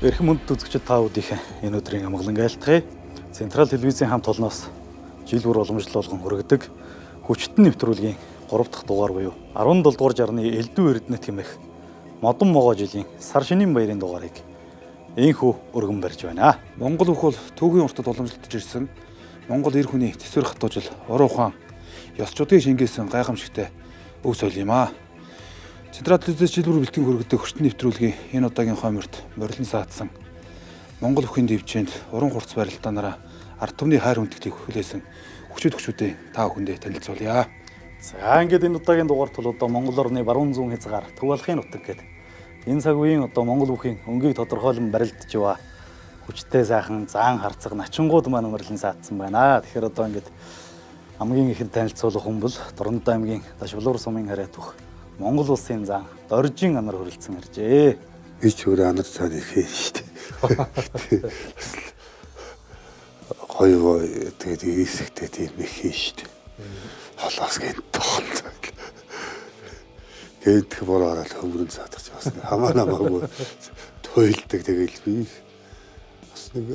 Эрхэм хүнд үзэгчид та бүдийнхээ энэ өдрийн амгалан айлтгая. Централ телевизийн хамт олноос жил бүр уламжлал болгон хүргэдэг хүчтэн нэвтрүүлгийн 3 дахь дугаар буюу 17 дугаар жарны Элдв Эрдэнэт хэмээх модон могоо жилийн сар шинийн баярын дугаарыг энхүү өргөн барьж байна. Монгол бүх бол төвгийн уртад уламжлалтж ирсэн Монгол эр хүний төсвөр хатуужил орон ухаан ёсчдын шингээсэн гайхамшигтай өв соёл юм аа. Централ телевиз жил бүр бэлтгэн хүргэдэг хүчтэн нэвтрүүлгийн энэ удаагийн хойморт морилон саадсан Монгол бүхийн дэвжээнд уран хурц барилдаанаараа ард түмний хайр хүндэтгийг хүлээсэн хүчтэй та бүхэндээ танилцуулъя. За ингээд энэ удаагийн дугаарт бол одоо Монгол орны баруун зүүн хязгаар төв алхын нутаг гэдэг энэ цаг үеийн одоо Монгол бүхийн өнгийг тодорхойлон барилдаж яваа хүчтэй сайхан заан харцаг начингууд маань морилон саадсан байна. Тэгэхээр одоо ингээд хамгийн ихэнд танилцуулах хүн бол Дорнод аймгийн Дашвалуур сумын харайт бүх Монгол улсын зан Доржин анар хүрэлцэн иржээ. Би ч өөрөө анар цааны хийн шүү дээ. Гоё тэгээд ирээсэгтэй тийм их хийн шүү дээ. Холоос гэнт тоолцоо. Гэнт бороо ороод хөмрөн саадах бас хамаа намаагүй туйлдаг тэгэл би бас нэг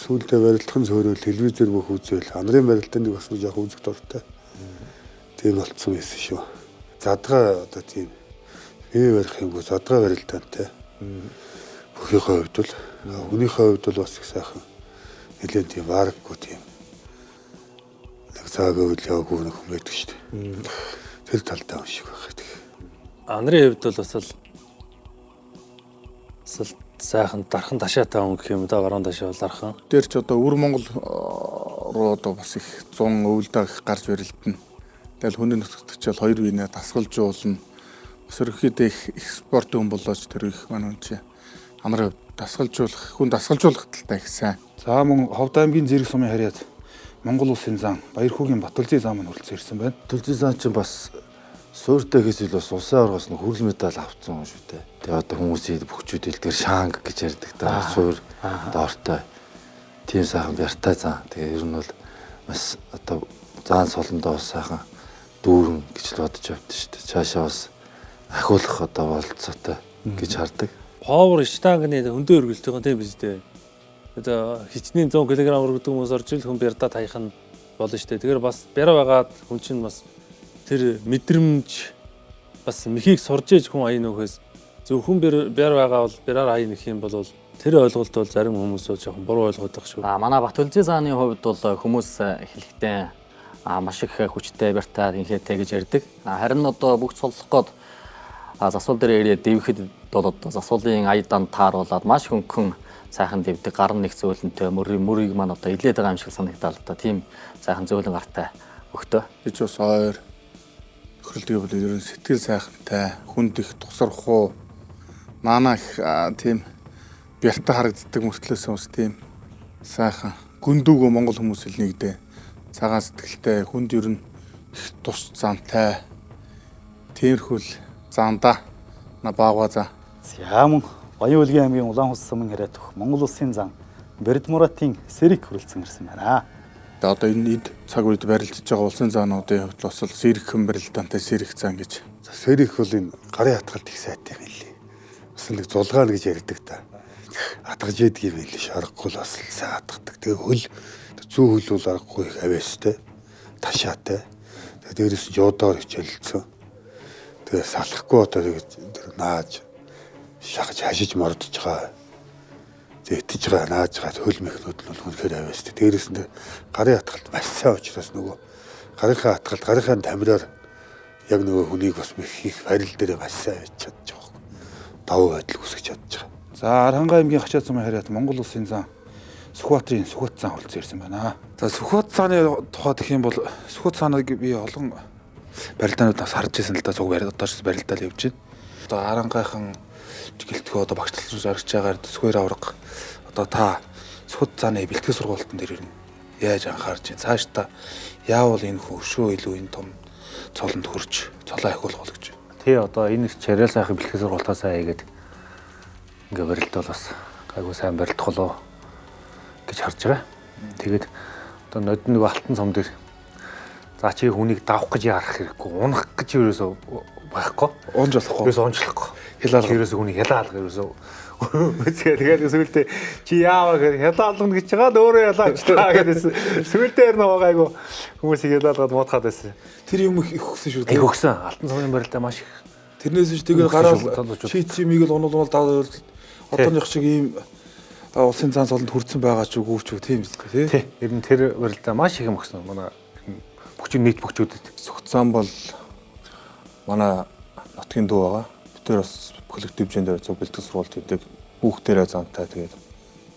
сүүлдээ барилдахын зөөрөл телевизээр бүх үзэл анарын барилдаанд бас нэг яг үзэх дуртай. Тийм болцсон байсан шүү. Задгаа одоо тийм бие барих юм бол задгаа барилдаантай. Бүхийнхээ хувьд бол хүнийхээ хувьд бол бас их сайхан нэлээд тийм варггүй тийм нэг цагаа үйл яваагүй нэг хүн байдаг шүү дээ. Тэр талдаа юм шиг байх гэдэг. Анарын хувьд бол бас л сайхан дархан ташаатай хүн гэх юм да баруун ташаа бол дархан. Тэр ч одоо өвөр Монгол руу одоо бас их 100 өвөлдөө их гарч барилдана. Тэгэл хүний нутагтчил 2 винэ дасгалжуулна. Бас ерөөхдөө их экспорт хүн болооч тэр их маань хүн чи анар дасгалжуулах хүн дасгалжуулах талтай их сайн. За мөн Ховд аймгийн Зэрэг сумын харьяат Монгол улсын зан Баярхүүгийн Батүлзий зам нь хүрэлцэн ирсэн байна. Батүлзий зам чинь бас суурьтай хэсэл бас улсын оргоос нь хүрэл медаль авцсан юм шүү дээ. Тэгээ одоо хүмүүсийн бүхчүүд илтгэр шанг гэж ярьдаг та суурь доортой тийм сайхан бяртай зан. Тэгээ ер нь бол бас одоо заан солондоо сайхан дүүрэн гэж л бодож явдсан шүү дээ. Цаашаа бас ахиулах одоо болцоотой гэж хардаг. Power штангны хөндөө өргөлтөйгөө тийм биз дээ. Одоо хичнээн 100 кг өргөдөг хүмүүс орж ил хүн бярдаа таях нь болно шүү дээ. Тэгэхээр бас бяр байгаад хүн чинь бас тэр мэдрэмж бас мэхийг сурж ээж хүн аян нөхөөс зөвхөн бяр байгаа бол бяраар аян нөх юм бол тэр ойлголт бол зарим хүмүүс жоохон буруу ойлгодог шүү. Манай Батүлзий зааны хувьд бол хүмүүс хэлэхдээ маш их хүчтэй бяртай инхээтэй гэж ярьдаг. Харин одоо бүгд суллах гээд засвал дээр ирээд дэвхэд бол одоо засвалын аядан тааруулаад маш хөнгөн сайхан дэвдэг гар нэг зөөлөнтэй мөрийг маань одоо илээд байгаа юм шиг санагдал та тийм сайхан зөөлөн гартай өгтөө. Гэж бас ойр нөхрөлтөө бол ер нь сэтгэл сайхантай хүнд их тусархуу маана их тийм бяртай харагддаг мөртлөөс бас тийм сайхан гүндүүгөө монгол хүмүүс л нэгдээ цагаан сэтгэлтэй хүнд ер нь их тус зантай тиймэрхүүл занда на баага за. За мөн Баян Улгийн аймгийн Улаанхус сумын харайт бүх Монгол улсын зан Бердмуратын Сэрэг хүрэлцэн ирсэн байна. Одоо энэ цаг үед барилдаж байгаа улсын заануудын хувьд бас сэрэгхэн барилдаантай сэрэг зан гэж. Сэрэг бол энэ гарын хатгалт их сайтай юм лээ. Бас нэг зулгаан гэж ярьдаг та. Хатгаж яадаг юм лээ. Шаргагүй л бас сайн хатгадаг. Тэгээ хөл зүү хөл бол аргагүй их авьяастай, ташаатай. Тэгээ дээрээс жодоор хичээлэлцэн. Тэгээ салахгүй одоо тэгээд нааж шахаж хашиж мордож байгаа. Зэтэж байгаа нааж байгаа хөл мэхнүүд нь үнэхээр авьяастай. Дээрээс нь гарын хатгалт маш сайн учраас нөгөө гарынхаа хатгалт гарынхаа тамираар яг нөгөө хүнийг бас их барил дээр маш сайн авч чадж байгаа. Давуу байдал үүсгэж чадж байгаа. За Аранга аймгийн Хачаад сумын харьяат Монгол улсын зан Сүхбаатарын Сүхбаат цаан хүрэлцэн ирсэн байна. За Сүхбаат цааны тухай гэх юм бол Сүхбаат цааныг би олон барилдаануудаас харж ирсэн л да цуг одоож барилдаал явж байна. Одоо Арангайхан гэлтгөө одоо багшлалж зарж байгаагаар төсгөөр авраг одоо та Сүхбаат цааны бэлтгэл сургалтын дээр ирнэ. Яаж анхаарч байна? Цааш та яавал энэ хөвшөө илүү энэ том цолонд хөрж цолоо ахиулах бол гэж. Тий одоо энэ их чарэл сайхан бэлтгэл сургалтаасаа хийгээд ингээ барилдал бас айгуу сайн барилдах болоо гэж харж байгаа. Тэгээд одоо нодны нэг алтан цом дээр за чи хүнийг давах гэж ярах хэрэггүй, унах гэж ерөөсөө байхгүй. Унж болохгүй. Ерөөсөө унжлахгүй. Хялаалга. Ерөөсөө хүний хялаалга ерөөсөө. Тэгээд сүүлдээ чи яаваа гэхээр хялаалгана гэж байгаа өөрөө ялаач таа гэдээс сүүлдээ нөө гайгүй хүмүүсийг хялаалгаад муудахад байсан. Тэр юм их өгсөн шүү Их дээ. өгсөн. Алтан цомын барилдаа маш их. Тэрнээс ч тэгээд гараад шийдсэн юмыг л унуул даваад одооных шиг ийм улсын цаан солонд хүрсэн байгаа ч үгүй ч тийм үстэй тий. Ер нь тэр барилдаа маш их юм өгсөн. Манай бүхчүүд нийт бүхчүүдэд. Сугцаан бол манай нутгийн дүү байгаа. Бид тэр бас коллектив хэмжээнд зөв бэлтгэл сургалт хийдэг. Хүүхдээрээ зантай тэгээд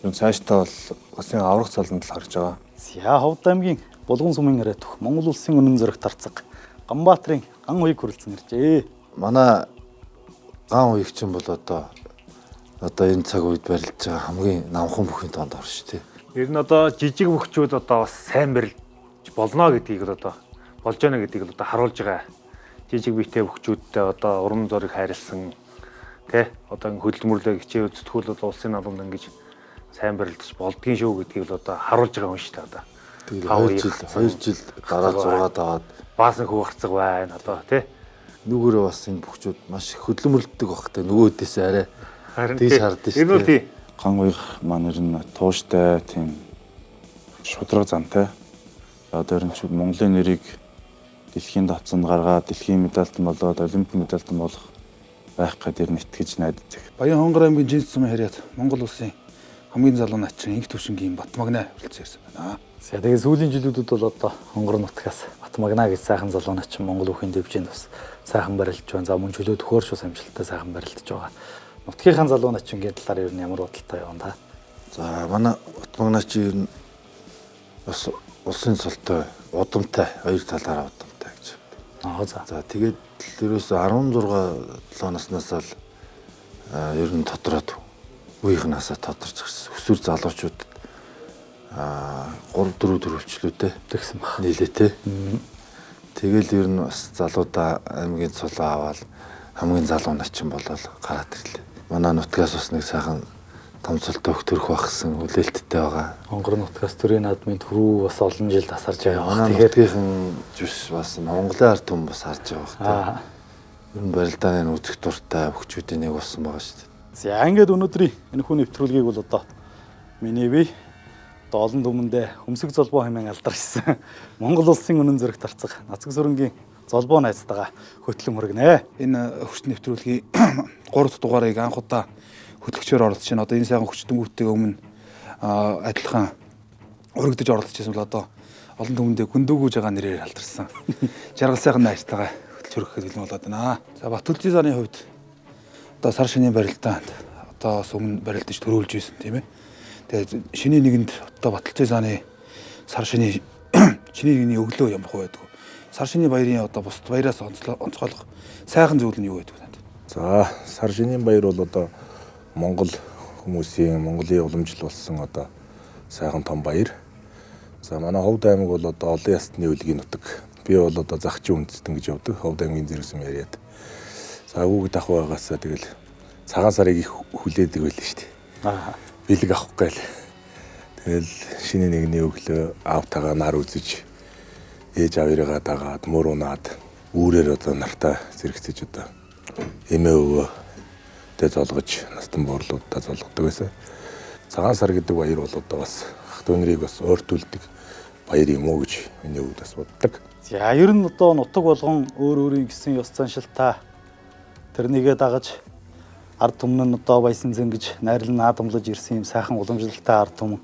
юм цаашдаа бол улсын аврах цалинд л харж байгаа. За Ховд аймгийн Булган сумын ирээд Монгол улсын үнэн зэрэг тарцаг Ганбаатарын ган уяг хүрэлцэн иржээ. Манай ган уяг чинь бол одоо энэ цаг үед барилж байгаа хамгийн намхан бүхний тоонд орно шүү дээ. Ер нь одоо жижиг бүхчүүд одоо бас сайн барилж болно гэдгийг л одоо болж байна гэдгийг л одоо харуулж байгаа. Жижиг биетэй бүхчүүдтэй одоо уран зориг хайрлсан тэ одоо хөдөлмөрлөө хичээл зүтгүүл бол улсын албанд ингэж сайн барилдаж болдгийн шүү гэдгийг л одоо харуулж байгаа юм шүү дээ одоо. Тэгээд 2 жил дараа 6 даваад баасан хүү гарцаг байна одоо тэ. нүгээрээ бас энэ бүхчүүд маш хөдөлмөрлөдөг багтай нөгөөдөөс арай тийш хардсан шүү. Энэ үл тий. Ган уяг маань ер нь тууштай тийм шудраг зантай. Одоо ер нь Монголын нэрийг дэлхийн давцанд гаргаад дэлхийн медальтан болоод олимпийн медальтан болох байх гэдэр нь итгэж найддаг. Баян Хонгор аймгийн Жинс сумын харьяат Монгол улсын хамгийн залуу начин инх төвшингийн Батмагна хүрэлцэн ирсэн байна. За тэгээд сүүлийн жилүүдэд бол одоо Хонгор нутгаас Батмагна гэж сайхан залуу начин Монгол бүхийн дэвжээнд бас сайхан барилж байна. За мөн чөлөө төхөөрш ус амжилттай сайхан барилдаж байгаа. Нутгийнхаа залуу начингийн талаар ер нь ямар бодолтой явна та? За манай Батмагна чи ер нь бас улсын цолтой удамтай хоёр талаараа удамтай гэж. За. За тэгээд ерөөсө 16 наснаас л ер нь тодроод үеийнхнаасаа тодорч гисэн. Өсвөр залуучуудад 3-4 төрөвчлөөтэй тэгсэн баг. нийлээтэй. Тэгэл ер нь бас залуудаа аймгийн цолоо аваад хамгийн залуу начин болоод гараад ирлээ. Манай нутгаас бас нэг сайхан томцолтой төрөх багсан хүлээлттэй байгаа. Хонгор нутгаас төрийн наадмын төрөө бас олон жил тасарч байгаа. Манай нутгийнхан жиш бас Монголын ард түмэн бас харж байгаа хэрэг. Ер нь барилдааны үзэх дуртай бүхчүүдийн нэг болсон байгаа шүү дээ. За ингээд өнөөдрийн энэ хүн нэвтрүүлгийг бол одоо миний бие одоо олон түмэндээ хөмсөг золбоо хэмээн алдаршсан Монгол улсын үнэн зэрэг тарцаг Нацаг сүрэнгийн золбоо найзтайгаа хөтлөн хүргэнэ. Энэ хүч нэвтрүүлгийн 3 дугаарыг анх удаа хөтлөгчөөр оролцож байна. Одоо энэ сайхан хүчтэнгүүттэйгээ өмнө адилхан өргөдөж оролцож байсан бол одоо олон түмэндээ гүндүүгүүж байгаа нэрээр алдарсан. Жаргал сайхан найзтайгаа хөтлөж өргөхөд бэлэн болоод байна. За Батүлзийн заны хувьд одоо сар шинийн барилдаанд одоо бас өмнө барилдаж төрүүлж байсан тийм ээ. Тэгээд шинийн нэгэнд одоо Батүлзийн заны сар шинийн нэгний өглөө ямар хөө байдаг. Сар шинийн баярын одоо бусд баяраас онцгойлох сайхан зүйл нь юу байдаг вэ? За сар шинийн баяр бол одоо Монгол хүмүүсийн Монголын уламжлал болсон одоо сайхан том баяр. За манай Ховд аймаг бол одоо олон ястны үлгийн нутаг. Би бол одоо Загчин үндэстэн гэж явдаг. Ховд аймгийн зэрэгсэм яриад. За хүүхэд ах байгаасаа тэгэл цагаан сарыг их хүлээдэг байл шүү дээ. Бэлэг авах гээл. Тэгэл шинийн нэгний өглөө аавтайгаа нар үзэж ээж аваарыгаа дагаад мөр унаад үүрээр одоо нартаа зэрэгцэж одоо эмээ өвөө тэ золгож настан буурлуудаа золгодог байсан. Цагаан сар гэдэг баяр бол одоо бас ах トゥ нарыг бас ойртуулдаг баяр юм уу гэж миний хувьд бас боддог. За ер нь одоо нутаг болгон өөр өөрийн гэсэн ёс заншилтаа тэрнийгээ дагаж ард түмэн нь одоо баясан зэнгэж найрлан наадамлаж ирсэн юм сайхан уламжлалтай ард түмэн.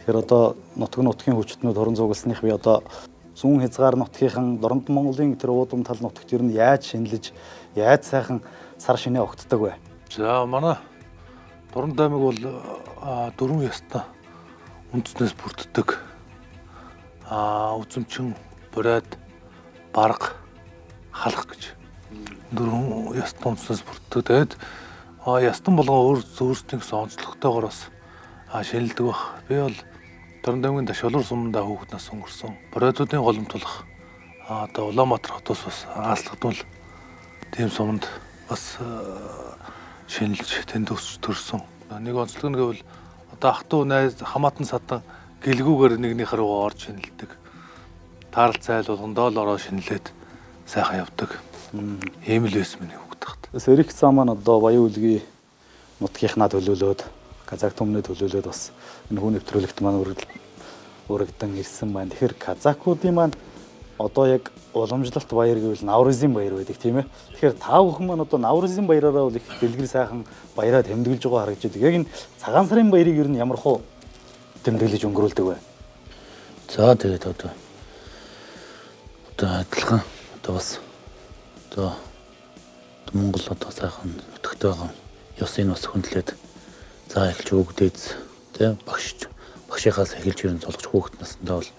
Тэгэхээр одоо нутгийн хүчтнүүд хорон зугалсных би одоо зүүн хязгаар нутгийнхан Дорнод Монголын тэр уудам тал нутагт ер нь яаж шинэлж яаж сайхан сар шинэ огтдог вэ? За манай Дорнод аймаг бол 4 ястаа үндэснээс бүрддэг. Үзэмчин, бурайд, барга, халах гэж 4 ястан үндэснээс бүрддэг. Тэгээд ястан болгон өөр өөрсдийн онцлогтойгоор бас шинэлдэг баг. Би бол Дорнод аймгийн Ташолор сумдаа хүүхэд нас өнгөрсөн. Бурайдуудын голомтлох одоо Улаанбаатар хотоос бас ааслагдвал тийм суманд бас шинэлж тэнд өсч төрсөн. Нэг онцлог нь гэвэл одоо ах トゥ найз хамаатан садан гэлгүүгээр нэгнийхээ рүү орж шинэлдэг. Таарал зайл болгон доол ороо шинэлээд сайхан явдаг. Ийм л байсан миний хүүхэд тахт. Сэрэх зам маань одоо Баян үлгийн нутгийнхнаа төлөөлөөд Казак түмнээ төлөөлөөд бас энэ хүн нэвтрүүлэгт маань урагдан ирсэн байна. Тэгэхээр казакуудын маань одоо яг уламжлалт баяр гэвэл Наврызын баяр байдаг тийм ээ. Тэгэхээр та бүхэн маань одоо Наврызын баяраараа бол их дэлгэр сайхан баяраа тэмдэглэж байгаа харагддаг. Яг энэ цагаан сарын баярыг ер нь ямар хуу тэмдэглэж өнгөрүүлдэг вэ? За тэгээд одоо адилхан одоо бас одоо Монгол одоо сайхан өтгөтэй байгаа ёсыг бас хөндлөөд за эхэлж өгдөөд тийм багшийнхаас эхэлж ирэн золгож хүүхэд наснаа бол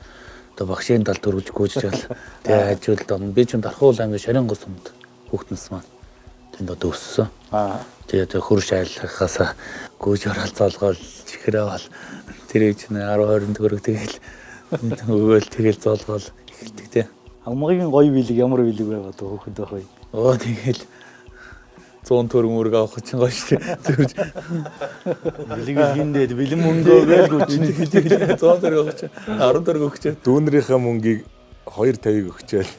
одоо багшийн талд өргөж гүйж жаал тэгээ хажууд одоо би ч Дархуул аймгийн Шарин гос сумд хүүхэд нас маань тэнд одоо өссөн. Тэгээ хөрш айлхахаас гүйж ороод золгоол чихрээ бол тэр чинь 10 20 төгрөг тэгээл өгөөл тэгээл золгоол эхэлдэг тийм. Амгагийн гоё билег ямар билег вэ одоо хүүхэд байх вэ? Тэгээл 100 төгрөг мөрөг авах чинь гоё шүү дээ. Билег гиндээд бэлэн мөнгөө гээл гүчний 100 төгрөг авах чинь 10 төгрөг өгч. Дүүнэрийнхээ мөнгийг 250-ыг өгчээл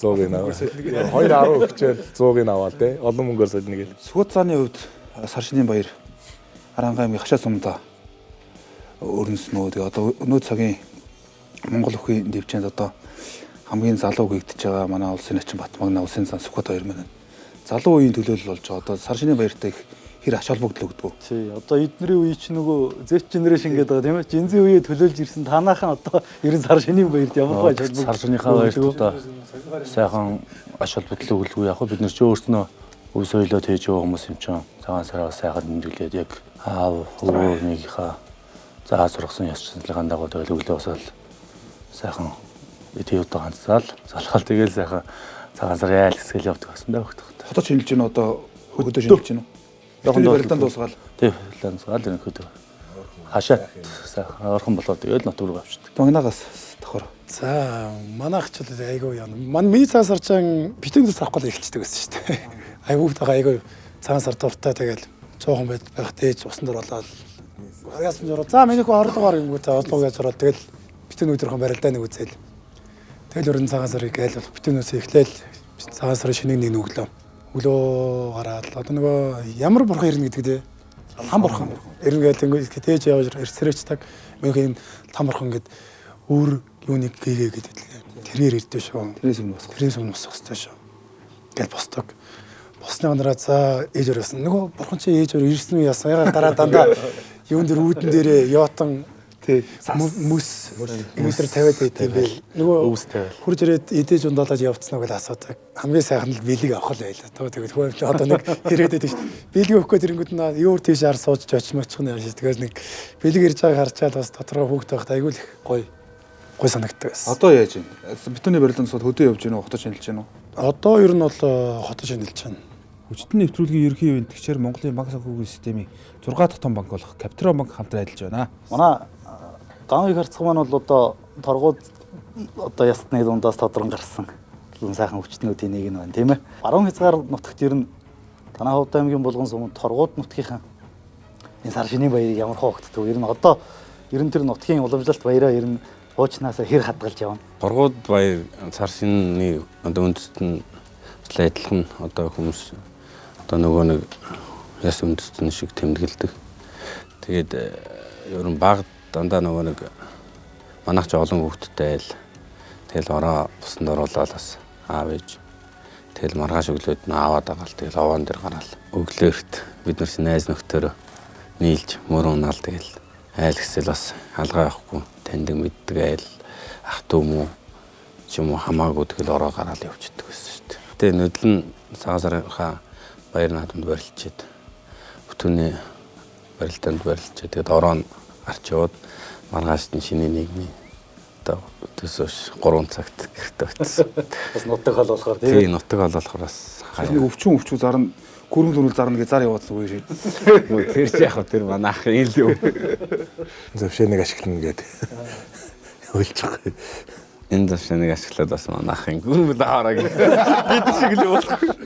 100-ыг аваа. 210 өгчээл 100-ыг аваа те. Олон мөнгөөр солино гээл. Сүхбат цааны хувьд сар шинийн баяр Харанга аймгийн Хашаа сумда өрнөснөө. Тэгээ одоо өнөө цагийн Монгол өхгийн дэвчээнд одоо хамгийн залуу гэгдэж байгаа манай улсын начин Батмагна улсын зан Сүхбат баяр маань залуу үеийн төлөөлөл болж байгаа. Одоо сар шинийн баяртай их хэр ач холбогдол өгдөг. Тий, одоо эднэрийн үе чинь нөгөө Z generation гэдэг байгаа тийм ээ. Жинзийн үеэ төлөөлж ирсэн танаахан одоо 90 сар шинийн баярт ямар ач холбогдол Сар шинийхаа баярт одоо сайхан ач холбогдол өгөлгүй яг бид нар ч өөрснөө өв соёлоо тээж байгаа хүмүүс юм чинь цагаан сараас сайхан тэмдэглээд яг аав өвөөнийхээ заа сургасан ёс заншлыгаан дагуу тэгэл өглөө босоод сайхан видеотоо ганцаал залхаал тэгэл сайхан цагаан сарын айл хэсгэл явдаг гэсэн даа хөхт. Хотод шинжилж гэнэ одоо хөдөө шинжилж гэнэ. Яханд барилдаанд дуусгаал. Тий, барилдаанд дуусгаал энэ хөдөө. Хашаат сайхан орхон болоод тэгэл нот руу авчдаг. Магнагаас давхар. За манайх ч л айгүй яа. Миний цагаан сарчаан битүүнээс авахгүй эхэлчихдэг гэсэн шүү дээ. Айгуутайгаа айгүй цагаан сар дуртай тэгэл жоохон байх тээж усан дор болоод яасан журуу. За миний хөө 20 дугаар ингэвтэй одлогоо зураад тэгэл битүүн өдрийнхөө барилдаа нэг үзэл. Тэгэл өрн цагаан сарыг гайл бол битүүнээс эхлээл цагаан сарын шинийг нэг өглөө. Өглөө гараад одоо нөгөө ямар бурхан ирнэ гэдэг дээ. Хам бурхан. Ирнэ гэдэг тээж явж ирсэрээчдэг. Миний там бурхан гэд өөр юуныг гээгээ гэдэг. Тэрээр ирдэ шүү. Тэрээс өмнө босох хэрэгтэй шүү. Гэл босдог. Босны онороо за ээж өрөөсөн. Нөгөө бурхан чи ээж өрөө ирсэн үү яасан. Яга дараа дандаа юун дээр үүдэн дээрээ яотон мөс өнөдөр тавиад байт юм бэл. Нөгөө өвс тавиал. Хурж ирээд эдэж ундалаад явцсан уу гэж асуудаг. Хамгийн сайхан л бэлэг авах л байлаа. Тэгээд хөөе одоо нэг ирээдээд шүү. Бэлэг өгөх гээд ирэнгүүт нь юу тийш ар сууж очмочих нь яаж. Тэгээд нэг бэлэг ирж байгааг харчаад бас дотроо хүүхд байхад айгүй л гой санагддаг байсан. Одоо яаж вэ? Битүүний барилдаанд сууд хөдөө явж гэнэ үү? Хотод шинжилж гэнэ үү? Одоо ер нь бол хотод шинжилж байна. Хүчтэн нэвтрүүлгийн ерөнхий ивент гişээр Монголын банк санхүүгийн системийн 6 дахь том банк болох Капитал банк хамтран ажиллаж байна. Манай ган их харцаг маань бол одоо торгууд одоо ясны дундаас тодрон гарсан сайхан хүчтнүүдийн нэг нь байна тийм ээ. Баруун хязгаар нутагт ер нь танай Ховд аймгийн Булган сумд торгууд нутгийнхан энэ сар шинийн баярыг ямар хоогддог. Ер нь одоо ер нь тэр нутгийн уламжлалт баяраа ер нь хуучнаас хэр хадгалж явна. Торгууд баяр сар шинийн одоо үндэст нь адилхан одоо хүмүүс одоо нөгөө нэг яс үндэстэн шиг тэмдэглэдэг. Тэгээд ер нь баг дандаа нөгөө нэг манайх ч олон хүүхдтэй айл. Тэгэл ороо бусан оруулаад бас аав ээж. Тэгэл маргааш өглөөд нь аваад агаал. Тэгэл овоон дээр гараал. Өглөөрт бид нар найз нөхдөөрөө нийлж мөрөн унаал тэгэл айл гэсэл бас алгаа явахгүй таньдаг мэддэг айл ах дүү мүү ч юм уу хамаагүй тэгэл ороо гараал явчихдаг гэсэн шүү дээ. Тэгээ нүдл нь цагаан сарынхаа баяр наадамд барилчаад бүтүүний барилдаанд барилчаад тэгээд ороо нь гарч яваад маргааш нь шинийн нийгмийн одоо төсөөш 3 цагт гэртээ очсон. Бас нутаг хол болохоор тийм нутаг хол болохоор бас нэг өвчөн зарна гүрэн дүрүүл зарна гэж зар яваадсан үе шиг. Тэр ч яг тэр манай ах энэ л юу. Завшааныг ашиглана гэдэг. Ойлж байгаа. Энэ завшааныг ашиглаад бас манай ахын гүрэн даараа гэдэг шиг л болохгүй.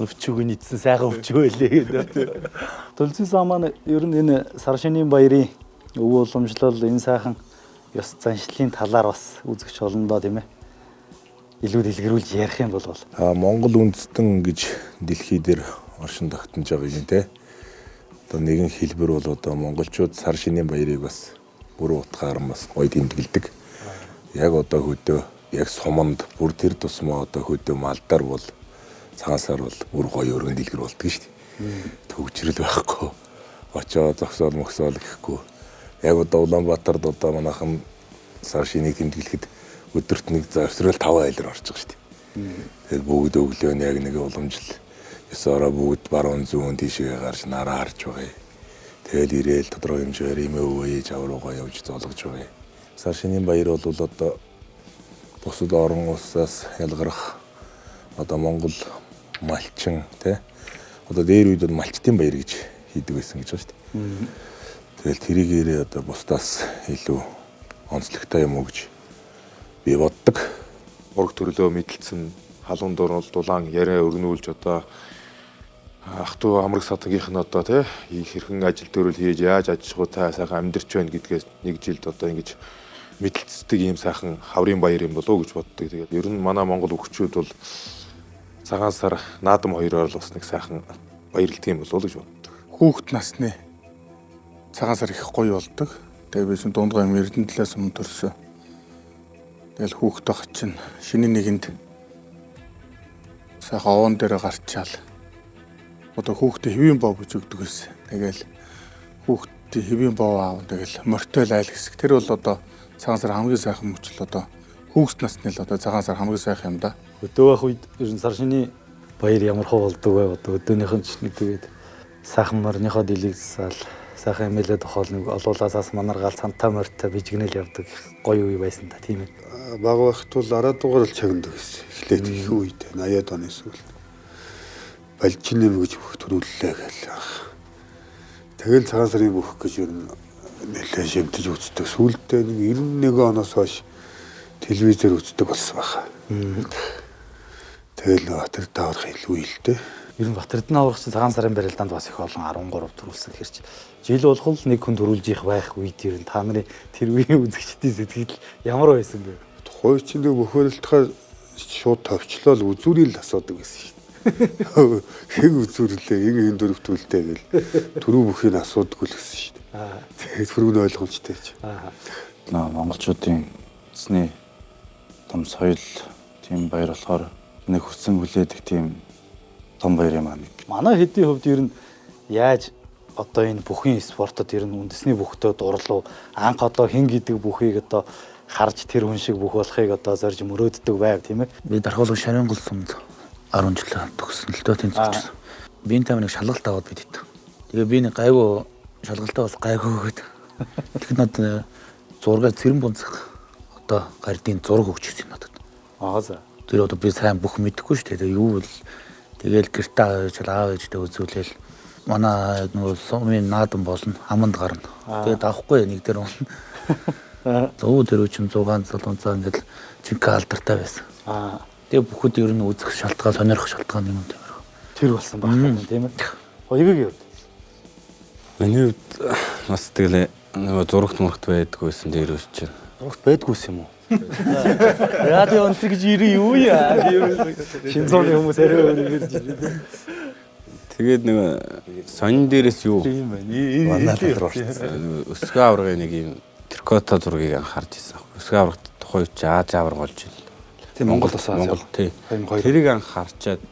өвчөг нь идсэн сайхан өвчөө байлээ гэдэг. Төлзийн сан маань ер нь энэ сар шинийн баярын өв уламжлал энэ сайхан ёс заншлалын талаар бас үзэгч олондоо тийм ээ. илүү дэлгэрүүлж ярих юм бол Монгол үндэстэн гэж дэлхий дээр оршин тогтнож байгаа юм те. Одоо нэгэн хэлбэр бол одоо монголчууд сар шинийн баярыг бас бүр утгаар бас гоё тэмдэглэдэг. Яг одоо хөдөө яг суманд бүр тэр тусмаа одоо хөдөө малдар бол цагаан сар бол бүр гоё өргөн дэлгэр болдог шүү дээ. Төвчрөл байхгүй. Очоо зогсоол мөксөөл гэхгүй. Яг одоо Улаанбаатарт одоо манайхан сар шинийг тэмдэглэхэд өдөрт нэг завсрал 5 айлар орж байгаа шүү дээ. Тэгээд бүгд өглөө нь яг нэг уламжил 9 ороо бүгд баруун зүүн тийшээ гарч нараа харж байгаа. Тэгэл ирээл тодорхой хэмжээгээр имээ өвөө жавруугаа явж зоолгож байгаа. Сар шинийн баяр бол одоо бусад орон улсаас ялгарх одоо Монгол малчин тий одоо дээр үед малчтын баяр гэж хийдэг байсан гэж байна шүү дээ. Тэгэл тэрийгээрээ одоо бусдаас илүү онцлогтой юм уу гэж би боддог. Ураг төрлөө мэдлсэн халуун дурал дулаан яриа өрнүүлж одоо ах トゥ амраг сатгийнх нь одоо тий хэрхэн ажил төрөл хийж яаж аж ахуйтай сайхан амьдарч байна гэдгээс нэг жилд одоо ингэж мэдлцдэг ийм сайхан хаврын баяр юм болоо гэж боддог. Тэгээд ер нь манай Монгол өвчүүд бол цагаан сар наадам хоёроор л бас нэг сайхан баярлдаг юм болоо гэж боддог. Хүүхэд насны цагаан сар их гоё болдог. Тэгээ би чинь дундгай Эрдэнэ талаас өмнө төрсөн. Тэгэл хүүхэд байх чинь шинэ нэгэнд сайхан овон дээр гарчаал. Одоо хүүхдээ хэвийн боо гэж өгдөг байсан. Тэгэл хүүхдээ хэвийн боо аав тэгэл мортой айл хэсэг. Тэр бол одоо цагаан сар хамгийн сайхан мөчл одоо хүүхэд насны л одоо цагаан сар хамгийн сайхан юм да. өдөө байх үед ер нь сар шинийн баяр ямар хөө болдог вэ? Одоо өдөөнийх нь ч нэг тэгээд сайхан морныхоо дэлийг засаал сайхан эмээлээ тохоол нэг олуулаасаас манаргаал цантаа морьтой бижигнэл явдаг гоё үе байсан та тийм ээ. Баг байхад бол араа дугаар л чагнадаг гэсэн. Эхлээд их үед 80-аад оны сүүл. Балжин нэм гэж бүх төрүүллээ гэл. Тэгэл цагаан сарын бүх гэж ер нь нэлээд шимтэж үздэг. Сүүлдээ нэг 91 оноос хойш телевизээр үздэг болсон байна. Тэгэл Батэрд аврах илүү илтэй. Ер нь Батэрд аврах чинь цагаан сарын барилдаанд бас их олон 13 төрүүлсэн хэрч. Жил болгол нэг хүн төрүүлж их байх үед ер нь та нарын тэр үеийн үзэгчдийн сэтгэл ямар байсан бэ? Тухай чинь нэг бөхөөрөлтөөр шууд товчлол үзүүрийг л асуудаг байсан шүү дээ. Хэг үзүүрлээ, энэ дөрөвтүүлтэй гэл түрүү бүхийг асуудаггүй л гэсэн шүү дээ. Тэгээд хүргэн ойлгомжтой ч. Монголчуудын эзний том соёл тийм баяр болохоор нэг хүссэн хүлээдэг тийм том баяр юм аа нэг. Манай хэдийн хувьд ер нь яаж одоо энэ бүхний спортод ер нь үндэсний бүхтөө дурлуу анх одоо хин гэдэг бүхийг одоо харж тэр хүн шиг бүх болохыг одоо зорж мөрөөддөг байв тийм ээ. Би дархуулгын Шарингол сумд 10 жил төгссөн л дөө тэнцвэрчсэн. Биеийн тайвныг шалгалт аваад бид хэд. Тэгээ би нэг гайгүй шалгалтаа бас гайгүй гэд. Тэгэхэд надад зургаар цэрэн бунцах одоо гардын зураг өгч ирсэн юм надад. За. Тэр одоо би сайн бүх мэдэхгүй шүү дээ. Юу вэ? Тэгээл гэртээ авч аав ээжтэй үзүүлээл манай нөгөө сумын наадам болно аманд гарна. Тэгээд авахгүй нэг дээр унаа. Зөө тэр үчин 600 700 ингээд жинхэнэ алдартай байсан. Тэгээ бүхд ер нь үзэх шалтгаан сонирхох шалтгаан юм дээр. Тэр болсон байна тийм ээ. Хоёрыг юу? Миний хувьд бас тэгэл нөгөө зурагт мурагт байдгүйсэн дээр өсч байна. Зурагт байдгүйс юм уу? Радио онцлог гэж ирээ юу яа? Шинзооны хүмүүс арай өөр ирж байна. Тэгээд нэг сонин дээрээс юу? Манай дээр орсон. Өсгөө аврагын нэг юм трикота зургийг анхаарч ирсэн. Өсгөө аврагт тухай ч Аз авраг болж байна. Тийм Монгол бас Монгол тий. Тэрийг анхаарчаад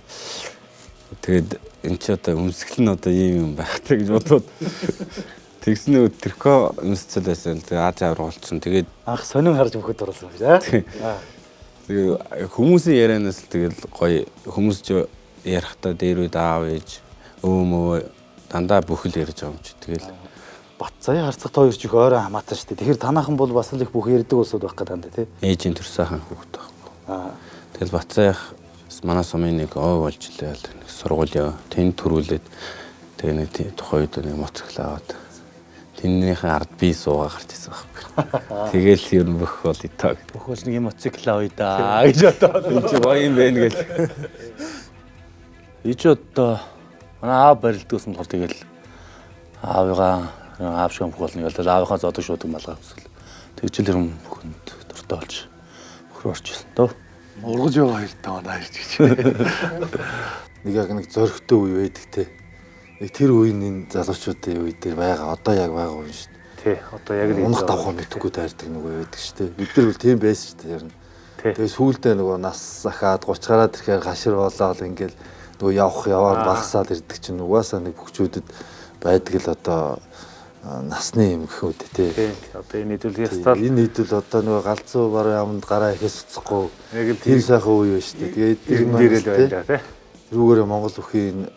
тэгээд энэ ч одоо өмсгөл нь одоо ийм юм байхтай гэж бодоод тэгснэ трико өмсцөл байсан. Тэгээд Аз авраг болцсон. Тэгээд анх сонин харж өгөхөд оруулсан гэж аа. Тэгээд хүмүүсийн ярианаас л тэгэл гоё хүмүүс ч ярихтаа дээр үед аав ээж өөмөө дандаа бүхэл ярьж байгаа юм чи. Тэгэл Бат заяа харцагт хоёр ч их ойрон хамаатан шүү дээ. Тэгэхээр танаахан бол бас л их бүх ярьдаг улсууд байх гэдэг дандаа тий. Ээжийн төрсөйхэн хүүхэд байхгүй. Тэгэл Бацаах манай сумын нэг ой болж илээ. Сургууль яа. Тэнд төрүүлээд тэгээ нэг тухайн үед нэг моцгол аваад тэннийхэн ард би суугаа гарч ирсэн байхгүй. Тэгэл ер нь бүх бол итаа. Бүх бол нэг мотоцикл авъя да гэж бодоод энэ чи гоё юм байна гэж. Ич одоо манай аав барилдагсан болохоор тэгэл аав шиг бүх болно ял аавынхаа зодог шуудаг малгай өсөл. Тэгж л юм бүхэнд дуртай болж бөхөр орж ирсэн дөө. Ургаж байгаа хоёртай манай хоёр ч гэж. Нэг яг нэг зөрөгтэй үе байдаг те. Яг тэр үеийн энэ залуучуудын үе дээр байгаа. Одоо яг байгаа үе шүү дээ. Тий. Одоо яг л Унах давхаа мэдхгүй таардаг нэг үе байдаг шүү дээ. Бид нар бол тийм байсан шүү дээ. Ярина. Тэгээ сүүлдээ нөгөө нас захаад 30 гараад ирэхээр гашир болоод ингээл нөгөө яваад багасаад ирдэг чинь угаасаа нэг бөхчүүдэд байдаг л одоо насны юм гэхүүд тий. Одоо энэ нийтүүл ястал энэ нийтүүл одоо нөгөө галзуу баруун яманд гараа ихээс уцахгүй яг л тийм сайхан үе байна шүү дээ. Тэгээд энэ дээрэл байна тий. Тэрүүгээр Монгол бүхийн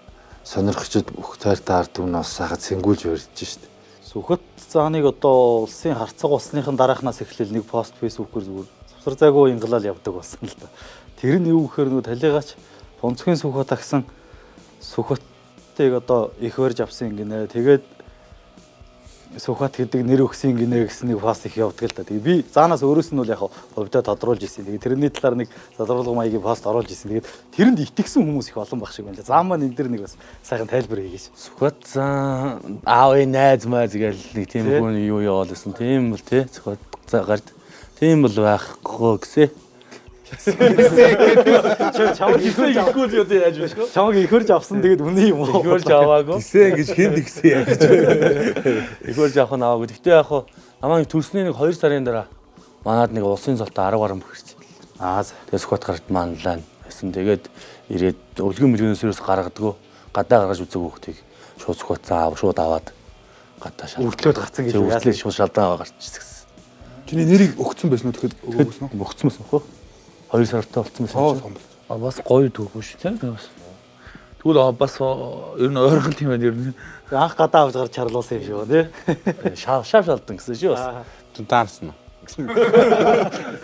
сонирхчид бүх тайртай ард түмнээс сайхан цэнгүүлж барьж шүү дээ. Сүхбат цааныг одоо улсын харцаг болсныхан дараахнаас эхлээл нэг пост фэйсбүүкээр зүгээр завсар зайгүй инглал явдаг болсон л да. Тэр нь юу гэхээр нөгөө талигаач Бонцгийн Сүхбат агсан Сүхбатыг одоо их барьж авсан гинэ. Тэгээд Сүхбат гэдэг нэр өгсөн гинэ гэсэн нэг пост их явдаг л да. Тэгээд би заанаас өөрөөс нь бол яг хувьдаа тодруулж ирсэн. Тэгээд тэрний талаар нэг задруулга маягийн пост оруулж ирсэн. Тэгээд тэрэнд итгэсэн хүмүүс их олон баг шиг байна. Зам маань энэ дэр нэг бас сайхан тайлбар хийгээш. Сүхбат аавын найз маяг гээл нэг тийм хүн юу яваал гэсэн. Тийм бол тий. Сүхбат гард тийм бол байхгүй гэсэн. Чамаг ихэрж юу яаж биш үү? Чамаг ихэрж авсан тэгээд үнэн юм уу? Ихэрж аваагүй. Гисэн гэж хэн гисэн яа гэж. Ихэрж авах нь аваагүй. Гэтэ яг намайг төрсний нэг 2 сарын дараа манад нэг улсын золтой 10 гаруй бөхөрсөн. Тэгээд Сүхбат гарт манлаа байсан. Тэгээд ирээд өлгөн мөлгөнөөс юус гаргадаг. Гадаа гаргаж үзэг хүүхдийг шууд Сүхбат аав шууд аваад гадаа шал. Үрдлөөд гарцсан гэж яасан шууд шалдаа гарч ирсэн. Чиний нэрийг өгцөн байсан уу тэгэхэд өгөөсөн үү? Өгцөн байсан хөө. 2 сартай болцсон байсан. бас гоё дүү шүү дээ. Тэгвэл бас ер нь ойрхон тийм байна ер нь. Анх гадаа авч гарч чарлуулсан юм шүү тий. Шав шалдан гэсэн шүү бас. Даарсан уу?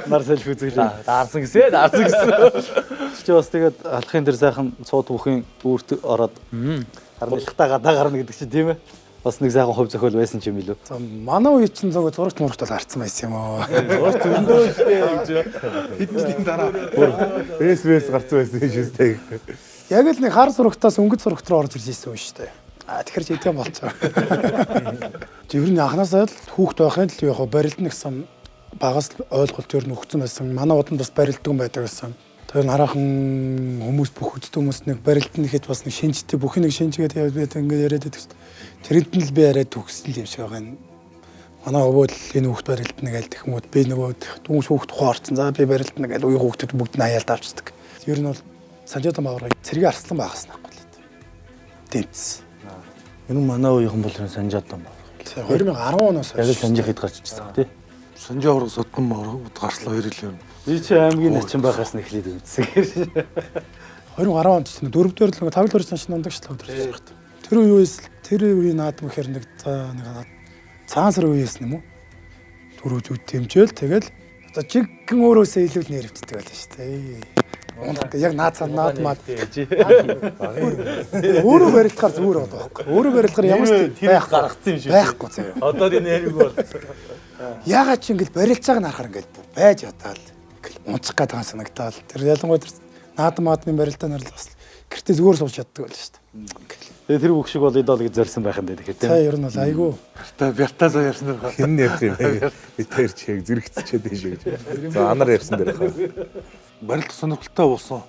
Нар селфи үзүүлээ. Даарсан гэсэн. Чи бас тэгээд алхахын дээр сайхан цууд бүхийн үүрт ороод хармалхтаа гадаа гарна гэдэг чинь тийм ээ. Бас нэг сайхан хувь зохиол байсан ч юм илүү. За манай үе чинь зөөгөө зурагт мурагт бол харцсан байсан юм уу? Зурагт өндөө штэ гэж. Бидний дараа СВС гарцсан байсан юм шүү дээ. Яг л нэг хар зурагтаас өнгөц зурагт руу орж ирж ирсэн үе шүү дээ. Тэгэхээр ч идэм болцоо. Ер нь анханасаа л хүүхд байхын л яг барилд нэгсэн багаас ойлголт ер нь өгсөн байсан. Манай уданд бас барилддаг юм байдаг байсан. Тэр нараахан хүмүүс бүх үздэг хүмүүс нэг барилд нь ихэд бас нэг шинжтэй бүхий нэг шинжгээд ингээд яриад байдаг шүү дээ. Тэрэнд нь л би яриад төгссөн юм шиг байгаа юм. Манай өвөө л энэ хүүхд барилд нэг аль гэх юм уу би нөгөө дүүс хүүхд хуурцсан. За би барилд нэг аль үе хүүхдүүд бүгд нь аяалд авчдаг. Ер нь бол Санжаадан баавар цэргийн арслан байгаас нахгүй л тэмцсэн. Энэ манай үеийнхэн бол Санжаадан баавар. 2010 оноос яг санжих хэд гарч ирсэн тий. Санжаа ураг содгон баавар гарслаа 2 жил юм. Би чи аймгийн начин байгаас нь эхлээд үзсэн. 2010 онд чинь 4-р л 5-р цааш нандагчлаа өдрөж байгаа. Тэр үеийн наадам гэхэр нэг цагаан сар үеэс юм уу? Дөрөв зүг тэмжээл тэгэл одоо жиггэн өөрөөсөө илүү нэрвчдэг байлаа шүү дээ. Яг наадмаад өөрөө барилдахаар зүгээр байгаа байхгүй. Өөрөө барилдахаар ямар ч байх гаргацсан юм шиг. Байхгүй заяа. Одоо энэ яриг болсон. Ягаад ч ингээл барилж байгаа нь харахаар ингээл байж ятаал ингээл унцах гэдэг санагдаад тэр ялангуяа тэр наадмын барилдаа нар л бас гэртээ зүгээр сууж чаддаг байл шүү дээ. Тэгээ тэр бүх шиг бол идол гэж зорьсон байх юм дээ тэгэхээр тийм. За ер нь бол айгүй. Бяртаа ярьсан дэр хэн ярьсан юм бэ? Битэр чиг зэрэгцчихэд дээ шүү гэж. За анар ярьсан дээр хаа. Барилт сонирхолтой болсон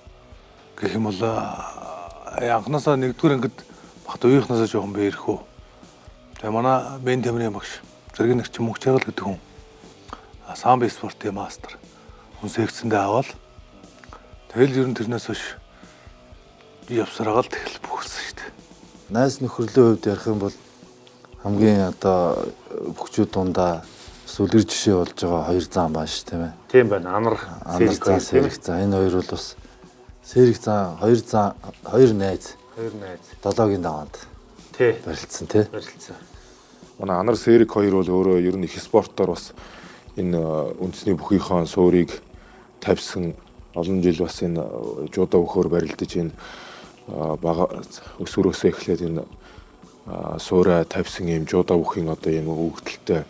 гэх юм бол анханасаа нэгдүгээр ангид багт үеийнхнасаа жоохон бээрхүү. Тэгээ манай Бен Тэмрийн багш зэрэг нэрчин мөнх чаргал гэдэг хүн самбо спортын мастер хүн секцэндээ аваад тэгэл ер нь тэрнээс хойш явсараагаал тэгэл бүхсэн шүү дээ. Найс нөхөрлийн хувьд ярих юм бол хамгийн одоо бөхчүүд дундаа сүлгэр жишээ болж байгаа 2 зам байна шүү тийм ээ. Тийм байна. Анар сэрэг зам. Энэ хоёр бол бас сэрэг зам 2 найз. 7-гийн даваанд. Тий. Барилцсан тий. Барилцсан. Манай Анар Сэрэг хоёр бол өөрөө ер нь их спортоор бас энэ үндэсний бүхийхэн суурийг тавьсан олон жил бас энэ жуудаа өхөөр барилдаж энэ бага өсвөрөөсөө эхлээд энэ суурай тавьсан юм жуудаа бүхийн одоо юм өгдөлтөй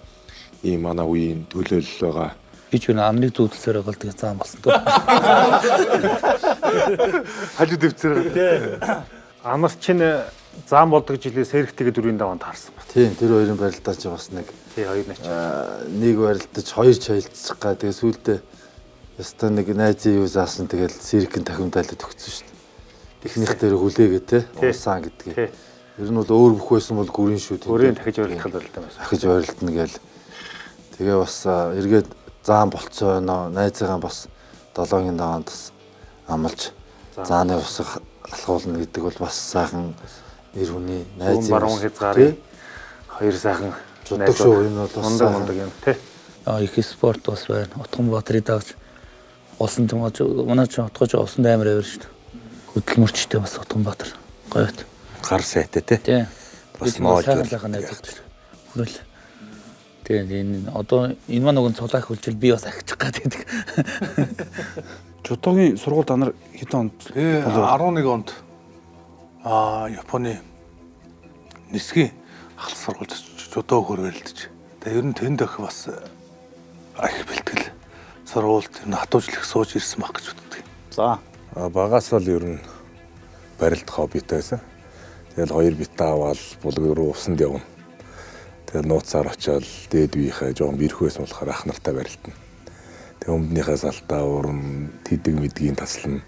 ийм манай үеийн төлөөлөл байгаа. Ич вэ амны зүудэлсээр байгаа л зам болсон дөө. Хажуу дэвцэр. Тий. Анар чинь зам болдог жилээ сэрэгтэйгээ 4-ийн даваанд харсан ба. Тийм тэр хоёрын барилдаа ч бас нэг тий 2 нач. Нэг барилдаж 2 чайлцах га тэгээ сүүлдээ Яста нэг найзын юу заасан тэгэл циркэн тахимдайлаад өгсөн шүү дээ. Эхнийх дээр хүлээгээ те уусан гэдгийг. Ер нь бол өөр бүх байсан бол гүрийн шүү. Гүрийн дахиж ойрлох байлаа байсан. Дахиж ойрлтно гээл. Тэгээ бас эргээд заан болцоо байна. Найзыгаа бас 7-гийн даваанд бас амлж зааны усыг алхуулна гэдэг бол бас сайхан нэр хүний найз баруун хязгаарыг хоёр сайхан жудаг шүү. Энэ бол бас мундаг юм тий. Их спорт бас байна. Утганбаатарыг дагж улсын томооч манай ч утгаж улсын аймар авир шүү дээ. Хөдөлмөрчтэй бас Утганбаатар гоёт. Гар сайтай те. Тий. Бас моож сайхан найзууд. Хүрэл. Тэгээ энэ одоо энэ маань уг цулаах хөлжил би бас ахичих гэдэг. Жудогийн сургууль данар хэдэн онд? 11 онд Японы нисгийн ахлах сургуульд жудо хөрвөлдөж. Тэгээ ер нь тэнд ах бас их бэлтгэл сургуульд ер нь хатуужлах сууж ирсэн баг гэж боддог. За. Багаас л ер нь барилт хоббитай байсан. Тэгэл 2 битээ аваад булгар руу усанд явна. Тэгэл нууцаар очиод дээд биехээ жоохон бэрхвэс болохоор ах нартай барилтна. Тэг өмнөнийхээ салтаа уран тэдэг мэдгийн таслана.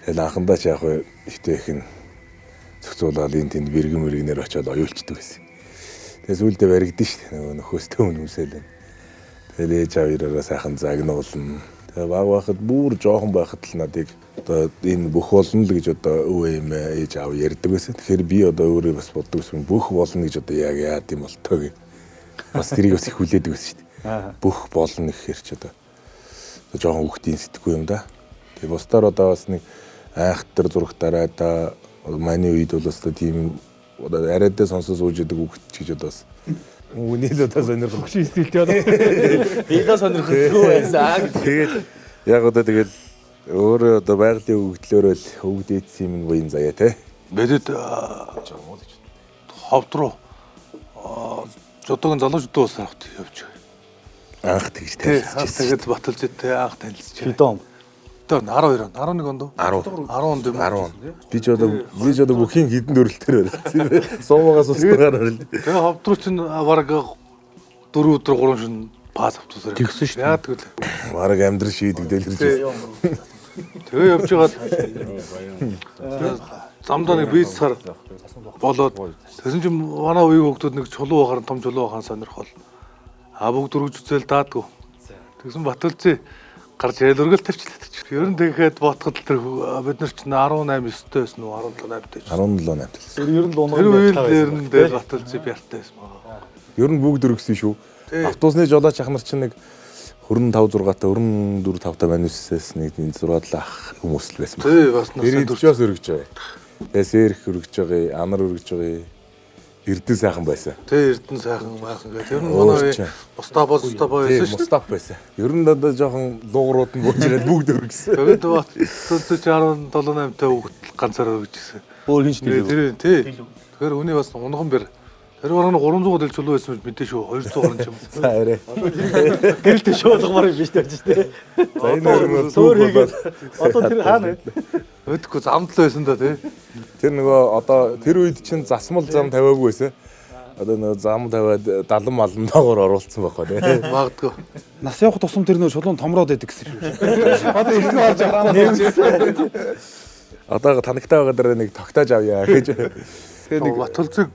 Тэгэл анхандаа ч яг ихтэй их нь зохицуулаад энэ тэнд бэргэн мэргнээр очиод оюулчдаг байсан. Тэгээ сүүлдээ баригдсан шүү дээ. Нөгөө нөхөстэй өмсөөлэн. Тэгэл ээж аваараа сайхан загнуулна. Тэгээ баг байхад бүр жоохон байхад л надыг одоо энэ бүх болно л гэж одоо өвөө юм ээж аав ярьдаг байсан. Тэгэхээр би одоо өөрөө бас боддог байсан. Бүх болно гэж одоо яг яад юм бол тоо гэ. Бас тэрийг бас их хүлээдэг байсан шүү дээ. Бүх болно гэхээр ч одоо жоохон хүүхдийн сэтгэхгүй юм да. Тэгээ бусдаар одоо бас нэг айхтар зурагтаараа да манай үед бол бас тийм одоо арайдаа сонсож сууж идэг хүүхд ч гэж одоо бас үнийг л одоо сонирхол хөшин стилтэй байна. Би л сонирхолгүй байсан. Тэгээд яг одоо тэгэл өөрөө одоо байгалийн хөгжлөөрөө л хөгдөөдсөн юм буян заяа те. Бэдэд ховд руу жодогийн залуу жудоо ус авахт явж байгаа. Анх тэгж танилцчихсан. Тэгээд баталж идтэй анх танилцчихсан. Хэдэн он? Тэр 12 он, 11 онд. 10 онд юм. 10. Би ч одоо бүхийн хідэн дөрөлтөр байна. Суумагаас устгаар байна. Тэгээ ховд руу чинь бараг 4 өдөр 3 шин пас авчихсан. Тэгсэн шүү дээ. Яа тэгвэл Бараг амьдрал шийдэг дэлгэрж байна. тэгээ явж байгаад замдаа нэг бийц сар болоод тэгсэн чинь манай үеийн хүүхдүүд нэг чулуу бахаар том чулуу бахаар сонирхол. Бүгд дөрвж үзэл даадгүй. Тэгсэн Батулцын гарч ярил өргөл тавьчлаа. Ер нь тэгэхэд бодоход тэр бид нар чинь 18 9-тэй байсан уу 17 8-тэй. 17 8-тэй. Тэр ер нь дундаа Тэр үеийн дээр Батулцын бяртай байсан байгаа. Ер нь бүгд өргөсөн шүү. Автобусны жолооч ахнар чинь нэг 45 6-тай 44 5-тай манусээс нэг 6 ах хүмүүс л байсан. Тий бас Тэр дэвчээс өргөж байгаа. Тэгээс эрх өргөж байгаа, анар өргөж байгаа. Эрдэн сайхан байсан. Тий эрдэн сайхан maaхан гэх. Ер нь манай Мустафа байсан шүү. Мустаф байсан. Ер нь одоо жоохон луугрууд нь бууж ирээд бүгд өргөсөн. Тэгээд Батулцын 17 8-тай хүүхд ганцаар өргөжсэн. өөр хинч Тэр тий. Тэгэхээр үний бас унган бэр. Тэр бараг 300 дэл чулуу байсан мэдээ шүү. 200 гаруй юм. За арай. гэрэлтэй шоолгомоор юм биш тааж тий. За энэ өргөмөр Суур хийгээд одоо тэр хаана вэ? Өдгөө замдлаа байсан да тий. Тэр нөгөө одоо тэр үед чинь засмал зам тавиагүй байсан. Одоо нөгөө зам тавиад 70 малн доогоор оруулсан байхгүй тий. Магадгүй. Нас явах тусам тэр нөгөө шулуун томроод байдаг гэсэн юм шиг. Одоо их орж байгаа юм. Одоо танагтай байгаа дараа нэг тогтоож авъя гэж. Тэгээ нэг Батулцыг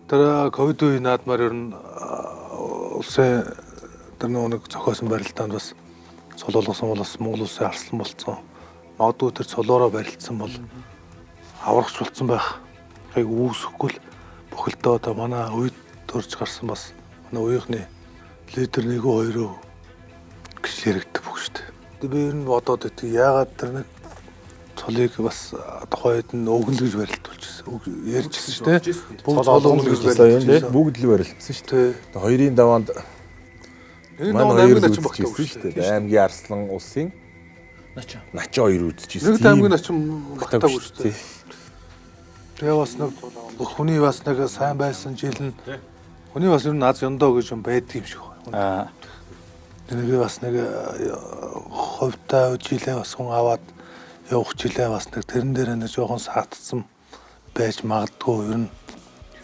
тэр ковид үеийн наадмаар ер нь улсын тэр нэг зохиосон барилдаанд бас цолоолгосон бол бас Монгол улсын арслан болцсон. Магадгүй тэр цолоороо барилдсан бол аврагч болцсон байх. Яг үүсэхгүй л бүхэлдээ одоо манай үед төрж гарсан бас манай үеийнхний лидер нэг хоёроо гэж яригддаг бүх шүү дээ. Тэгээ би ер нь бодоод өгдөг. Яагаад тэр нэг цолыг бас тухайд нь өгнөл гэж барилдуулчихсан. Ярьжсэн шүү дээ. Бүгд цол өгнөл гэж барилдуулчихсан. Бүгд л барилдсан шүү дээ. Хоёрын даваанд манай хоёр начин багтсан шүү дээ. Аймгийн Арслан улсын начин хоёр үзчихсэн. Нэг аймгийн начин багтаагүй шүү дээ. Тэгээ бас нэг хүний бас нэг сайн байсан жил нь хүний бас ер нь аз ёндоо гэж юм байдаг юм шиг байна. Тэгээ бас нэг ховтай жилээ бас хүн аваад явах жилээ бас нэг тэрэн дээр нэг жоохон саатсан байж магадгүй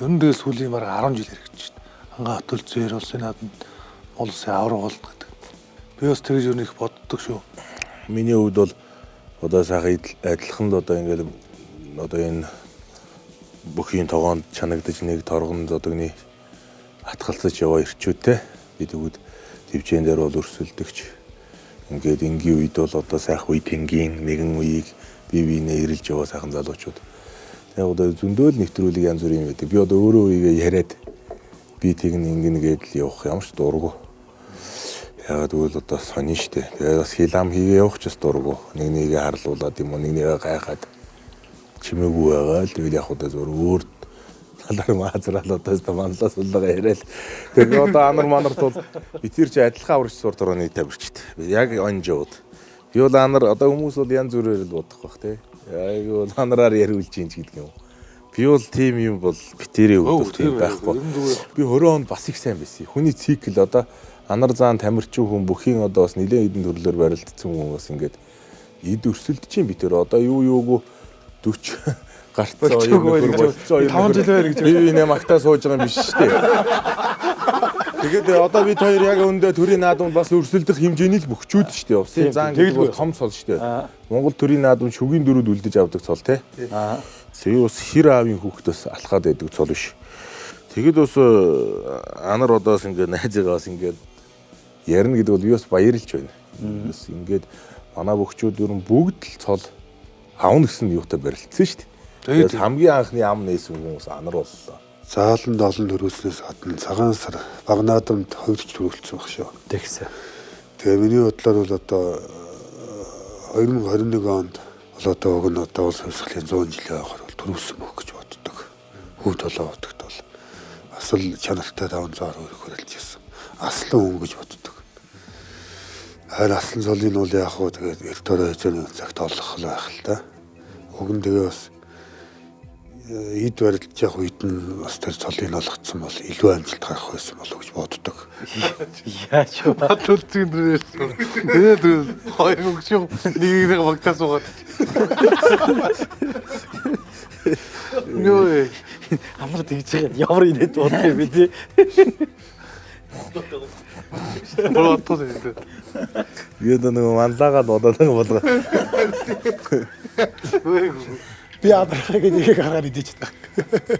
ер нь тэгээ сүүлийн бараг 10 жил хэрэгжиж байна. Ханга Батулцын улсын наадманд Монгол улсын авраг болно гэдэг. Би бас тэгж өрнөх боддог шүү. Миний хувьд бол одоо сайхан адилхан л одоо ингээл одоо энэ бүхийн тогоонд чанагдаж нэг торгонд одоо нэг атгалцаж яваа ирчүүтэй. Би тэгвэл төвчэн дээр бол өрсөлдөгч. Ингээд энгийн үед бол одоо сайхан үе тэнгийн нэгэн үеийг бие биенээ ирэлж яваа сайхан залуучууд. Тэгээ одоо зөндөөл нэвтрүүлэг янз бүрийн юм байдаг. Би одоо өөрөө үегээ яриад би тэгнэ ингэнгээд л явах ямар ч дурггүй. Ягаад гэвэл одоо сонин штэ. Тэгээ бас хилам хийгээ явах ч бас дурггүй. Нэг нэгээ харлуулад юм уу, нэг нэгээ гайхаад чимээгүй байгаа л тэгэл яг одоо зур өөр талаар маазраал одоо манлаас улгаа яриад. Тэгээ одоо анар манарт бол битэр чи адилхан аврагч сур дөрөө нэг тавьчихт. Яг онжууд. Би бол анар одоо хүмүүс бол янз бүрээр л бодох бах те. Яг бол анараар яриулж ийн ч гэдэг юм. Би бол тим юм бол битэрээ өгдөг тийм байхгүй. Би 20 онд бас их сайн байсан. Хүний цикл одоо анар заан тамирчин хүн бүхийн одоо бас нэлээд хэдэн төрлөөр барилдсан хүн бас ингээд эд өрсөлдөж чинь битэр одоо юу юугүй 40 гарцаа юм болцоо 5 жил байр гэж би нэ магтаа сууж байгаа юм биш шүү дээ. Тэгээд одоо бид хоёр яг өндөө төрийн наадамд бас өрсөлдөх хэмжээний л бөхчүүд шүү дээ. Усын заан гэдэг бол том цол шүү дээ. Монгол төрийн наадам шүгийн дөрүүд үлдэж авдаг цол те. Сая бас хэр аавын хүүхдээс алхаад байдаг цол биш. Тэгэд бас анар одоос ингээд найзыгаас ингээд ярина гэдэг бол би бас баярлж байна. Бас ингээд манай бөхчүүд дөрөн бүгд л цол аавн гэсэн юутай барилдсан шүү дээ. Тэгээд хамгийн анхны ам нээсэн хүмүүс анар боллоо. Зааланд олон төрөөснөөс гадна цагаан сар баг наадамд хувьдч төрүүлсэн баг шүү. Тэгсэн. Тэгээ миний бодлоор бол одоо 2021 онд бол одоо уг нь одоо улс хувьсгалын 100 жилийн хойно төрүүлсэн мөх гэж боддог. Хөвд болоо бодогт бол асал чанартай 500 хөрөлж ирсэн. Аслан хүн гэж боддог. Харин аслан цолын бол яг хөө тэгээд эртөөрөө хэзээ цагт олох байх л та. Уг нь тэгээ бас эд барилж явах үед нь бас тэр цолыг олгоцсон бол илүү амжилт гарах байсан болов гэж боддог. Яаж вэ? Батулцын дээрээс. Тэгээд хоёр хөгшөө нэг багтаа суугаад. Нөө Амар тэгж байгаа. Ямар инээд бодох юм бэ тий? болоод тэгээд. Тэгээд нэг манлаагаад бодоод болгоо. Би адрахыг нэг гаргаад идэж байгаа.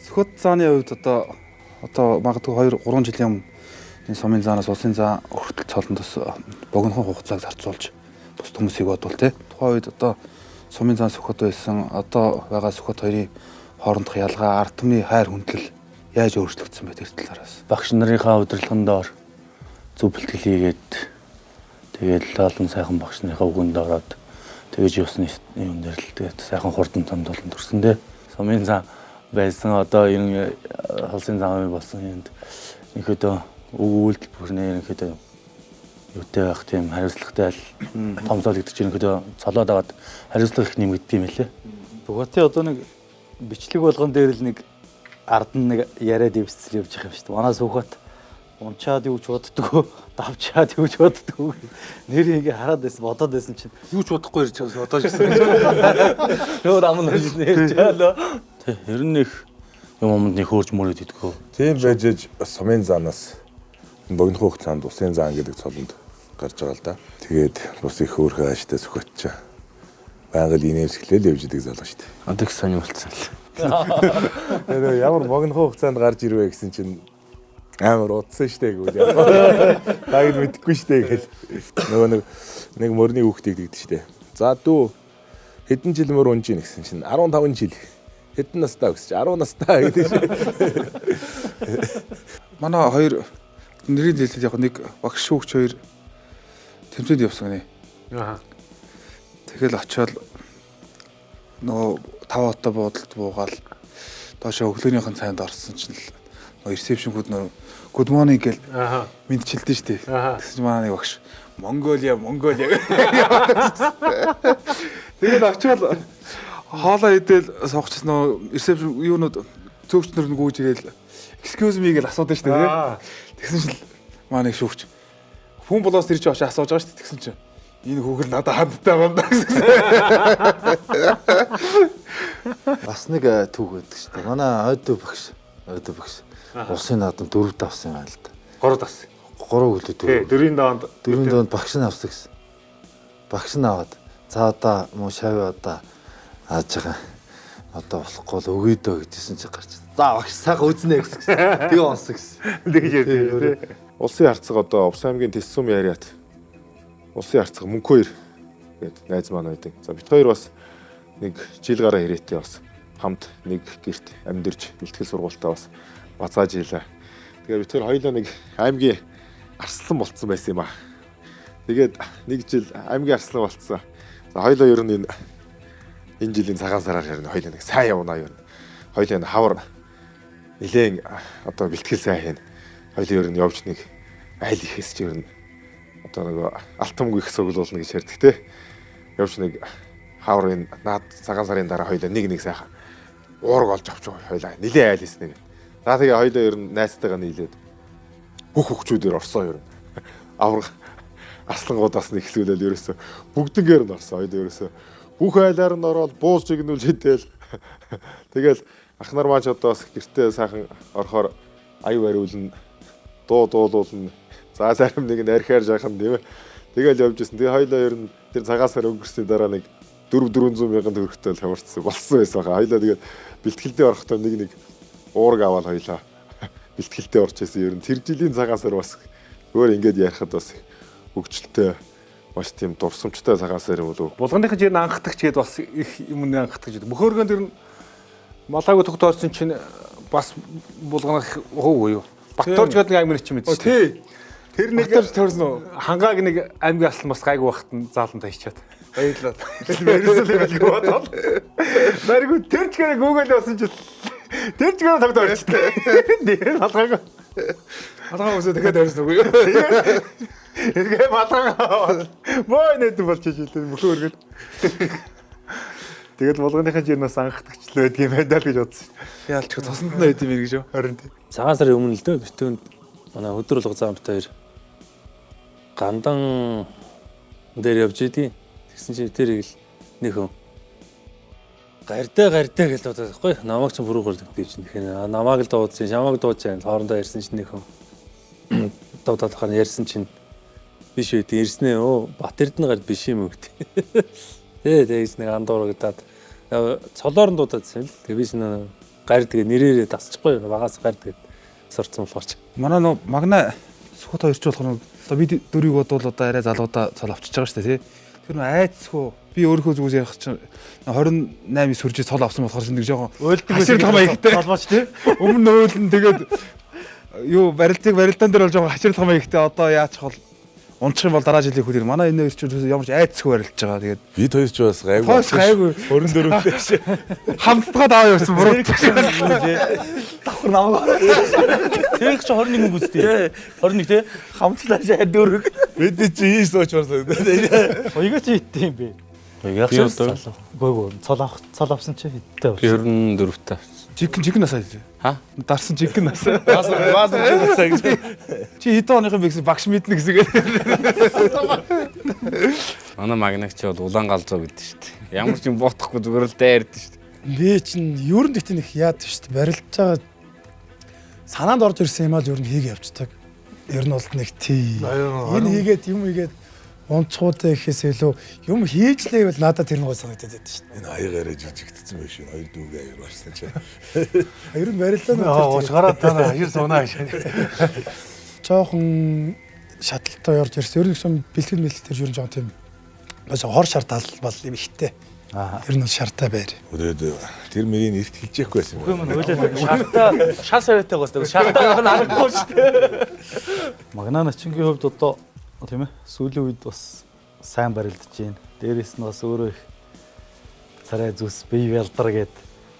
Сүхбат зааны хувьд одоо магадгүй 2-3 жилийн өмнө энэ сумын заанаас улсын зан хүртэл цолонд бас богинохон хугацааг зарцуулж бус хүмүүсийг бодвол тий. Тухайн үед одоо сумын зан Сүхбат байсан одоо байгаа Сүхбат хоёрын хоорондох ялгаа ард түмний хайр хүндлэл яаж өөрчлөгдсөн бэ тэр талаараас. Багш нарынхаа удирдлагын доор зөв бэлтгэл хийгээд тэгээд олон сайхан багш нарынхаа үгэнд ороод тэгэж явсны юм дээр л тэгээд сайхан хурдан замд болон төрсөндөө сумын зан байсан одоо энэ холсын зам болсон юмд ерөнхийдөө үйлдэл бүрнээ ерөнхийдөө юутай байх тийм хариуцлагатай томцоол гэдэг чинь ерөнхийдөө цолоод аваад хариуцлага их нэмэгддэг юм лээ. Бөгөөтэй одоо нэг бичлэг болгон дээр л нэг ард нь нэг яриад ивсцэл явж байгаа юм шүү дээ. Манай Сүхбат унчаад юу ч боддгоо, давчаад юу ч боддгоо. Нэр ингээ хараад байсан, бодоод байсан чинь Юу ч бодохгүй ирж байгаа одоо ч гэсэн. өөр ам нь ярьж яалаа. Тэ ер нь их юм юмд нэг хөөрж мөрөд идэггүй. Тийм байж сумын заанаас богино хугацаанд усын зан гэдэг цолонд гарч байгаа л да. Тэгээд бас их хөөрхөн ааштай Сүхбат ч байнга л инээмсэглэл явж идэг залуу шүү дээ. Одоо их сонир болцсон л. Тэгээд ямар богино хугацаанд гарч ирвэ гэсэн чинь амар утсан штэ гэвэл яа. Тагд мэдэхгүй штэ гэл. Нөгөө нэг мөрний хүүхдийг дэгдэж штэ. За дүү хэдэн жил мөр унж ийн гэсэн чинь 15 жил. Хэдэн настай гэсэн чинь 10 настай гэдэг шиг. Манай хоёр нэрийн дэлгэд яг нэг багш шүүгч хоёр тэмцээд явсан гинэ. Аа. Тэгэл очиод нөгөө 5 отоо буудалд буугаал доошоо өглөөнийхэн цайнд орсон чинь нөгөө ресепшнгүүд нөгөө good morning гэл мэдчилдэн штэ. Тэгсэн чинь манай нэг багш Монголиа. Тэгэл очиод хоолоо идэл суучихсан нөгөө ресепшн юунууд цөөгчнөр нь гүйж ирээл excuse me гэж асуудаг штэ тий. Тэгсэн чинь манай нэг шүүгч хүн болоос тэр чинь очиж асууж байгаа штэ. Тэгсэн чинь энэ хүүгэл надад хандтай байна гэсэн. Бас нэг түүх байдаг шүү дээ. Манай ойд багш. Усын наадам 4 давсан юм аа л да. 3 давсан. хүлээд Тий, дөрвийн доонд багш нь авсан гэсэн. Багш нь аваад за одоо муу шавь одоо ааж байгаа. Одоо болохгүй л өгөөдөө гэжсэн чи гарч. За багш сайхан үзнэ гэсэн. Тэгээ онсон гэсэн. тэгж ярьдээ тий. Улсын харцаг одоо Увс аймгийн тест сум яриад улсын харцаг мөнх 2 гээд найз маань байдаг. За бит хоёр бас нэг жил гараа ирээтэй бас хамт нэг гэрт амьдэрж бэлтгэл сургуультаа бас бацааж ийлээ. Тэгээд бит хоёр хоёулаа нэг аймгийн арслан болцсон байсан юм аа. Тэгээд нэг жил аймгийн арслан болцсон. За хоёулаа ер нь энэ жилийн цагаан сараар ер нь хоёулаа нэг сайн явна ер нь. Хоёулаа энэ хавар нилээн одоо бэлтгэл сайн хийн. Хоёулаа ер нь явж нэг айл ихэс ч ер нь одоо нэг алтамгүй их цуглуулна гэж ярьдаг те. Явж нэг хавар энэ наад цагаан сарын дараа хоёулаа нэг сайхан уураг олж авч байгаа хоёулаа нилээн айл хийсэн нэг. За тэгээ хоёулаа ер нь найзтайгаа нийлээд бүх хөвчүүдээр орсон ер нь. Авраг арслангуудаас нь эхлүүлээд ерөөсө бүгднгээр нь орсон. Хоёулаа ерөөсө бүх айлаар нь ороод бууз жигнүүл хитэл. Тэгэл ах нар маань ч одоо бас гэртээ сайхан орохоор аюу ариулна, дуу дуулуулна. За зарим нэг нь архиар жаахан тийм ээ. Тэгэл явж ирсэн. Тэгээ хоёулаа ер нь тэр цагаан сар өнгөрсний дараа нэг 400 мянган төгрөгтэй таварцсан болсон байсан хаа. Хоёулаа тэгээд бэлтгэлдээ орохдоо нэг уураг аваад хоёулаа бэлтгэлдээ орж ирсэн. Ер нь тэр жилийн цагаан сар бас өөр ингэж ярихад бас хөгжилтэй маш тийм дурсамжтай цагаан сар юм болов. Булганыхын жирийн анхдагч гээд бас их юмны анхдагч гэдэг. Мөхөөргөн дэр нь малаагүй тогтоорсон чинь бас булганах уу юу? Батторж гэдэг аймаг ч юм уу. Тий. Тэр нэг хангааг нэг аймгийн аслан бас гайгүй багт нь заалантаа хийчихэд. Баярлалаа. Мэргэсэл байлгүй бодоод. Наригу тэр ч гэрэг гүгэл басан ч тэр ч гэрэг тогтоорч. Тэр малгаагүй. Малгай өсөө дахиад авсан үгүй юу? Эргээ малгай. Боо нэт болчих хэлээ мөхөөргөл. Тэгээд булганыхын жирнээс анхдагчлаа гэдэг юм байна л гэж бодсон. Яалч цосонд нь байд юм гэж юу? Харин тийм. Цагаан сарын өмнө л дээ битүүнд манай өдөр болго зам бит хоёр гандан дээр явж идэв. Тэгсэн чинь тэрийг л нэг хүн гардаа гэж бодоод байхгүй намайг ч бүрүү гэрдэгтэй чинь тэгэхээр намайг л дуудсан шамааг дуудаж байна хоорондоо ярьсан чинь нэг хүн дуудаад хахаар ярьсан чинь биш үү ирснээ өө Бат Эрдэнэ гард биш юм уу гэдэг. Тэгээс нэг андуурагдаад цолоор нь дуудаадсэн л тэгээ би шинэ гард тэгээ нэрээрээ дасчихгүй багаас гард тэгээд сорцсон болохоор ч Манай нөө магна сухат хоёрч болох нь одоо би дөрвийг бодвол одоо арай залуудаа цол авчиж байгаа шүү дээ тий. Тэр нөө айцсгүй би өөрийнхөө зүгээс ярих чинь 28 сүржээ цол авсан болохоор шинэ нэг жоохон уйлдаг хамаа ихтэй толгооч тий. Өмнө нөөлн тэгээд юу барилдаан дээр бол жоохон хачирл хамаа ихтэй одоо яачих бол унчих юм бол дараа жилийн хүлэр манай энэ хоёр ч ямар ч айцсгүй барилж байгаа тэгээд бид хоёр ч бас гайгүй 24 хамтдаа даваа явсан буруу Давхар намайг. Тэр их ч 21 хүн үстэй. 21 тий. Хамтлаа шаа дөрөг. бид чи ийш сууч барсан. Хоёроо чи хиттэй юм бэ? яг шээ. Гойгоо цол авсан чи хиттэй Би 24 таа. Жиг насаа тий. Ха? Дарсан жиг насаа. Баасан чи насаа гэж. Чи хэдэн оныхон бэ гэсэн багш мэднэ гэсэн. Манай магнагч бол улаан галзуу гэдэг шүү дээ. Ямар ч юм боотохгүй зүгээр л дайрд шүү дээ. Би чинь ер нь тэгтээ нэг яад шүү дээ. Барилж байгаа санаанд орж ирсэн юм аа л ер нь хийгээ явцдаг. Ер нь бол нэг тий. Энэ хийгээд юм хийгээд унцгуудаа ихээс илүү юм хийж лээ бол надад тэр нэг гой санагдаад байдаг шүү дээ. Энэ аягараа жижигдсэн байх шүү. Хоёр дүүгээ аяар барсан чи. Ер нь барилдаа нь Ууш гараад таа хаяр суунаа гэж. жоохон шаталтай орж ирсэн. Ер нь гэсэн бэлтгэл мэлтгэл ер нь жоохон тийм бас хор шартал бол юм ихтэй. Ер нь шартай байр. Өдөөд тэр мөрийн эрт хилжээхгүй байсан юм. Шахта шал савьтай гоосдаг. Шахтаах нь аргагүй шүү дээ. Магна начингийн хувьд одоо тийм ээ сүүлийн үед бас сайн барилдаж байна. Дээрээс нь бас өөрөө их царай зүс бие ялдар гээд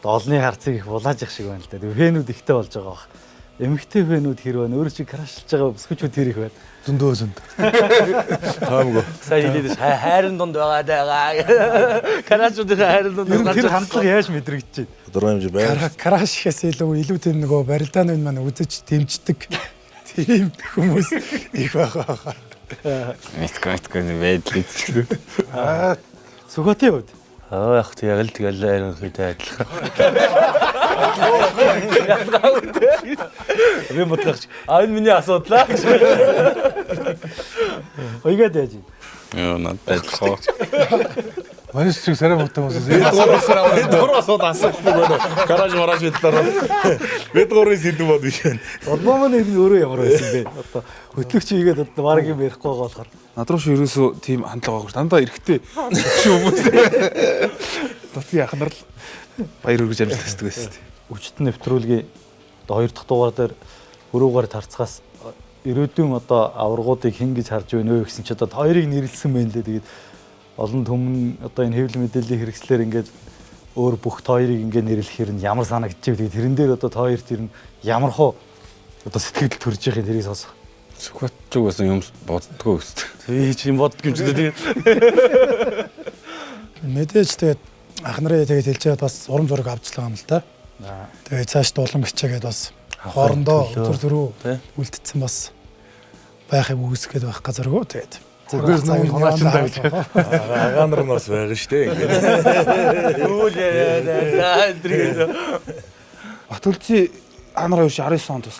долны харцыг их булааж их шиг байна л да. Фэнүүд ихтэй болж байгаа бах. Эмэгтэй фэнүүд хэр байна? Өөрөө чи крашлж байгаа бүсгүүчүүд хэр их байна? Зөндөө зөнд. Таамгүй. Сайн хэлээд хайрын дунд байгаа. Карачуудын хайрын дунд Тэр хандлага яаж мэдрэгдэж байна? Тодорхой хэмжээ байна. Краш ихээс илүү тийм нөгөө барилдааны маань үзэж дэмждэг. Тийм хүмүүс их байгаа. Мэдгүй байдал гэж. Сүхбатын хувьд Яг тэгэл ерөнхийдөө адилхан. Би бодлооч. Энэ миний асуудал. Ойгаад яаж юм? Яа надад хоо. Манайс чиг сарай мутан хүмүүс. Дөрвөөсөө асуулт нөгөө гараж мараж бидлээ. Бидгуурын сэдв бод биш байна. Улмаа нэг нь өөрөө ямар байсан бэ? Одоо хөтлөгч хийгээд одоо баг юм ярихгүй байгаа болохоор Над руу ч ерөөсөө тийм хандлага байгаагүй. Дандаа эрэхтэй хүмүүс. Дотны яхнаар л баяр үргэж амжилт тасдаг байсан шүү дээ. өчтөн нэвтрүүлгийн одоо 2 дахь дугаар дээр өрөөгөр тарцгаас ирээдүйн одоо аваргуудыг хэн гэж харж байна вэ гэсэн чи одоо хоёрыг нэрлсэн байна лээ. Тэгээд олон түмэн одоо энэ хэвлэл мэдээллийн хэрэгслэр ингээд өөр бүх хоёрыг ингээд нэрлэхээр нь ямар санагдчих вэ? Тэгээд тэрэн дээр одоо хоёрт ер нь ямар хоо одоо сэтгэл төрж байхын тэрийг сонсох. Сүхбат ч угаасан юм боддгоо өст. Тий чи юм бодд юм ч тэгээд мэдээж тэгээд ах нарын тэгээд хэлжээд бас урам зориг авчлаа юм л да. Тэгээд цааш дулам хичээгээд бас хоорондоо өдөр төрөө үлдсэн бас байхыг үүсгээд байх газаргүй тэгээд. Зүгээр нэг хоноочлаа гэж. Агаа нар нь бас байгаа шүү дээ. Үгүй ээ. Батүлцээ анар 19 онд бас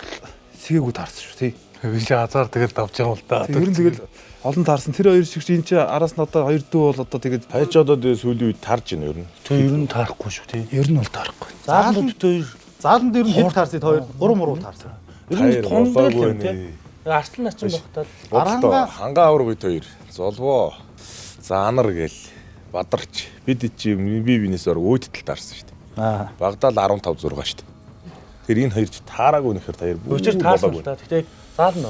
сэгээгүй таарсан шүү тий. Би ч азар тэгэл давж байгаа юм л да. Ер нь тэгэл олон таарсан. Тэр хоёр шиг энэ ч араас нь одоо хоёр дүү бол одоо тэгээд хайж одоо сүүлийн үед таарж байна ер нь. Тэг ер нь таарахгүй шүү тий. Ер нь бол таарахгүй. зааланд хоёр зааланд ер нь хэд таарсан хоёр 3 таарсан. Ер нь тундал юм тий. Арслан начин багтаал. Бодлоо хангаа авраг үйт хоёр. Золвоо. Заанар гээл бадарч бид чи би бинээс орог өөдтөл таарсан шүү дээ. Багдаал 15 6 шүү дээ. Тэр энэ хоёр таараагүй нэхэр таяр Өчир таарсан л да. Гэтэ заал нь.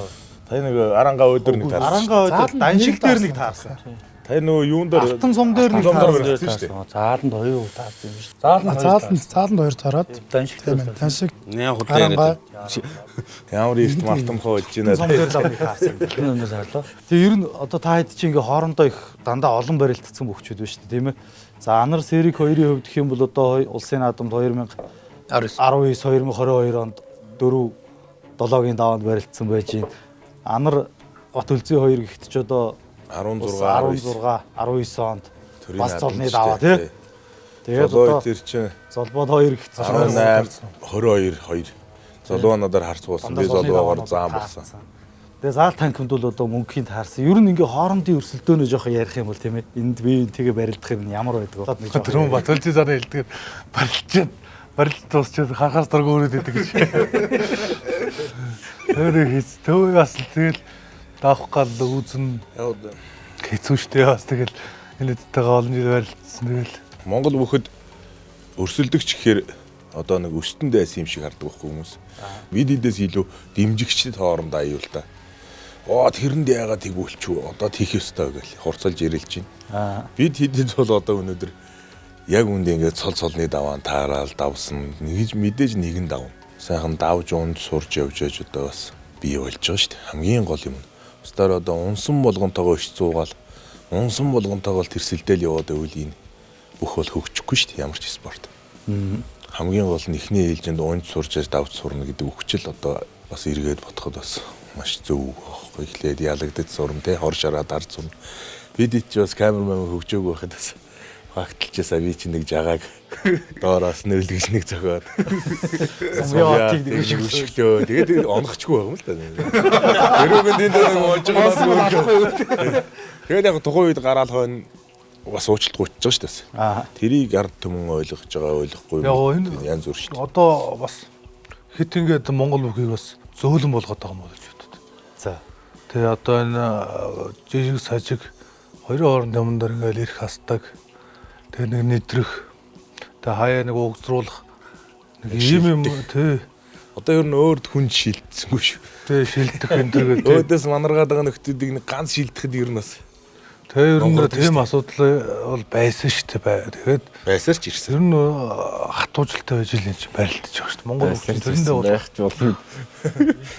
Та нэг арангаа өдөр нэг таарсан. Арангаа өдөр даншиг дээр нэг таарсан. Та нөгөө юун дээр Алтан сум дээр нэг таарсан шүү дээ. Зааланд хоёр таарсан юм шүү. Зааланд хоёр таарад Даншиг дээр. даншиг Няа худаа ямар эрт мартамхаа болж байна. сум дээр л нэг таарсан. Энэ заалаа. Тэгээ ер нь одоо та хэд чи ингээ хоорондоо их дандаа олон барилдсан бүхчүүд байна шүү дээ тийм ээ. За анар сэрик 2-ын хувьд гэх юм бол одоо улсын наадамд 2019 2022 онд 4-7-гийн даваанд барилдсан байж байна. Анар бат үлзий 2 гэхт ч одоо 16 19 онд бас золны даваа тий. Тэгээд одоо одоо тэр чинь золбод 2 гэхт 18 22 2 золоонодоор харцуулсан би золоогоор заан болсон. Тэгээ заал танкимд бол одоо мөнгөхийн таарсан. Ер нь ингээ хоорондын өрсөлдөөнөө жоохон ярих юм бол тийм ээ. Энд би тэгээ барилдах юм ямар байдаг вэ? Тэр хүн Батулжи зараа хэлдэг. Барилт дуусчаад хахаас дургуурээд идэг гэж. Өөрөө хийц төвөө бас тэгэл давах гал үзэн хэцүү штэй бас тэгэл энэ дэтэйгээ олон жил барилдсан тэгэл Монгол бүхэд өрсөлдөгч гэхээр одоо нэг өстөнд байсан юм шиг хардаг байхгүй хүмүүс. Бид эдээс илүү дэмжигчдэд хоорондоо аюул та. Тэрэнд яагаад тэгвүүлчихв? Одоо тийх ёстой гэл хурцалж ирэлж байна. Бид хэдэд бол одоо өнөөдөр яг үндэ ингээд цолны даваан таараал давсан нэгж мэдээж нэгэн давна. Сайхан давж унд сурж явж одоо бас бий болж байгаа шүү дээ. Хамгийн гол юм. Бусдаар одоо унсан болгонтойгоо иш зуугаал унсан болгонтойгоо тэрсэлдэл яваад байвал энэ бүх бол хөгжихгүй шүү дээ. Ямар ч спорт. Хамгийн гол нь ихний ээлжинд унд сурж давж сурна гэдэг үгчил одоо бас эргээд бодоход бас маш зөв байхгүй. Эхлээд ялагдаж сурна те хор шараад харж сурна. Бид ч бас камерман хөгжөөг байхад бас фактлчаасаа би чи нэг жагааг доороос нөрлөгч нэг зохиод. Сумьяатыг нэг шиглөө. Тэгээд онгочгүй байгаа юм л да. Өрөөгөнд энэ дээр уужгаад. Тэгээд яг тухайн үед гараал хойно бас уучлалтгүй ч байгаа шүү дээ. Тэрийг ард түмэн ойлгож байгаа ойлгохгүй янз бүр шүү дээ. одоо бас хит ингээд Монгол бүхийг бас зөөлөн болгоод байгаа юм бол гэж боддог. За. Тэгээ одоо энэ жижиг сажиг хоёрын хооронд юмдар ингээд ирэх хастаг. Тэгээ нэг нэтрэх. Тэгээ хаяа нэг угсруулах. Нэг юм тий. Одоо ер нь өөрд хүн шилдсэнгүй шүү. Тэгээ шилдэх энэ төргээд. Өөдөөс манаргаад байгаа нөхдүүдийг нэг ганц шилдэхэд ер нь бас. Тэгээ ер нь тийм асуудал бол байсан шүү дээ. Тэгээд байсаар ч ирсэн. ер нь хатуужилтай байж л энэ чинь барилдаж байгаа шүү дээ. Монгол хүмүүс тэрэндээ бол байхч болно.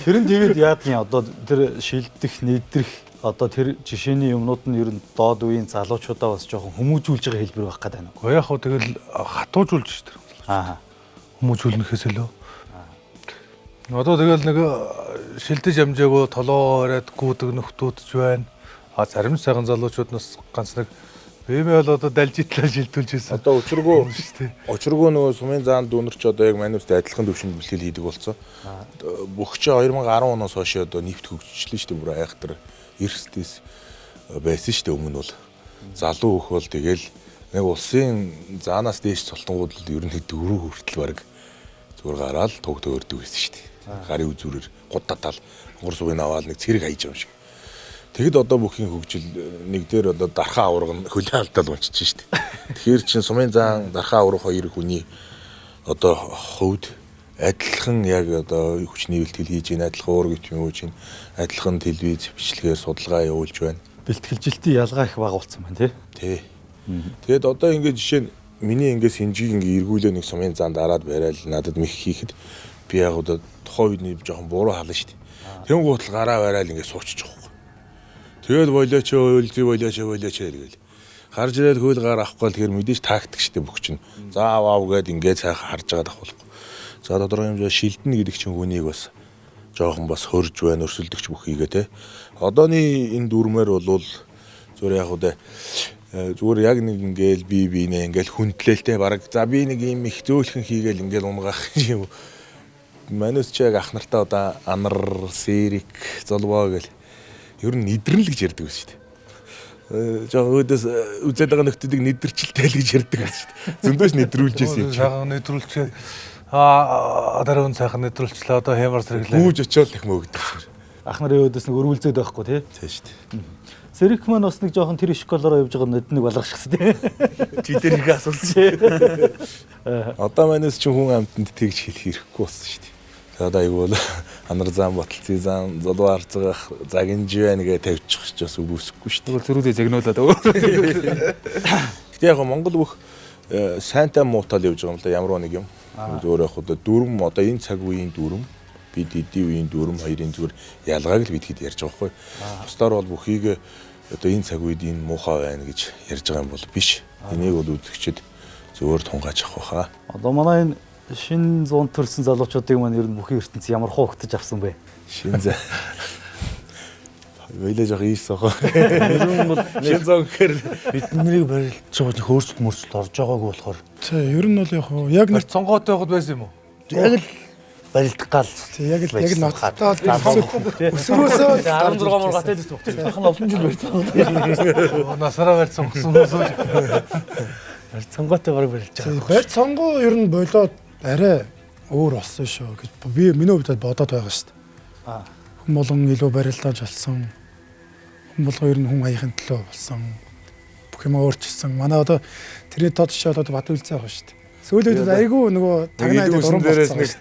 Тэр нь тэгээд яадгийн одоо тэр шилдэх, нэдрэх одоо тэр жишээний юмнууд нь ер нь доод үеийн залуучуудаа бас жоохон хүмүүжүүлж байгаа хэлбэр байх гэдэг байна. Гэхдээ яг хөө тэгэл хатуужуулж шүү дээ. Хүмүүжүүлнэхээс илүү. Одоо тэгэл нэг шилдэж амжаагүй толоо хараад гүйдэг нөхдүүд ч байна. Зарим сайхан залуучууд нас ганц нэг Бэмээ бол одоо далж итлээ шилтүүлж байсан. Одоо учиргүй нөгөө сумын заан дүүнерч одоо яг манайстай адилхан төвшөнд бэлтгэл хийдэг болсон. Бүх ч 2010 оноос хойш одоо нэвт хөгжчихлээ шүү дээ. Бүр айхтар эрсдэс байсан шүү дээ өмнө бол. Залуу хөх бол тэгэл нэг улсын заанаас дээш цолтонгууд л ер нь дөрөв хүртэл баг зүгээр гараал туг төөрдөг байсан шүү дээ. Гарын үзүүрээр гудтатаал гур сугийн аваад нэг цэрэг хайж байгаа юм шиг. Тэгэд одоо бүхийн хөгжил нэг дээр одоо дархаа авраг нь хөлийн алдаал унчиж шүү дээ. Тэгэхээр чин сумын заан дархаа авраг хоёр хүний одоо хөвд адилхан яг одоо хүчний бэлтгэл хийж байна, адилхан уур гэт юм уу чинь адилхан телевиз бичлэгээр судалгаа явуулж байна. Бэлтгэлжилтийн ялгаа их бага болсон байна тий. Тэгэд одоо ингээд жишээ нь миний ингээд синжиг ингээд эргүүлээ нэг сумын заан дараад барайл надад мэх хийхэд би яг одоо тухайн үед жоохон буруу хална шүү дээ. Тэнгуут л гараа барайл ингээд суучих жоох. Тэгэл болооч гээл. Гарч ирээд хөл гар авахгүй л тэгэхээр мэдээж тактик штэ бүх чинь. За аваа гээд ингээд сайхан харж байгаа давхуулахгүй. За тодорхой хэмжээ шилдэнэ гэдэг чинь хүнийг бас жоохон бас хөрж байна, өрсөлдөгч бүх хийгээ те. Одооний энэ дүрмээр бол зүгээр яг удаа зүгээр яг нэг ингээл бинэ ингээл хүндлээлтэй баг. За би нэг юм их зөөлхөн хийгээл ингээл унгаах юм. Манайс ч яг ах нартаа одоо анар, сэрик, золбоо гэл ер нь нэдрэн л гэж ярьдаг шүү дээ. Жоо өөдөөс үзээд байгаа нөхдүүдийг нэдэрчилтэй л гэж ярьдаг шүү дээ. Зөндөөш нэдрүүлжсэн юм чи. Сайхан нэдрүүлчихээ дараа нь сайхан нэдрүүлчлээ одоо хямар сэргэлээ. Гүүж очиод их мөгдөг. Ах нарын өөдөөс нэг өргүүлзээд байхгүй тий. Тийм шүү дээ. Сэрэг маань бас нэг жоохон тэр шоколороо явж байгаа нүднийг балгашгсан тий. Чи дээр их асуулсан. Одоо манайс ч хүн амтнд тэгж хэлэх хэрэггүй болсон шүү дээ. Одоо айгүй бол анар зам баталцын зам золоо арцгах загинж байна гэ тавьчих ч бас үгүйсэхгүй шүү дээ. Зөрүүдээ загнуулаад өө. Гэтэ яг Монгол бүх сайнтай муутал явж байгаа юм л да ямар нэг юм. Зүгээр яг одоо дүрм одоо энэ цаг үеийн дүрм бид эдийн үеийн дүрм хоёрын зүгээр ялгааг л бид хэд ярьж байгаа байхгүй. Бусдаар бол бүхийг одоо энэ цаг үед энэ муухай байна гэж ярьж байгаа юм бол биш. Энийг бол үзэгчд зөвөр тунгааж авах байхаа. Одоо манай энэ шинэ зуун төрсэн залуучуудыг маань ер нь бүхий ертөнц ямар хугтаж авсан бэ? Шинэ заа. Вэлэж яг ийсэхөө. Ер нь бол шинэ зуун гэхээр биднийг барилж байгаа хөөрчл мөрчл орж байгаагүй болохоор. За ер нь бол яг нэг цонгоотой байхад байсан юм уу? Яг л барилдах гал. Яг л ноцтой өсвөөсөө 16 мөр гатаад байсан хөөх. Яхан олон жил барьсан. Насараа барьсан хүмүүс. Цонгоотой бараг барилж байгаа. Барь цонгоо ер нь болоод арай өөр болсон шүү гэж би миний хувьд бодоод байгаа шүү дээ. Хүн болгон илүү барилдаж болсон. Хүн болгон ер нь хүн аяхын төлөө болсон. Бүх юм өөрчилсөн. Манай одоо тэрний тод шал одоо бат үлцээ байгаа шүү дээ. Сүүлд айгүй нөгөө тагнаад уран дээрээс нэг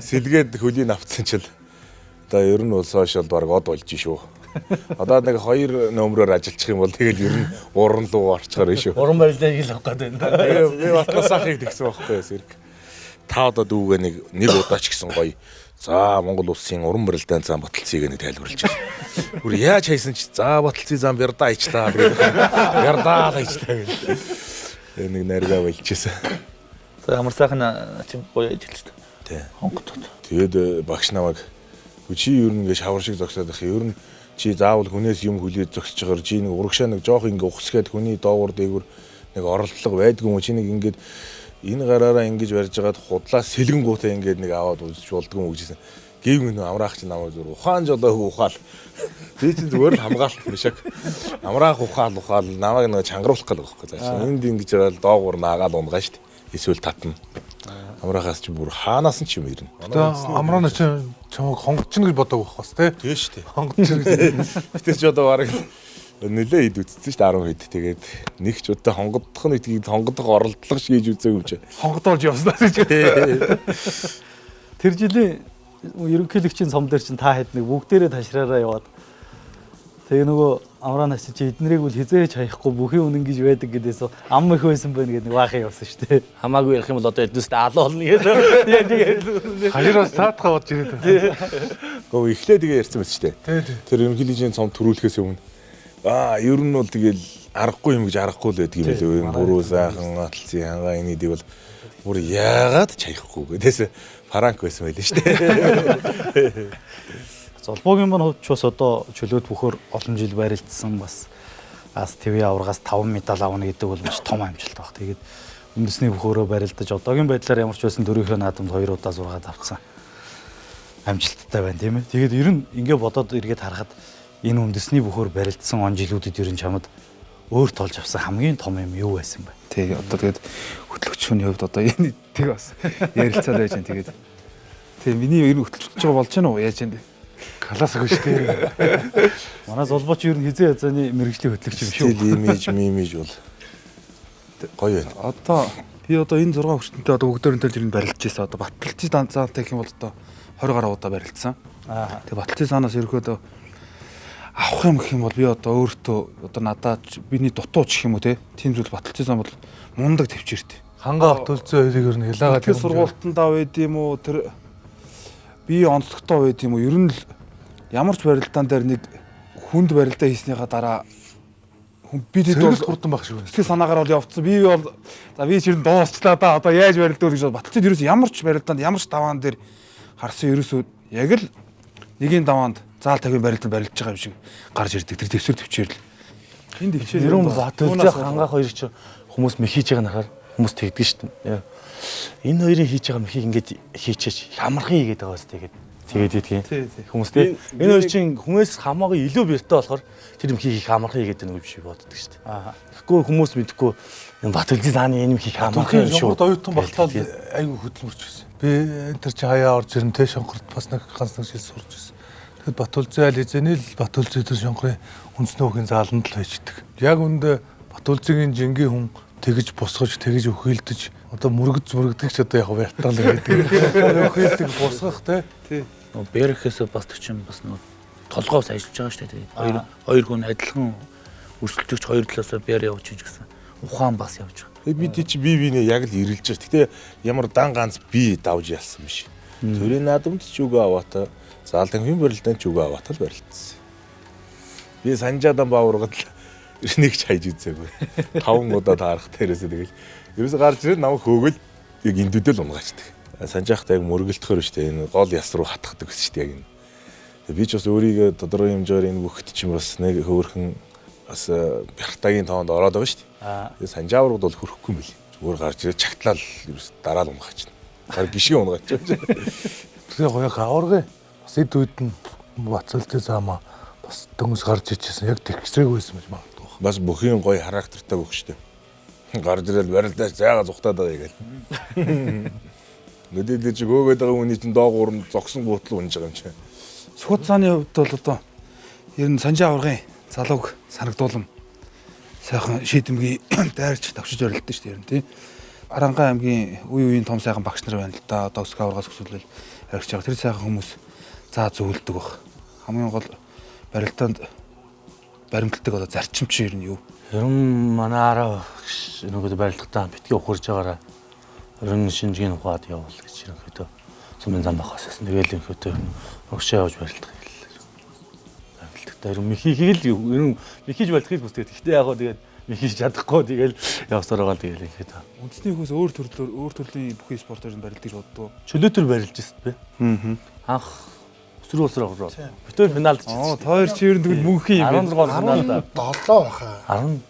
сэлгээд хөлийн авцсан чил. Одоо ер нь улс хойш бол баг од болж шүү. Одоо нэг 2 номероор ажиллах юм бол тэгэл ер нь уран руу орчихоор шүү. Уран барилдаа хийх гээд байна. Би батласаахыг тэгсэн байхгүй сэрэг. Та одоо дүүгээ нэг удаа ч гэсэн гоё. За Монгол улсын уран барилдааны зам баталцыг нэг тайлбарлаж байна. Бүр яаж хайсан ч за баталцын зам бярдаа ичлаа гэдэг. Бярдаа ичлаа гэдэг. Нэг наргаа болчихсон. За ямар сайхан чим гоё ажиллаж байна. Тий. Хонгодод. Тэгээд багш намайг чи ер нь ингээ шавар шиг зогсоод их ер нь чи заавал хүнээс юм хүлээж зогсож байгаа чи нэг урагшаа нэг жоох ингээ ухсгээд хүний доогуур дээгүүр нэг оролдлого байдгүй юм чи нэг ингээд энэ гараараа ингэж барьж байгаад худлаа сэлгэнгуутай ингээд нэг аваад үзэж болдгоо юм гэжсэн. Гэв минь амраах чи намайг зүр ухаан жолоо ухаал. Би чи зүгээр л хамгаалт мишаг. Амраах ухаал намайг нэг чангаруулах гал байхгүй зааш. Энд ингэж байгаад доогуур наагаад унгаа штт. Эсвэл татна. Амраахаас чи бүр хаанаас нь ч юм ирнэ. Амраана чи чамайг хонгоч гэж бодоагүй байх бас тий. Тийм шүү дээ. Хонгоч гэж. Гэтэ ч одоо бараг нэлээ ид үтцсэн шүү дээ 10 хэд. Тэгээд нэг ч удаа хонгодох нь гэдгийг хонгодох оролдлого шиг хийж үзээгүй юм чи. Хонгодолж явснаа гэж. Тэр жилийн ерөнхийлөгчийн сом дээр чинь та хэд нэг бүгдээрээ ташраараа яваад тэгээ нөгөө амраанаас чи эднэрийг бол хизээж хаяхгүй бүхий үнэн гэж байдаг гэдээс ам их байсан байна гэдэг нэг баахан явсан шүү дээ. Хамаагүй ярих юм бол одоо эднэстэй алуу болно гэдэг. Хажуураас таатгаа бодж ирээд байна. Гэхдээ эхлээ тэгээ ярьсан мэт шүү дээ. Тэр ерөнхийлөгчийн сом төрүүлэхээс өмнө ер нь бол тэгэл аргагүй юм гэж аргагүй л байдаг юм билээ. Буруу сайхан аталцын хангаа энэдийг бол бүр яагаад чаяхгүй гэдээс франк байсан байлээ шүү дээ. Золбоогийн маань хувьд ч бас одоо чөлөөт бүхөр олон жил барилдсан бас Газ ТV аваргаас 5 медаль авна гэдэг бол маш том амжилт баг. Тэгээд үндэсний бөхөөрөө барилдаж одоогийн байдлаар ямар ч байсан дөрөвхөө наадамд 2 удаа зургаад авсан амжилттай байна тийм ээ. Тэгээд ер нь ингээ бодоод эргээд харахад энэ үндэсний бөхөөр барилдсан он жилүүдэд ер нь чамд өөр толж авсан хамгийн том юм юу байсан бэ? Тэг одоо тэгээд хөтлөгчийн хувьд одоо энэ тэг бас ярилцаад байж байна тэгээд. Тэг миний ер нь хөтлөгч байгаа болж байна уу яаж юм бэ? Классик шүү дээ. Манай золбооч ер нь хизээ язааны мэрэгжлийн хөтлөгч юм шүү. Стил имиж бол гоё байна. Одоо би одоо энэ 6 хүртэнтэй одоо өгдөрөнтэй жирийн барилдаж байсан. Одоо Баталцын данцаатай гэх юм бол одоо 20 гаруй удаа барилдсан. Тэгээ Баталцын санаас ерөөдөө авах юм гэх юм бол би одоо өөртөө одоо надад биний дутуу ч гэх юм уу тийм зүйл Баталцын сан бол мундаг төвчээртэй. Хангаа Баталцын хоёрыг ер нь хилаагаад тэр сургуультанд авъя гэдэм үү тэр би онцлогтой байд юм уу ер нь л ямар ч барилдаан дээр нэг хүнд барилдаа хийснийхаа дараа бид хэд бол хурдан баг шиг байна. Сэтгэл санаагаар бол явцсан. Би бол за би чирэн дуусчлаа да одоо яаж барилдаа гэж Баталцад ерөөс ямар ч барилдаанд ямар ч даваан дээр харсан ерөөсөө яг л нэгийн даваанд заал тавийн барилдаанд барилдаж байгаа юм шиг гарч ирдэг. Тэр төвсөр төвчээр л. Энд ичээ Ерөн Баталцын хангаах хоёр ч хүмүүс мөхийж байгаа нахаар хүмүүс тэгдэг шүү дээ. Энэ хоёрын хийж байгаа мөхийг ингээд хийчээч ямархан хийгээд байгаа бастай гэдэг. Тэгээд идэх хүмүүс тийм. Энэ хоёр чинь хүмүүс хамаагүй илүү бэртэй болохоор тэр мөхийг хийх амархан хийгээд байгаа юм шиг боддог шүү дээ. Тэгэхгүй хүмүүс мэдхгүй энэ Баталцын зааны энэ мөхийг амархан юм шүү. Оюутан багтаад айгүй хөдөлмөрч байсан. Би энэ төр чи хаяа орж ирэн тэ шонхорт бас нэг ганц нэг жил сурч байсан. Тэгэхэд Баталцын айл эзэний л Баталцын тэр шонхрын үндэснөөхийн зааланд л байждаг. Яг үндэ Баталцын жингийн хүн тэгж босгож тэгж өхөөлдөж одоо мөрөгдөгч одоо яг вертал гэдэг. Өхөөлдөг босгох тий. Бэрхэсээ бас төчин бас нэг толгоос ажиллаж байгаа шүү дээ. Хоёр хүн адилхан өрсөлдөгч хоёр талаасаа бэр явж иж гэсэн. Ухаан бас явж байгаа. Бид чи бие яг л ирэлж байгаа. Гэтэ ямар дан ганц би давж ялсан биш. Төрийн наадамд ч үгүй аваата, заалдан хүн барилдаанд ч үгүй аваата л барилдсан. Би Санжаадан бааваргад нэг ч хайж үзээгүй. 5 удаа таарах дээрээсээ тэгэл ерөөсө гарч ирээд намайг хөөгөл яг эндүүдэл унгаачдаг. Санжаахтай яг мөргөлдөхөр шүү дээ. Энэ гол яс руу хатгадаг гэсэн шүү дээ яг энэ. Би ч бас өөрийгөө тодорхой хэмжээр энэ бүхт чинь бас нэг хөөрхөн бас бяртагийн тоонд ороод байгаа шүү дээ. Тэгээ Санжааврууд бол хөрөхгүй юм бэл. Зүгээр гарч ирээд чагтлал ерөөс дараа л унгаачна. Гар гişиг унгаачаа. Тэгээ гоё аварга бас эд үйд нь Баталцын заамаа бас дөмс гарч ичсэн. Яг тэгсрэг байсан байж магадгүй. Бас бүхийн гоё характертай бүх шүү дээ. Гарч ирээд барилдаач зайгаа зүхтаад байгаа юм. Нүдээд чи хөөгөөд байгаа хүний чинь доогуур нь зогсон гутал унж байгаа юм чи. Сүхбат цааны хувьд бол одоо ер нь Санжаа аваргын залууг санагдуулам сайхан шийдэмгий дайрч давшиж барилдсан шүү дээ ер нь тий. Арангаа аймгийн үеийн том сайхан багш нар байна л да. Одоо өсгөө аваргаас өсвөлөл аригч байгаа. Тэр сайхан хүмүүс заа зөвлөдөг баг. Хамгийн гол барилдаанд баримталдаг одоо зарчим чи ер нь юу? Ер нь манаараа нөгөө барилдахтаа битгий ухарж байгаараа ер нь шинжгийн ухаад явуул гэж ерөнхийдөө сумын зам багаас. Тэгээл ерөнхийдөө өгшөө явж барилдах хэллээ. Барилдахтаа ер нь мөхийг л ер нь мөхийж барилдахыг хүсдэг. Гэхдээ яг гоо тэгээд мөхийж чадахгүй тэгээд явсаар байгаа л тэгээд ерөнхийдөө. Үндэсний хүмүүс өөр төрлийн бүхий спортоор барилдаж боддог. Чөлөөтөр барилж ирсэн бэ? Анх өсвөр улсраа ороод. Битүүр финалд ч. Тоор чи ер нь тэгвэл мөнхийн юм байна. 17 баха. 10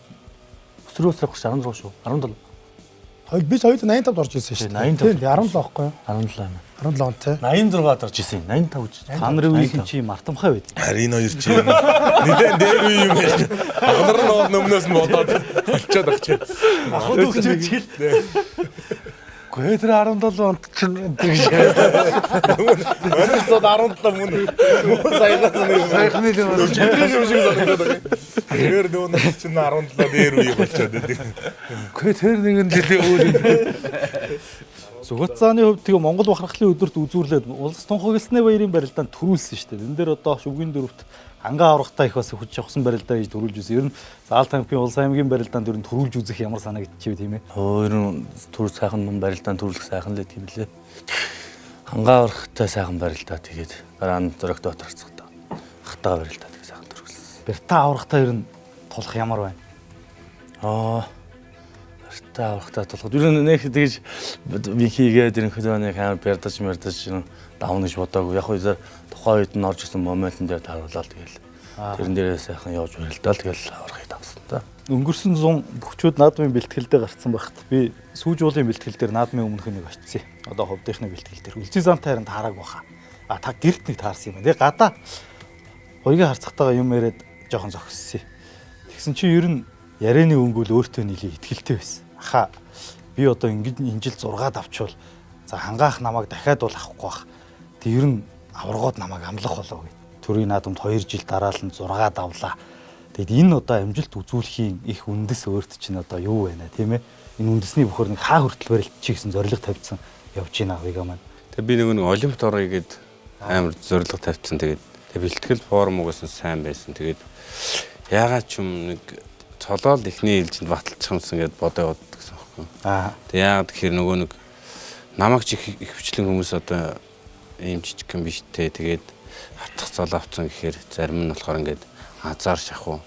өсвөр улсраа орж 16 шүү. 17. Би 85-д орж ирсэн шүү дээ. 17 байхгүй юу? 17 юм. 17 он тий. 86-д орж ирсэн. 85 гэж. Та нарын үеийн чи мартамхай байд. Харин хоёр чи нэлээд дээр үе юм байна. Ахнар нь өмнөөс нь бодоод олцоод баг чи. Ахуд өгч хэл. Гэхдээ тэр 17 онд чинь тэгж. Өөрөөсөө 17 мөн саяхан Сайхны л юм шиг санагдаад байна. Тэр нөө чинь 17 дээр үе болчиход байдаг. Гэхдээ тэр нэгэн жилийн өөр юм. Сүхбат цааны хувьд тэгээ Монгол бахархлын өдөрт үзүүрлээд улс тунхагласны баярын барилдаанд төрүүлсэн шүү дээ. Энэ дээр одоо шүвгийн дөрөвт ангаа аврагтай их бас хүч авсан барилдаа гэж төрүүлж үзсэн. Ер нь Заалт аймгийн улс аймгийн барилдаанд ер нь төрүүлж үзэх ямар санагдчихв тийм ээ. Ер нь төрөл сайхан мөн барилдаанд төрүүлэх сайхан л тийм лээ. Ангаа аврагтай сайхан барилдаа тэгээд дараа нь зөрөгт оторцохтой. Хатаа барилдаа тэгээд сайхан төрүүлсэн. Бэртаа аврагтай ер нь тулах ямар байна? Бэртаа аврагтай тулах. Ер нь нэг тэгж вихигээд ерөнхийдөө нэг амар бэрдэж давна гэж бодоагүй. Яг үгүй тухайн үед нь орж ирсэн моментн дээр тааруулаад тэгэл Тэрэн дээрээ сайхан явж барилдаа тэгэл аврахыг тавсан та. Өнгөрсөн 100 бөхчүүд наадмын бэлтгэлдээ гарцсан багт би сүүж уулын бэлтгэл дээр наадмын өмнөх нэг очив. Одоо ховдынхны бэлтгэл дээр үлзий замтай харин таараг баха. Та гэрт нэг таарсан юм байна. Тэгээ гадаа хоёрын харцагтайгаа юм яриад жоохон зогссон. Тэгсэн чи ер нь ярианы өнгөл өөртөө нэлийн ихтгэлтэй байсан. Аха би одоо ингэж энэ жил 6-аад авчвал за хангаах намайг дахиад бол авахгүй бах. Тэг ер нь аваргууд намайг амлах болов гэв. Төрийн наадамд 2 жил дараал нь 6-аад авлаа. Тэгэд энэ одоо амжилт үзүүлэхийн их үндэс өөрт чинь одоо юу вэ нэ тийм ээ? Энэ үндэсний бохор нэг хаа хүртэл барилдчих гэсэн зорилго тавьсан явж байна авига маань. Тэгээ би нэг олимпиад орё гээд амар зорилго тавьсан. Тэгээд бэлтгэл форм угсан сайн байсан. Тэгээд яагаад ч юм нэг цолоол ихний ээлжинд баталчих юмсан гэд бодоо яваад гэсэн юм. Тэг яагаад тэгэхээр нөгөө нэг намайг ч их хвчлэн хүмүүс одоо ийм жижигхэн биш те. Тэгээд хатах цол авцсан гэхээр зарим нь болохоор ингээд азар шахуу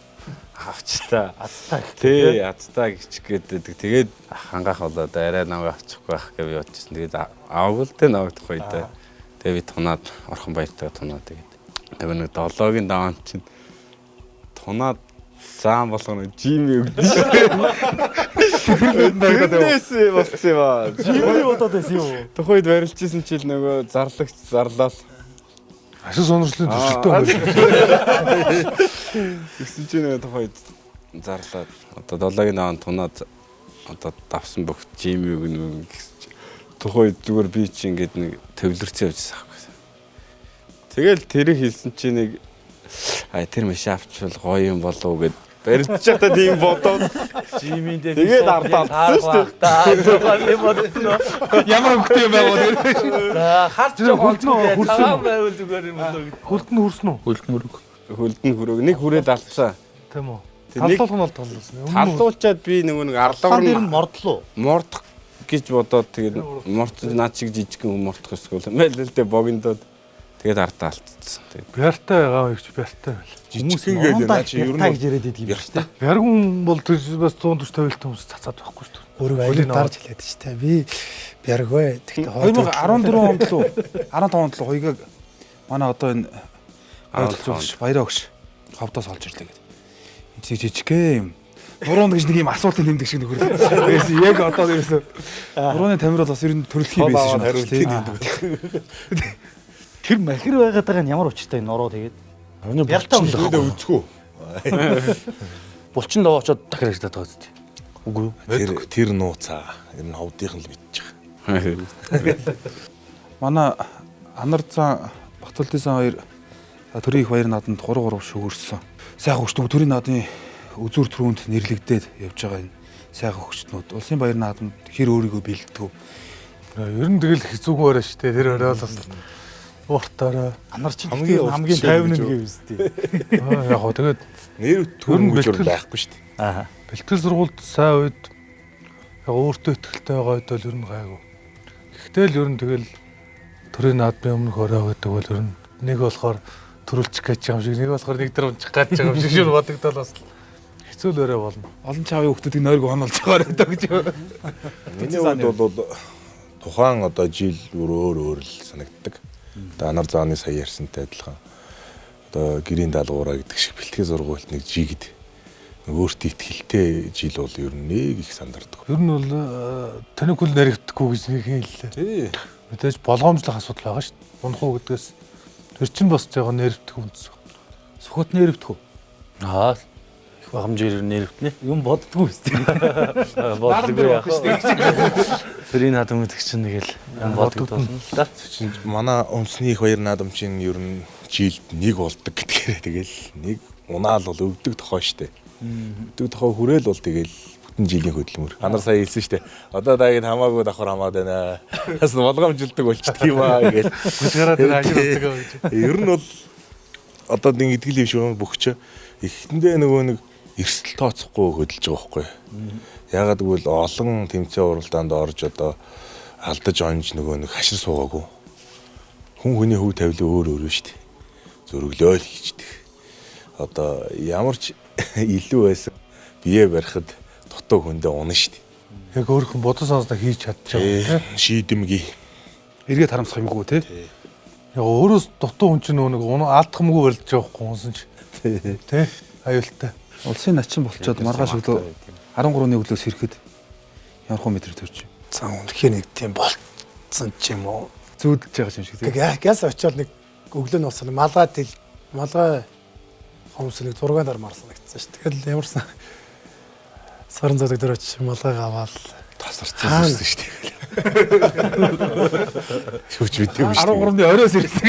авчтаа азтаа тий азтаа гिच гэдэг. Тэгээд хангаах болоод арай намайг авчихгүй байх гэж бодчихсон. Тэгээд авгалтай намайг тохойдоо. Тэгээд би тунаад орхон баяртай тунаад тэгээд нэг 7-гийн даваан чинь тунаад заан болгоно жими өгдөө. Тэрнээс болсон юм аа. Жими бодоод байсан юу? Тохойд барилжсэн чил нөгөө зарлагч зарлал. Ашиг сонирхлын төсөлтөө байна. Гэсэн чинь нөгөө тохойд зарлаад одоо 7-гийн даваан тунаад одоо давсан бүх жими өгнө гэсэн чинь тохойд зүгээр би чи ингээд нэг төвлөрцөө явжсан аахгүй. Тэгэл тэрийг хэлсэн чинь нэг тэр маш авчвал гоё юм болов гэд барилдаж байхдаа тийм бодоод жиминдээ тэгээд ардаа Ямар хөвгтэй юм байгаад За харж байгаа цагаан байвал зүгээр юм болоо гэж. хөлтөнд хүрсэн үү? хөлдөн хүрөөг нэг хүрээд алдсан. Тийм үү. Нэг Талуулах нь бол талуулсан. талуучаад би нөгөө нэг арлуур дээр нь мордлоо. мордох гэж бодоод тэгээд морд наад шиг жижигхэн мордох эсвэл юм байл л дээ богиндод тэгээд ардаа алдсан. Тэгээд Бяртай байгаа юм чи бяртай байл. Жижигхэн гэдэг наа чи ер нь таг ирээд идэв юм шүү дээ. Бяргун бол тэр бас 140 тавилт хүмүүс цацаад байхгүй шүү дээ. Өөрийгөө аяг дарж хэлээд ч тийм би бяргүй. Тэгтээ 2014 онд лөө 15 онд лөө хоёгийг манай одоо энэ ойлцогч баяраа өгш ховдоос олж ирлээ гэдэг. Энд чи жижигхэн юм. Нуруунд гэж нэг юм асуултын тэмдэг шиг нөхөр.Ээс яг одоо ерөөсө нурууны тамирал бас ер нь төрөлхийн байсан шүү дээ. Тэр махир байгаад байгаа нь ямар учиртай нуруу тэгээд. Бяртаа үзэхүү. Булчин доо очоод дахиад ажиллаад байгаа зү. Үгүй юу? Тэр нууцаа ер нь ховдынх нь л битчих. Манай Анарзан Батулдисан хоёр төрийн их баяр наадамд 3 шүгэрсэн. Сайхан хөчтөг төрийн наадмын үзүүр түрүүнд нэрлэгдээд явж байгаа энэ сайхан хөчтнүүд улсын баяр наадамд хэр өөрийгөө бэлддэг. Ер нь тэгэл хэцүүхэн орой шүү дээ. Тэр орой бол ууртаараа Анар чинь хамгийн 50 нэг юм үстэй. яг хоо тэгээд Нэр төрн гэж байхгүй шүү дээ. Аа. бэлтгэл сургуульд сайн үед яг өөртөө ихтэй байгаа үед бол ер нь гайгүй. Гэхдээ л ер нь тэгэл төрийн наадмын өмнөх орой гэдэг бол ер нь нэг болохоор төрүүлчих гэж юм шиг, нэг болохоор нэг дээр унчих гэж байгаа юм шиг шүн бодогдол бас хэцүү л өрөө болно. Олон чавын хүмүүсийг нойрго хонолж байгаа гэдэг гэж. Миний хувьд бол тухайн одоо жил өөр л санагддаг. Одоо анар зааны сая ярьсантай адилхан. Одоо гэрийн даалгавраа гэдэг шиг бэлтгэл сургуульд нэг жигд өөртөө ихтэй жил бол ер нь нэг их сандардаг. Ер нь бол таны хөл наригдахгүй гэж нэг хэллээ. Тий. Мэдээж болгоомжлох асуудал байгаа шүү дээ. Унах уу гэдгээс тэр чинь бас жоохон нэрвдэх үндэс. Сухот нэрвдэх үү? Их багамжээр нэрвтнэ. Юм боддгоо үстэй. Боддгоо яах вэ? Төрийн наадам гэдэг чинь нэг л юм боддог болно л да. Манай өмсний их баяр наадамчин ер нь жилд нэг болдог гэдгээрээ тэгэл нэг унаал бол өвдөг тохой штэ. Өвдөг тохой хүрээл бол тэгэл бүтэн жилийн хөдөлмөр. Анар сая хэлсэн штэ. Одоо даагийн хамаагүй давхар хамаад байна. Бас болгоомжилдаг болчихдөг юм аа гэж. Гүшгараа тэр ажиглдаг гэж. Ер нь бол одоо нэг итгэл юм шүү бөхч. Эхэндээ нөгөө нэг эрсдэл тооцохгүй хөдөлж байгаа байхгүй. Ягаад гэвэл олон тэмцээн уралдаанд орж одоо алдаж онж нөгөө нэг хашир суугаагүй. Хүн хүний хөв тавилан өөр шүү дээ. Зөрөглөөл хийждэг. Одоо ямар ч илүү байсан бие барихад дутуу хүндээ унаа шүү дээ. Яг өөрхөн бодсон сонсноо хийж чадчихсан. Шийдэмгий. Эргээд харамсах юмгүй те. Яг өөрөөс дутуу хүн чинь нөгөө алдахмгүй барилж байгаа байхгүй хүнсэн чи. Тэ аюултай. Улсын начин болчоод маргааш өглөө 13-ны өглөөс ирэхэд ямар хөө метр төрж. За үнэхээр нэг тийм болцсон ч юм уу. Зүүдэлж байгаа юм шиг тийм. Газ очиод нэг өглөө нь болсон малгай хомс нэг 6 дараа марсан гэсэн шүү. Тэгэл ямарсан сарын зоог дээр очиж малгай аваад тасарсан шүү дээ. Шүүж мэдээгүй шүү. 13-ны оройос ирсэн.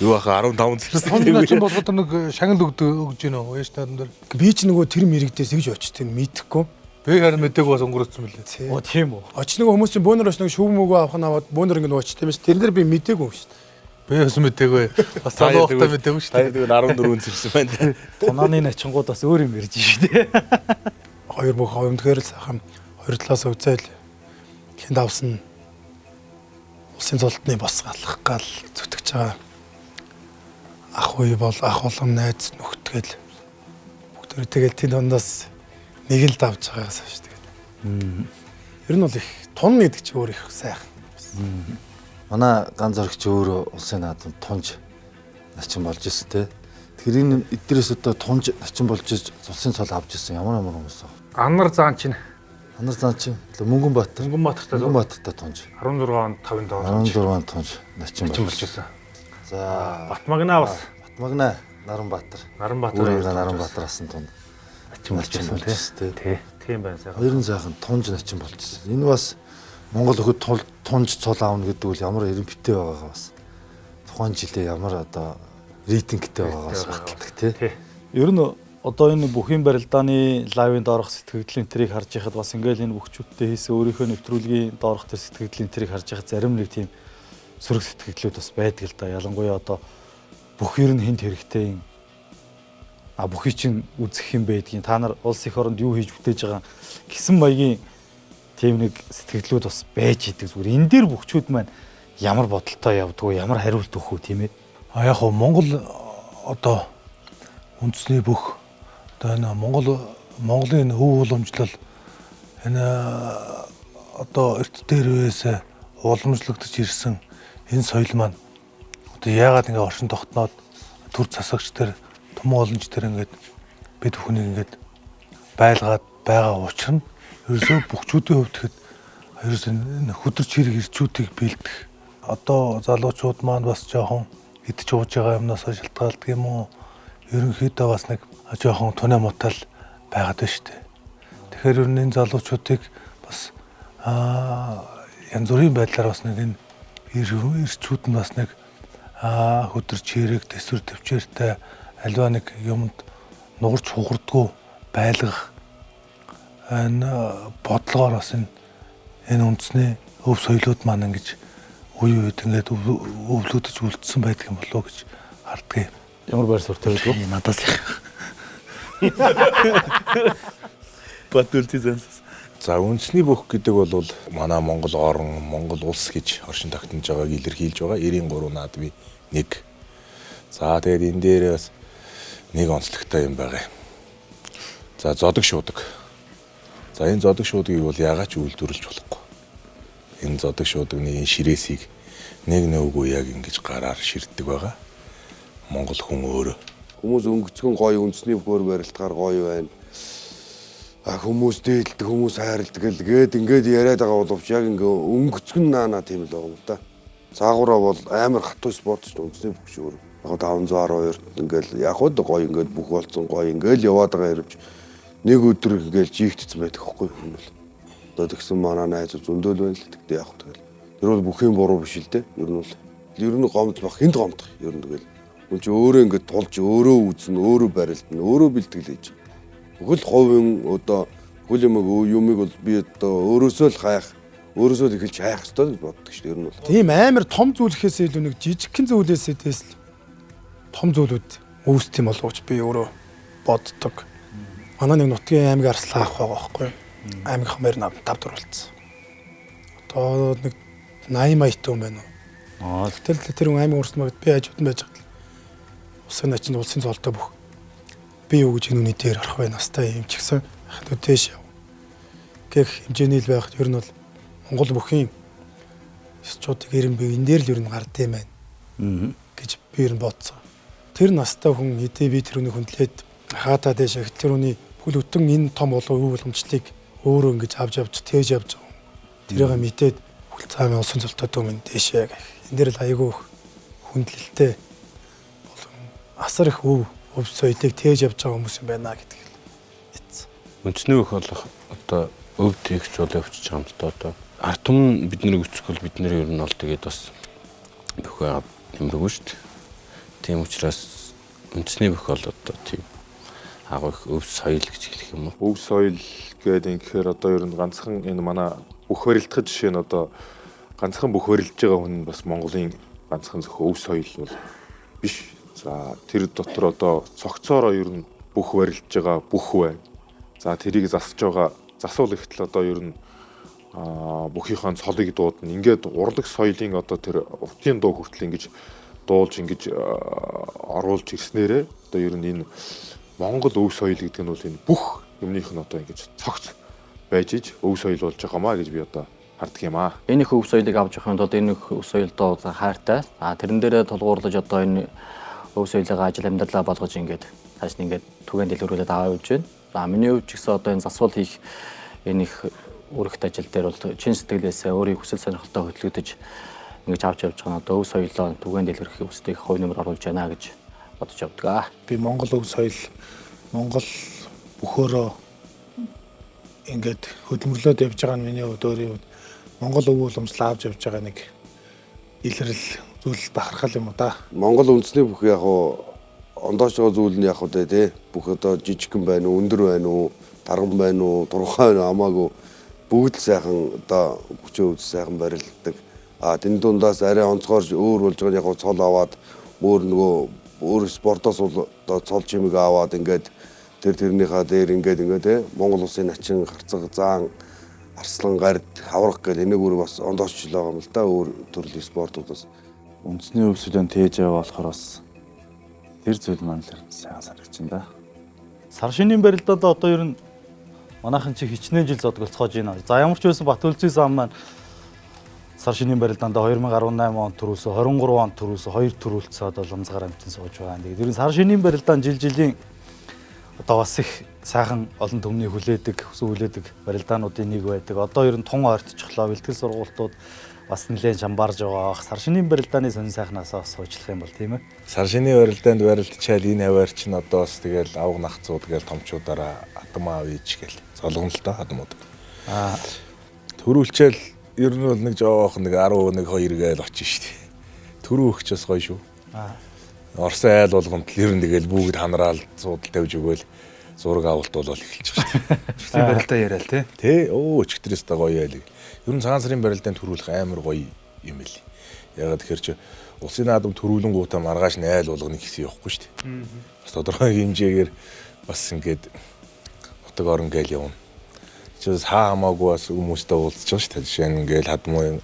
Юу аха 15 зэрсэн. Тоног ч болгоод нэг шагнал өгж гинөө өөш таарн дээр. би ч нөгөө тэр мэрэгдээс тэгж очтыг мэдэхгүй. Би харин мэдээгүй бас өнгөрөөцсөн мөлий. Оо тийм үү. Очны хүмүүс чинь бөөнөр очног шүүм мөгөө авах нь аваад бөөнөр ингэ очт юм ш. Тэр дээр би мэдээгүй юм ш. Би бас мэдээгүй. Бас залуухтай мэдээгүй шүү. Тэр 14 зэрсэн байна. Тунааны начингууд бас өөр юм ярьж шүү дээ. Хоёр бүх өмнөхөр л сайхан хоёр талаас үзэл хинд авсан улсын цолтны бос галах гал зүтгэж байгаа. Ах уу бол ах болон найз нөхдөд бүгд тэгэл тэнд дондоос нэг л давж байгаагаас шүү дээ. Ер нь бол их тун гэдэг чи өөр их сайхан. Манай ганц зоригч өөрөө улсын наадамд тунж начин болж ирсэн те. Тэрийн эдгээрээс одоо тунж начин болж улсын цол авч ирсэн ямар хүмүүс вэ? Анар заан чинь Анар заан чинь Мөнгөнбаатар. Мөнгөнбаатартай тунж. 16 онд 5-ын доор 16 тунж начин болж ирсэн. За Батмагна бас. Батмагна Наранбаатар. Наранбаатараас нь тунд начин болж ирсэн те. Тийм байна сайхан. Хоёрын сайхан тунж начин болж ирсэн. Энэ бас Монгол өхөд тунж цол аавна гэдэг үл ямар эренбитэй байгаагаа бас тухайн жилээ ямар одоо рейтингтэй байгаагаас баталдаг тий. Ер нь одоо энэ бүхийн барилдааны лайвын доорх сэтгэгдлийн тэрийг харж байхад бас ингээл энэ бүхчүүдтэй хийсэн өөрийнхөө нэвтрүүлгийн доорх тэр сэтгэгдлийн тэрийг харж байхад зарим нэг тийм сөрөг сэтгэгдлүүд бас байдаг л да. Ялангуяа одоо бүх ер нь хинт хэрэгтэй юм. Бүхий чинь үзэх юм байдгийн. Та нар улс их оронд юу хийж бүтээж байгаа гэсэн маягийн тийм нэг сэтгэлдлүүд бас байж идэг зүгээр. Энэ дээр бүхчүүд маань ямар бодолтой явдггүй, ямар хариулт өгөх үү тийм ээ? Яг хоо Монгол одоо үндэсний бүх одоо энэ Монголын өв уламжлал энэ одоо эрт дээр үеэс уламжлагдж ирсэн энэ соёл маань одоо яагаад ингэ оршин тогтноод төр засагч тэр Түмэн олонч тэр ингээд бид бүхнийг ингээд байлгаад байгаа учир нь ерөөсөө бүхчүүдийн хувьд тэгэхэд ерөөсөө хөдөрч хэрэг ирчүүдийг бэлдэх одоо залуучууд маань бас жоохон идж ууж байгаа юмнаас шалтгаалдаг юм уу? Ерөнхийдөө бас нэг жоохон түнэ мутал байгаад байна шүү дээ. Тэгэхээр ер нь энэ залуучуудыг бас янз бүрийн байдлаар бас нэг энэ ирчүүд нь бас нэг хөдөрч хэрэг төсвөр төвчээртэй альва нэг юмд нугарч хугардгүй байлгах энэ бодлогоор бас энэ үндэсний өв соёлууд маань ингэж үе үед ингээд өвлөдөж үлдсэн байдаг юм болоо гэж харддаг. Ямар байр суурьтай байдаг вэ? Надаас их. Батултизэнс. За үндэсний бүх гэдэг бол манай Монгол орн, Монгол улс гэж оршин тогтнож байгааг илэрхийлж байгаа 93 наадмын 1. За тэгээд энэ дээрээс нэг онцлогтой юм байгаа. За зодог шуудаг. За энэ зодог шуудгийг бол яагаад ч үйлдвэрлэж болохгүй. Энэ зодог шуудагны энэ ширээсийг нэг нүгөө яг ингэж гараар ширддэг байгаа. Монгол хүн өөрөө. Хүмүүс өнгөцгөн гоё үндэсний бүр барилтгаар гоё байна. Хүмүүс дээлдэг, хүмүүс хайрладаг гээд яриад байгаа боловч яг ингээ өнгөцгөн наана тийм л байгаа юм да. Цаагаараа бол амар хатуу спорт ч үндэсний бүх шүү. Яг 512 ингээл яг хөө гоё ингээд бүх болсон гоё ингээл яваад байгаа хэрвч нэг өдөр ингээл жигтцсэн байдаг хөхгүй юм бол. Одоо тэгсэн манай найз зөндөөл байна л тэгтээ яг тэгэл. Тэр бол бүхэн буруу биш л дээ. Ер нь гомдох, хинт гомдох. Ер нь тэгэл. Хүн чи өөрөө ингээд тулж өөрөө үзнэ, өөрөө барилдана, өөрөө бэлтгэл хийж. Бүхэл ховын одоо бүхэл юмыг бол би одоо өөрөөсөө л хайх, өөрөөсөө л эхэлж хайх хэрэгтэй гэж боддог шүү дээ. Ер нь бол. Тийм амар том зүйлхээс илүү нэг жижигхэн зүйлээсээс л том зүйлүүд үүсэх юм болов уу би өөрөө боддог. Манай нэг нутгийн аймаг арслаа авах байгаа байхгүй юу? Аймаг хамаар тавд оруулсан. Одоо нэг 80 маягтай юм байна уу? Гэтэл тэр аймаг урсан магад би хажууд нь байж байгаа. Улсын начин улсын цолтой бүх би юу гэж нүуний дээр арах бай настай юм ч гэсэн хад үдээш яв. Гэх хэмжээний л байхад ер нь бол Монгол бүхийн ёсчуудыг ирэн бив энэ дээр л ер нь гардыг юм байна гэж би ер нь бодсон. тэр настай хүн хэдий би тэрүүний хүндлээд хаатаа дэш их тэрүүний бүл өтөн энэ том болов үе боломжлыг өөрөө ингэж авч тээж явж байгаа. Тэрийг мэдээд бүл цаавын усан золтой төмөн дэшээ гэх. Энд дэр л айгүй хүндлэлтэй болон асар их өв соёлыг тээж явж байгаа хүмүүс юм байна гэдгийг мэдсэн. Үндэсний бүх болох одоо өв тэгч бол явчихж байгаа юм л да одоо. Ард түмэн биднийг үцэхгүй бид нэр ер нь бол тэгээд бас бүхээ нэмрэггүй шүү дээ. Тийм учраас үндэсний бүх бол одоо тийм агуу их өв соёл гэж хэлэх юм уу? Өв соёл гэдэг ингэхээр одоо ер нь ганцхан энэ манай бүх барилдахад жишээ нь одоо ганцхан бүх барилдж байгаа хүн бас Монголын ганцхан зөвхөн өв соёл бол биш. За тэр дотор одоо цогцоороо ер нь бүх барилдж байгаа бүх байна. За тэрийг засаж байгаа засвал ихтэл одоо ер нь бүхийнхээ цолыг дуудана. Ингээд урлаг соёлын одоо тэр уртын дуу хүртэл ингэж дуулж ингэж оруулж ирснээрээ одоо ер нь энэ Монгол өв соёл гэдэг нь бол энэ бүх юмных нь одоо ингэж цогц байж иж өв соёл болж байгаамаа гэж би одоо харддаг юм аа. Энэ их өв соёлыг авч явахын тулд энэ их өв соёлдоо хайртай. Тэрэн дээрээ тулгуурлаж одоо энэ өв соёлыг ажил амьдралаа болгож ингээд цааш нь ингээд түгээн дэлгэрүүлээд аваа явж байна. Миний хувьд ч гэсэн одоо энэ засвал хийх энэ их үүрэгт ажил дээр бол чин сэтгэлээсээ өөрийн хүсэл сонирхолтой хөдөлгөдөж ингэж авч явж байгаа нь одоо өв соёлоо түгээн дэлгэрэх үстэйг хувь нэмэр оруулж байна гэж бодож явдаг. Би Монгол өв соёл Монгол бөхөөрөө ингээд хөдөлмөрлөд явж байгаа нь миний хувьд өөрийн хувьд Монгол өв уламжлал авч явж байгаа нэг илрэл зүйл бахархал юм уу да. Монгол үндэсний бүх яг ондоож байгаа зүйл нь яг тий бүх одоо жижигхэн байна уу, өндөр байна уу, тарган байна уу, турхай байна уу хамаагүй бүгд л сайхан одоо хүчөө үз сайхан барилддаг. Тэн дундаас арай онцгоор өөр болж байгаа яг цол аваад өөр спортоос одоо цол чимэг аваад ингээд тэрнийхээ дээр ингээд тий Монгол улсын начин гарцаг заан арслан гард хаврах гэл энийг өөр бас ондоочл байгаа юм л да өөр төрлийн спортуудаас. Үндэсний өв соёлын тээж яваа болохоор бас тэр зүйл маань л сайн санагдчихна да. Сар шинийн барилдаад одоо ер нь манайхан чи хичнээн жил зодголцоож байна. За ямар ч байсан Батүлзийн зам маань сар шинийн барилдаанд 2018 онд төрүүлсэн, 23 онд төрүүлсэн, 2 төрүүлцээд бол ламзгаар амтан сууж байгаа. Тэгээд ер нь сар шинийн барилдаанд жилийн одоо бас их сайхан олон төмний хүлээдэг, хүсэн хүлээдэг барилдаануудын нэг байдаг. Одоо ер нь тун ойртчихлоо, бэлтгэл сургалтууд бас нэлээд шамбарж байгаа. Сар шинийн барилдааны сонин сайхнаас бас суучлах юм бол тийм ээ. Сар шинийн барилдаанд барилдчаал энэ хаваар чинь одоо бас тэгэл авг нахцууд тэгэл томчуудаараа атам аав ич гэл золгоно л доо адмууд. Төрүүлчээл ер нь бол нэг жоох нэг 11 2 гээл очиж штий. Төрөө өгч бас гоё шүү. Орсын айл болгонд ер нь тэгэл бүгд ханараал суудал тавьж өгөөл зураг авалт бол эхэлж байгаа шүү. Тийм барилдаа яриа л тий. Тий. Өчигдрээс та гоё яалыг. Ер нь цагаан сарын барилдаанд төрүүлэх амар гоё юм эли. Ягаад тэгэхээр чи улсын наадам төрүүлэнгуутаа маргааш нь айл болгоны гэсэн явахгүй шүү дээ. Бас тодорхой хэмжээгээр бас ингээд утга орон гээл явна. Чис хаамаагүй бас хүмүүстэй уулзж байгаа шүү дээ. Жишээ нь ингээл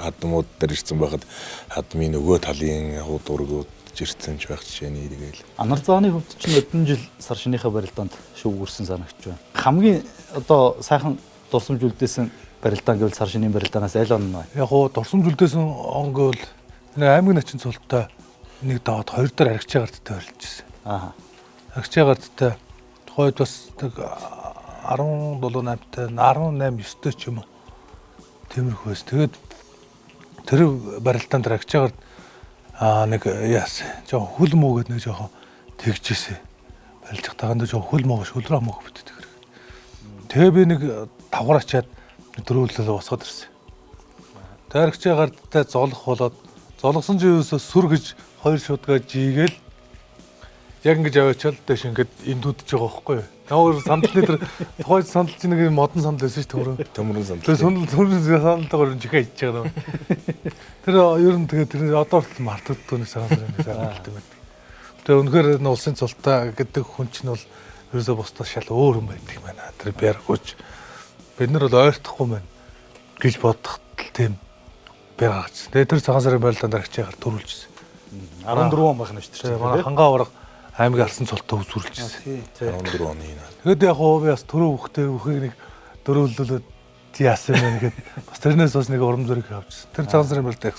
хадмууд дээр ирсэн байхад хадмын нөгөө талын дургууд ирсэн ч байх жишээ нь ийгээл. Анар зааны хувьд чинь өдөн жил сар шинийхээ барилдаанд шүүгүүрсэн санагч байна. Хамгийн одоо сайхан дурсамжүүлдээсэн барилдаан гэвэл сар шинийн барилдаанаас аль он вэ? Яг гоо дурсамжүүлдээсэн он гэвэл нэг аймаг начин цолтой нэг даваад 2 дээр аригчаа гарттай барилжсэн. Аригчаа гарттай тухайд бас нэг 17-8-тай 18-9-тэй ч юм уу. Тиймэрхүүс. Тэгээд тэр барилдаанд аригчаа гарт нэг яас жоо хүл мөөгээд нэг жоохон тэгжсэн. Барилж таганда жоо хүл мөөш хөлрөө мөөх битдэг хэрэг. Тэгээ би нэг давхар ачаад дөрөвлөлөө босгоод ирсэн. Дайрагчаа гардтай золох болоод зологсон живээс сүр гэж 2 шудгаа жийгээл яг ингэж аваачаал дэш ингээд эндүүдж байгаа байхгүй юу. Ямар сандалны тэр тухайд сандал чинь нэг модон сандал байсан шүү дээ. Төмөрөн сандал. Тэр төмөрөн сандалтайгаар жихээ идэж байгаа юм. Тэр ер нь тэгээд тэр одоо л мартагддаг нэг сандал нэг сандалтай байдаг. Тэгээ үнэхээр энэ улсын цолтой гэдэг хүн чинь бол ерөөсөө бусдаас шал өөр юм байдаг юм байна. Тэр бяргууч бид нар бол ойртохгүй мэн гэж бодох тийм бяргаач. Тэгээ тэр цагаан сарын барилдаанд аригчаагаар төрүүлжсэн. 14 он байх нь шүү дээ. Манай хангаа авраг аймаг алсан цолтой үзүүлжсэн. 14 оны. Тэгэд яг би бас төрөө хөхийг нэг дөрөвлөлөд яасан юм гээд бас тэрнээс бас нэг урам зориг авчихсан. Тэр цагаан сарын барилдаа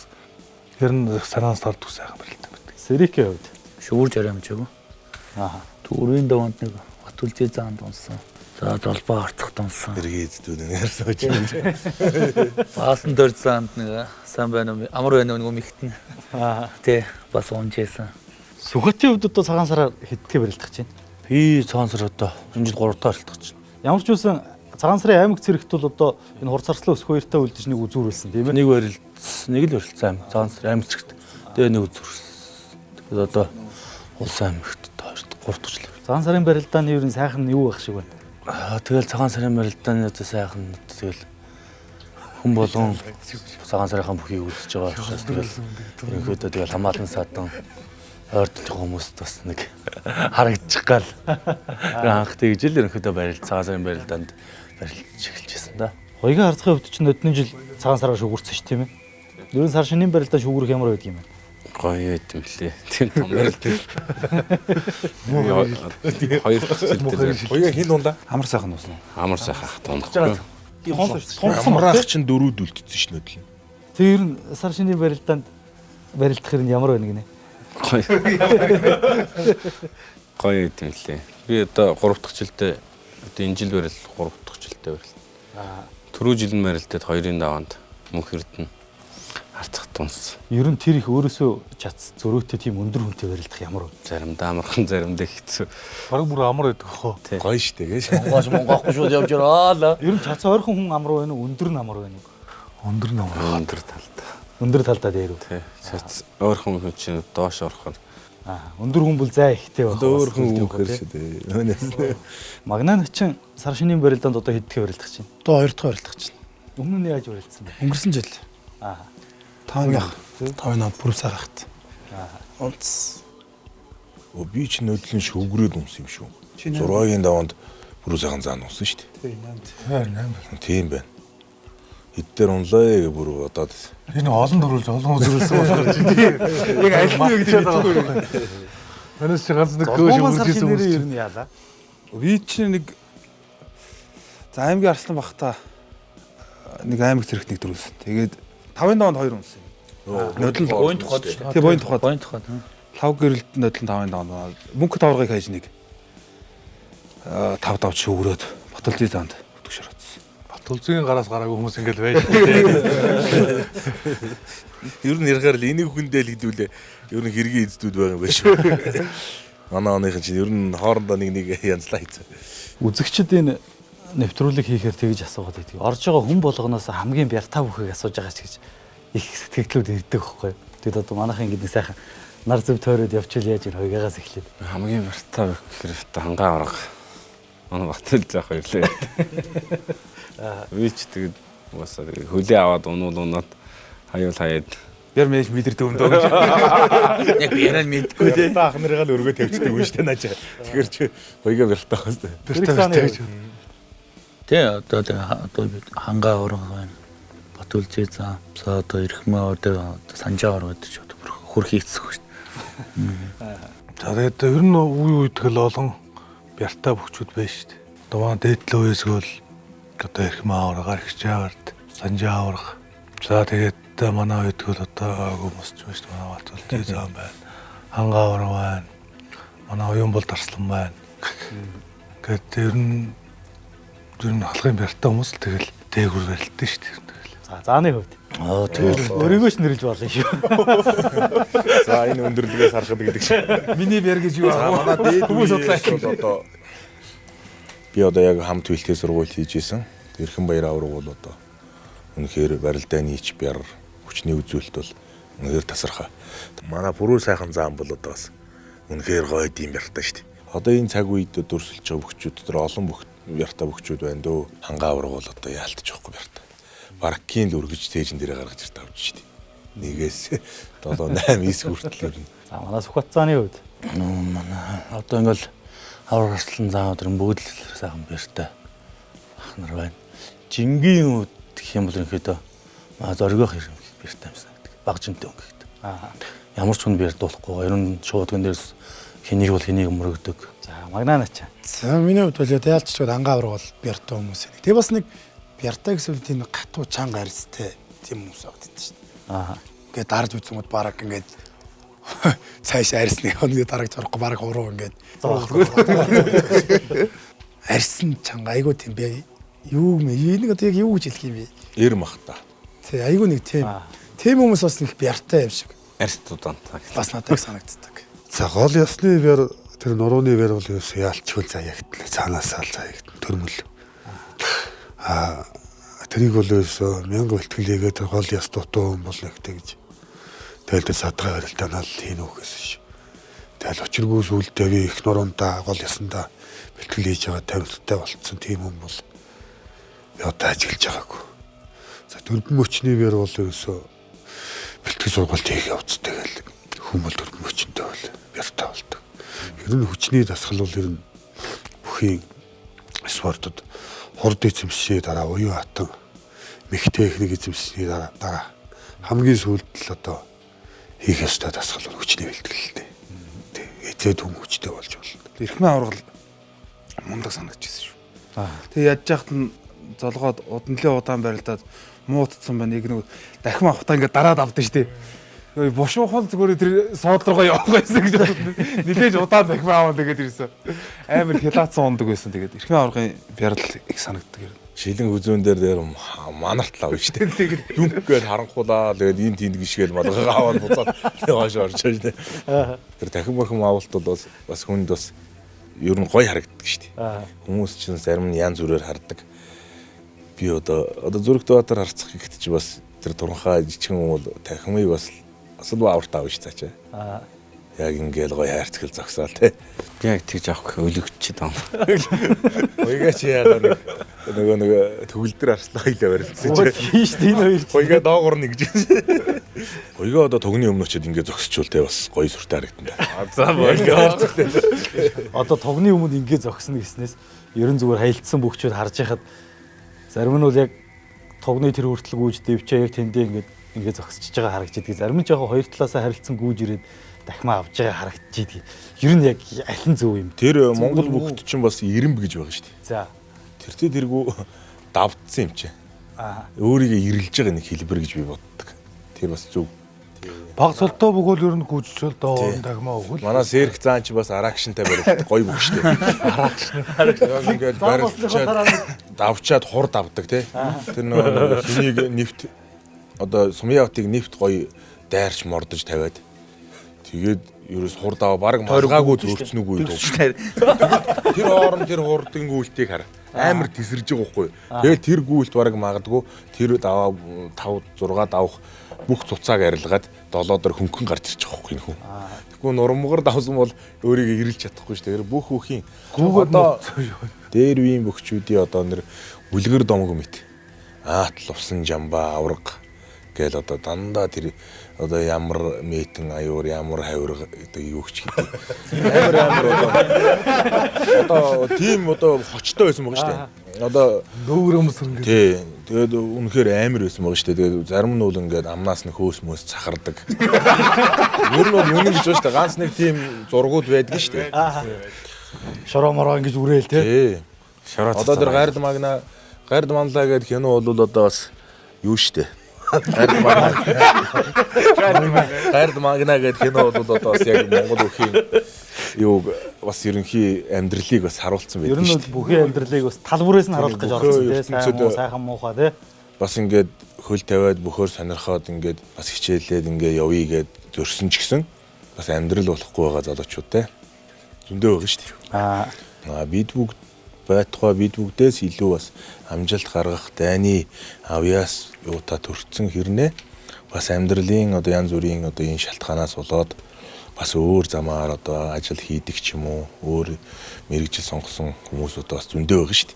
ер нь санаанаас тардгүй сайхан барилдаа байдаг. Сэрикийн хувьд шүүрж ариамж юу? Түрийн даванд нэг Батүлзээ заанд унсан. За золбоо харцахт унсан. Эргээ эздүүд нэгээр сууж байна. Баасан дөрж заанд нэг сайн байна уу? Амар байна уу нэг умигтэн. Тэ бас унжээсэн. Сүхбаатарын хувьд одоо цагаан сараар хэдтгэе барилдах чинь. Би цагаан сар одоо энэ жил 3 дахь барилдах чинь. Ямар ч үсэн цагаан сарын аймаг цэрэгт бол одоо энэ хурцарслаа өсөх хоёртаа үлдэж нэг үзүүрүүлсэн тийм ээ. Нэг барилдсан цагаан сар аймаг цэрэгт. Тэгээ нэг үзүүрсэн. Тэгээд одоо улсын аймагт 2 дахь жил. Цагаан сарын барилдааны ер нь сайхан нь юу байх шиг байна? Тэгэл цагаан сарын барилдааны одоо сайхан тэгэл хүн болгон цагаан сарынхаа бүхийг үзэж байгаа учраас тэгэл ерөнхийдөө тэгэл хамаалан садан ойртолтой хүмүүст бас нэг харагдчих гал анх тэгж л ерөнхийдөө цагаан сарын барилдаанд барилдаж эхэлжсэн да. Хоёрын харцгийн хувьд чинь өдний жил цагаан сараар шүгүрцэн ш тийм ээ. Ерөн сар шинийн барилдаа шүгүрэх ямар байдаг юм бэ? Гоё байт юм лээ. Тийм том барилд. Хоёр дахь жил. Хоёрын хин унда. Амар сайхан уусна. Амар сайхан тунахгүй. Хамраах чинь дөрүүд үлдсэн ш нөдлөө. Тэг ер нь сар шинийн барилдаанд барилдах хэрэг ямар байна гинэ? Гоё. Гоё байт юм лээ. Би одоо 3 дахь жилдээ одоо энэ жил барил 3 дахь жилдээ барил. Түрүү жил нь барилдаад 2-ын даваанд мөнх эрдэнэ харцах тунс. Ер нь тэр их өөрөөсөө чац зөрөөтэй тийм өндөр хүнтэй барилдах ямар вэ? Заримдаа амархан заримдаа хэцүү. Бараг бүр амар байдаг хоо. Гоё штэ гэж. Монгоохгүй шууд явж ороо. Ер нь чац ойрхон хүн амар байна уу? Өндөр нь амар байна уу? Өндөр нь амар. Өндөр талдаа. Өндөр талдаа дээр үү? Тий. Цац ойрхон хүн чинь доош орох нь. Өндөр хүн бол зай ихтэй байх. Өөр хүн үхээр шүү дээ. Өнөөс. Магнан чинь сар шинийн барилдаанд одоо хэдтгэе барилдах чинь? Одоо 2 дахь барилдах чинь. Өмнө нь яаж барилдсан бэ? Өнгөрсөн жил. 5 бүр сайхагт. Онц. Би ч нөдлөн шүгрээд унсан юм шүү. 6-гийн даванд бүр сайхан заан унсан шүү дээ. Тийм байна. Эдгээр унлаа гэ бүр бодоод. Энэ олон төрүүлж олон үзүүлсэн болохоор чинь яг аль нь гэж байгаа. Манайс чи ганц нэг гоо шүгэржсэн юм ер нь яалаа. Би чинь нэг за аймгийн арслан багтаа нэг аймаг зэрэгт нэг дөрүүлсэн. Тэгээд 5-ын даванд 2 унсан юм. Нөдлөн Бойн тухайд шүү. Тэг бойн тухайд. Бойн тухайд. 5 гэрэлт нөдлөн 5-ын даванд. Мөнгө таваргыг хайж нэг 5 давч шүгрөөд Батүлзээ заанд өтгөш орсон. Батүлзээгийн гараас гараагүй хүмүүс ингээл байж тээ. Ер нь яргаар л энийг хүндэл гэдүүлээ. Ер нь хэргийн эздүүд байгаа юм байна шүү. Манай оныхын чинь ер нь хоорондоо нэг янзлаа хийцээ. Үзэгчд энэ нэвтрүүлэг хийхээр тэгж асуугаад байдаг. Орж байгаа хүн болгоноос хамгийн бяртаа бүхийг асууж байгаа ч гэж их сэтгэлдлүүд ирдэг байхгүй. Тэгэд одоо манайхын ингэдэг сайхан нар зөв тойроод явчихвал яаж ир хоёгаагаас эхлээд. Хамгийн бартаа гэхээр та хангаа орго. Манай Батүлж заах ирлээ. Би ч тэгээд уусаа хөлөө аваад унаад хаяул хаяад Бэр мэж мэдэрдэг юм дөө гэж. Яг би яран мэдгүй дээ. Та ах нарыгаа л өргөө тавьчихдаг юм шүү дээ наача. Тэгэхээр чи боёга бэртаа хөөс. Тэ одоо хангаа орго байна. Батүлзээ заа. Одоо эрхмээ одоо санжаа орго гэж одоо хөрх хийцэх шүү дээ. За тэгээд ер нь үе үедгэл олон бяртаа бүхчүүд байж шүү дээ. Одоо манай дээдлээ үесгөл одоо эрхмээ оргаар ихчаагард санжаа орго. За тэгээд манай үедгэл одоо хүмүүс ч биш манай Батүлзээ заа байна. Хангаа орго байна. Манай оюун бол дарслан байна. Гэт ер нь халахын бяртаа хүмүүс л тэгэл дээгүр барилдсан шүү дээ. За зааны хувьд. Тэгэл Өөрийгөө ч нэрлж болно шүү. За энэ өндөрлөгөөс харахад гэдэг чинь. Миний бэр гэж юу аа. Манай дээд одоо би одоо яг хамт хилтэй сургууль хийж исэн. Эрхэн баяр авраг бол одоо үнэхээр барилдааны ич бяр хүчний үзүүлэлт бол үнэхээр тасархаа. Манай бүрүү сайхан заан бол одоо бас үнэхээр гоё дим бяртаа шүү дээ. Одоо энэ цаг үед дөрсөлж байгаа бүхчүүд дотор олон бяртаа бүхчүүд байна дөө. Хангаа авраг бол одоо яалтж байхгүй бяртаа. Баркийн л өргөж тээжин дээрээ гаргаж ирт авч шүү дээ. Нэгээс 7 8 9 хүртэл юм. За манай Сүхбаатарын хувьд. манай одоо ингээл авраг арслан заа өдөр бүгд л сайхан бэртэ ах нар байна. Жингийн үед гэх юм бол ерөнхийдөө зоргиох хэрэг бэртэ юм санагдав. Баг жинтэй өнгө гэдэг. Ямар ч хүн бэрдуулахгүй. Ер нь шуудган дээрс хэнийг бол хэнийг мөрөгдөг. За магнаач. За миний хувьд бол яалтчгүй хангаа авраг бол бяртаа хүмүүс. Тэгээ бас нэг бяртаа гэсэн тийм гатуу чанга арьстай тийм хүмүүс авдаг шүү дээ. Ингээд дарж үзсэнгүүд бараг ингээд цааш арьсны өнөө дараг зурхгүй бараг уруу ингээд арьсан чанга айгуу тийм би юу юм энийг одоо яг юу гэж хэлэх юм бэ? Эр мах та. Тий айгуу нэг тийм хүмүүс бас нэг бяртай юм шиг. Арьстуудаа Бас надад санагддаг. За гол ёсны бэр тэр нурууны бэр бол ерөөсөө яалчгүй заяагтна. Цаанаасаа л заяагтна. Төрмөл. Тэрийг бол ерөөсөө мянга бэлтгэлээгээ тэр гол ёс дутуу юм бол нэгтэй гэж. Тэгэл тэр садгаа барилтаанаа л хийн үгээс ш. Тэгэл учиргүй сүултээ би их нуруунда гол ёсондоо бэлтгэл хийж байгаа тавилттай болцсон тийм юм бол би одоо ажиглаж байгаагүй. За дөрвөн мөчний бэр бол ерөөсөө бэлтгэл сургалт хийх явцтай гэл хүмүүс дөрвөн мөчнтэй бол бяртаа болдог. Ер нь хүчний дасгал бол ер нь бүхий спортод хурд эзэмшээ дараа уян хатан мэх техник эзэмшсэний дараа хамгийн сүүлд л одоо хийх ёстой дасгал бол хүчний бэлтгэл л дээ. Эцээд хүм хүчтэй болж болно. Эрхмээ аврал мундаг санагдчихсэн шүү. Тэгээ ядж яхад нь золгоод уданлын удаан барилдаад муутцсан байна. Нэг дахин авахтаа ингээд дараад авдсан шүү дээ. Бушуухан зүгээр тэр соодрогоо явах байсан гэж бодсон. Нилээж удаан дахин аавна тэгээд ирсэн. Амар хилаацсан ундаг байсан. Тэгээд эрхмээ аврагын бярал их санагддаг. Шилэн үзүүн дээр манартлаа гэж тийм. Тэгээд дүнгээр харанхуулаа. Тэгээд энэ тэнд гიშгээл малгайгаа аваад буцаад хойш орж байж тээ. Тэр дахин мөрхөн авалт бол бас хүнд бас ер нь гоё харагддаг шүү дээ. Хүмүүс чинь зарим нь янз бүрээр хардаг. Би одоо Зүрхтээ Баатар харцах гэхэд чи бас тэр туранхай жижигэн уул тахимыг бас асуу авартаа авч цаачаа. Яг ингээл гоё хайрцагл зогсоол те. Яг тэгж авах өлөгчд юм. Уйгаа чи яагаад нөгөө төгөлдөр арслаа хилээ барилдсан чи. Тийш тийм хоёр. Уйгаа доогор нэг гэж. Уйгаа одоо тогны өмнөчөд ингээ зогсчул те бас гоё сүртэй харагдана. За баярлалаа. Одоо тогны өмнө ингээ зогсно гэснээс ерөн зүгээр хаялтсан бүгчүүд харж яхад зарим нь бол яг тогны тэр хүртэл гүйж дэвчээ яг тэндээ ингээ зогсчихж байгаа харагдчихдаг. Зарим нь жоохон хоёр талаасаа харилцсан гүйж ирээд дахмаа авж байгаа харагдчихдаг. Ер нь яг аль нь зөв юм? Тэр Монгол бүгд чинь бас ирэмб гэж байгаа шүү дээ. За. Тэртээ тэргүй давдсан юм чи. Өөрийгөө ирэлж байгаа нэг хэлбэр гэж би боддог. Тэр бас зөв. Баг цолтоо бөгөөл ер нь гүйжчихэл доо дахмаа өгөл. Манай сэрх цаан чи бас аракшнтай барилт гоё бүх шүү дээ. Аракшн. Ингээд барилчаад давчаад хур давдаг тий. Тэр нөгөө хэнийг нефт одоо Сумьяавтыг нефт гоё дайрч мордож тавиад тэгээд ерөөс хурд аваа баг малгаагүй төрцөн үгүй дуу. Тэр хоорон тэр хурдын гүйлтийг хар. Амар тесэрж байгаа хгүй. Тэгээд тэр гүйлт баг магадгүй тэр даваа 5 6 давах бүх цуцааг арилгаад 7 дор хөнгөн гарч ирчих واخгүй нөхөн. Тэгвэл нурмгар давсан бол өөрийгөө ирэлж чадахгүй шүү дээ. Бүх хүүхийн одоо дээр үеийн бөхчүүдийн одоо нэр үлгэр домог мэт. Аатл усан жамбаа авраг гээл одоо дандаа тэр одоо ямар мэтэн аюур ямар хавир одоо юу ч гэдэг. Амар одоо тийм одоо хочтой байсан байгаа шүү дээ. Одоо нөөрөмс ингэ. Тий. Тэгээд үнэхээр амар байсан байгаа шүү дээ. Тэгээд зарим нь бол ингээд амнаас нь хөөс мөс цахардаг. Ер нь бол үнэн гэж байна шүү дээ. Ганц нэг тийм зургууд байдаг шүү дээ. Шороо мороо ингэж үрээл тий. Шороо. Одоо тэр гард манлаа гэдэг кино бол одоо бас юу шүү дээ. Гард магна гэдэг кино бол одоо бас яг Монгол бүхийн юу бас ерөнхий амьдралыг бас харуулсан байдаг шүү дээ. Ер нь бүхий амьдралыг бас тал бүрээс нь харуулах гэж орсон тийм сайхан муухай тийм. Бас ингээд хөл тавиад бөхөр сонирхоод ингээд бас хичээлээд ингээд явъя гэд зөрсөн ч гэсэн бас амьдрал болохгүй байгаа залуучууд те. Зөндөө байгаа шүү дээ. Бид бүгд байтугай бид бүгдээс илүү бас амжилт гаргах дайны авьяас юута төрцөн хэрнээ бас амьдралын одоо янз бүрийн одоо энэ шалтгаанаас болоод бас өөр замаар одоо ажил хийдэг ч юм уу өөр мэрэгжил сонгосон хүмүүсүүд бас зөндөө байгаа шүү дээ.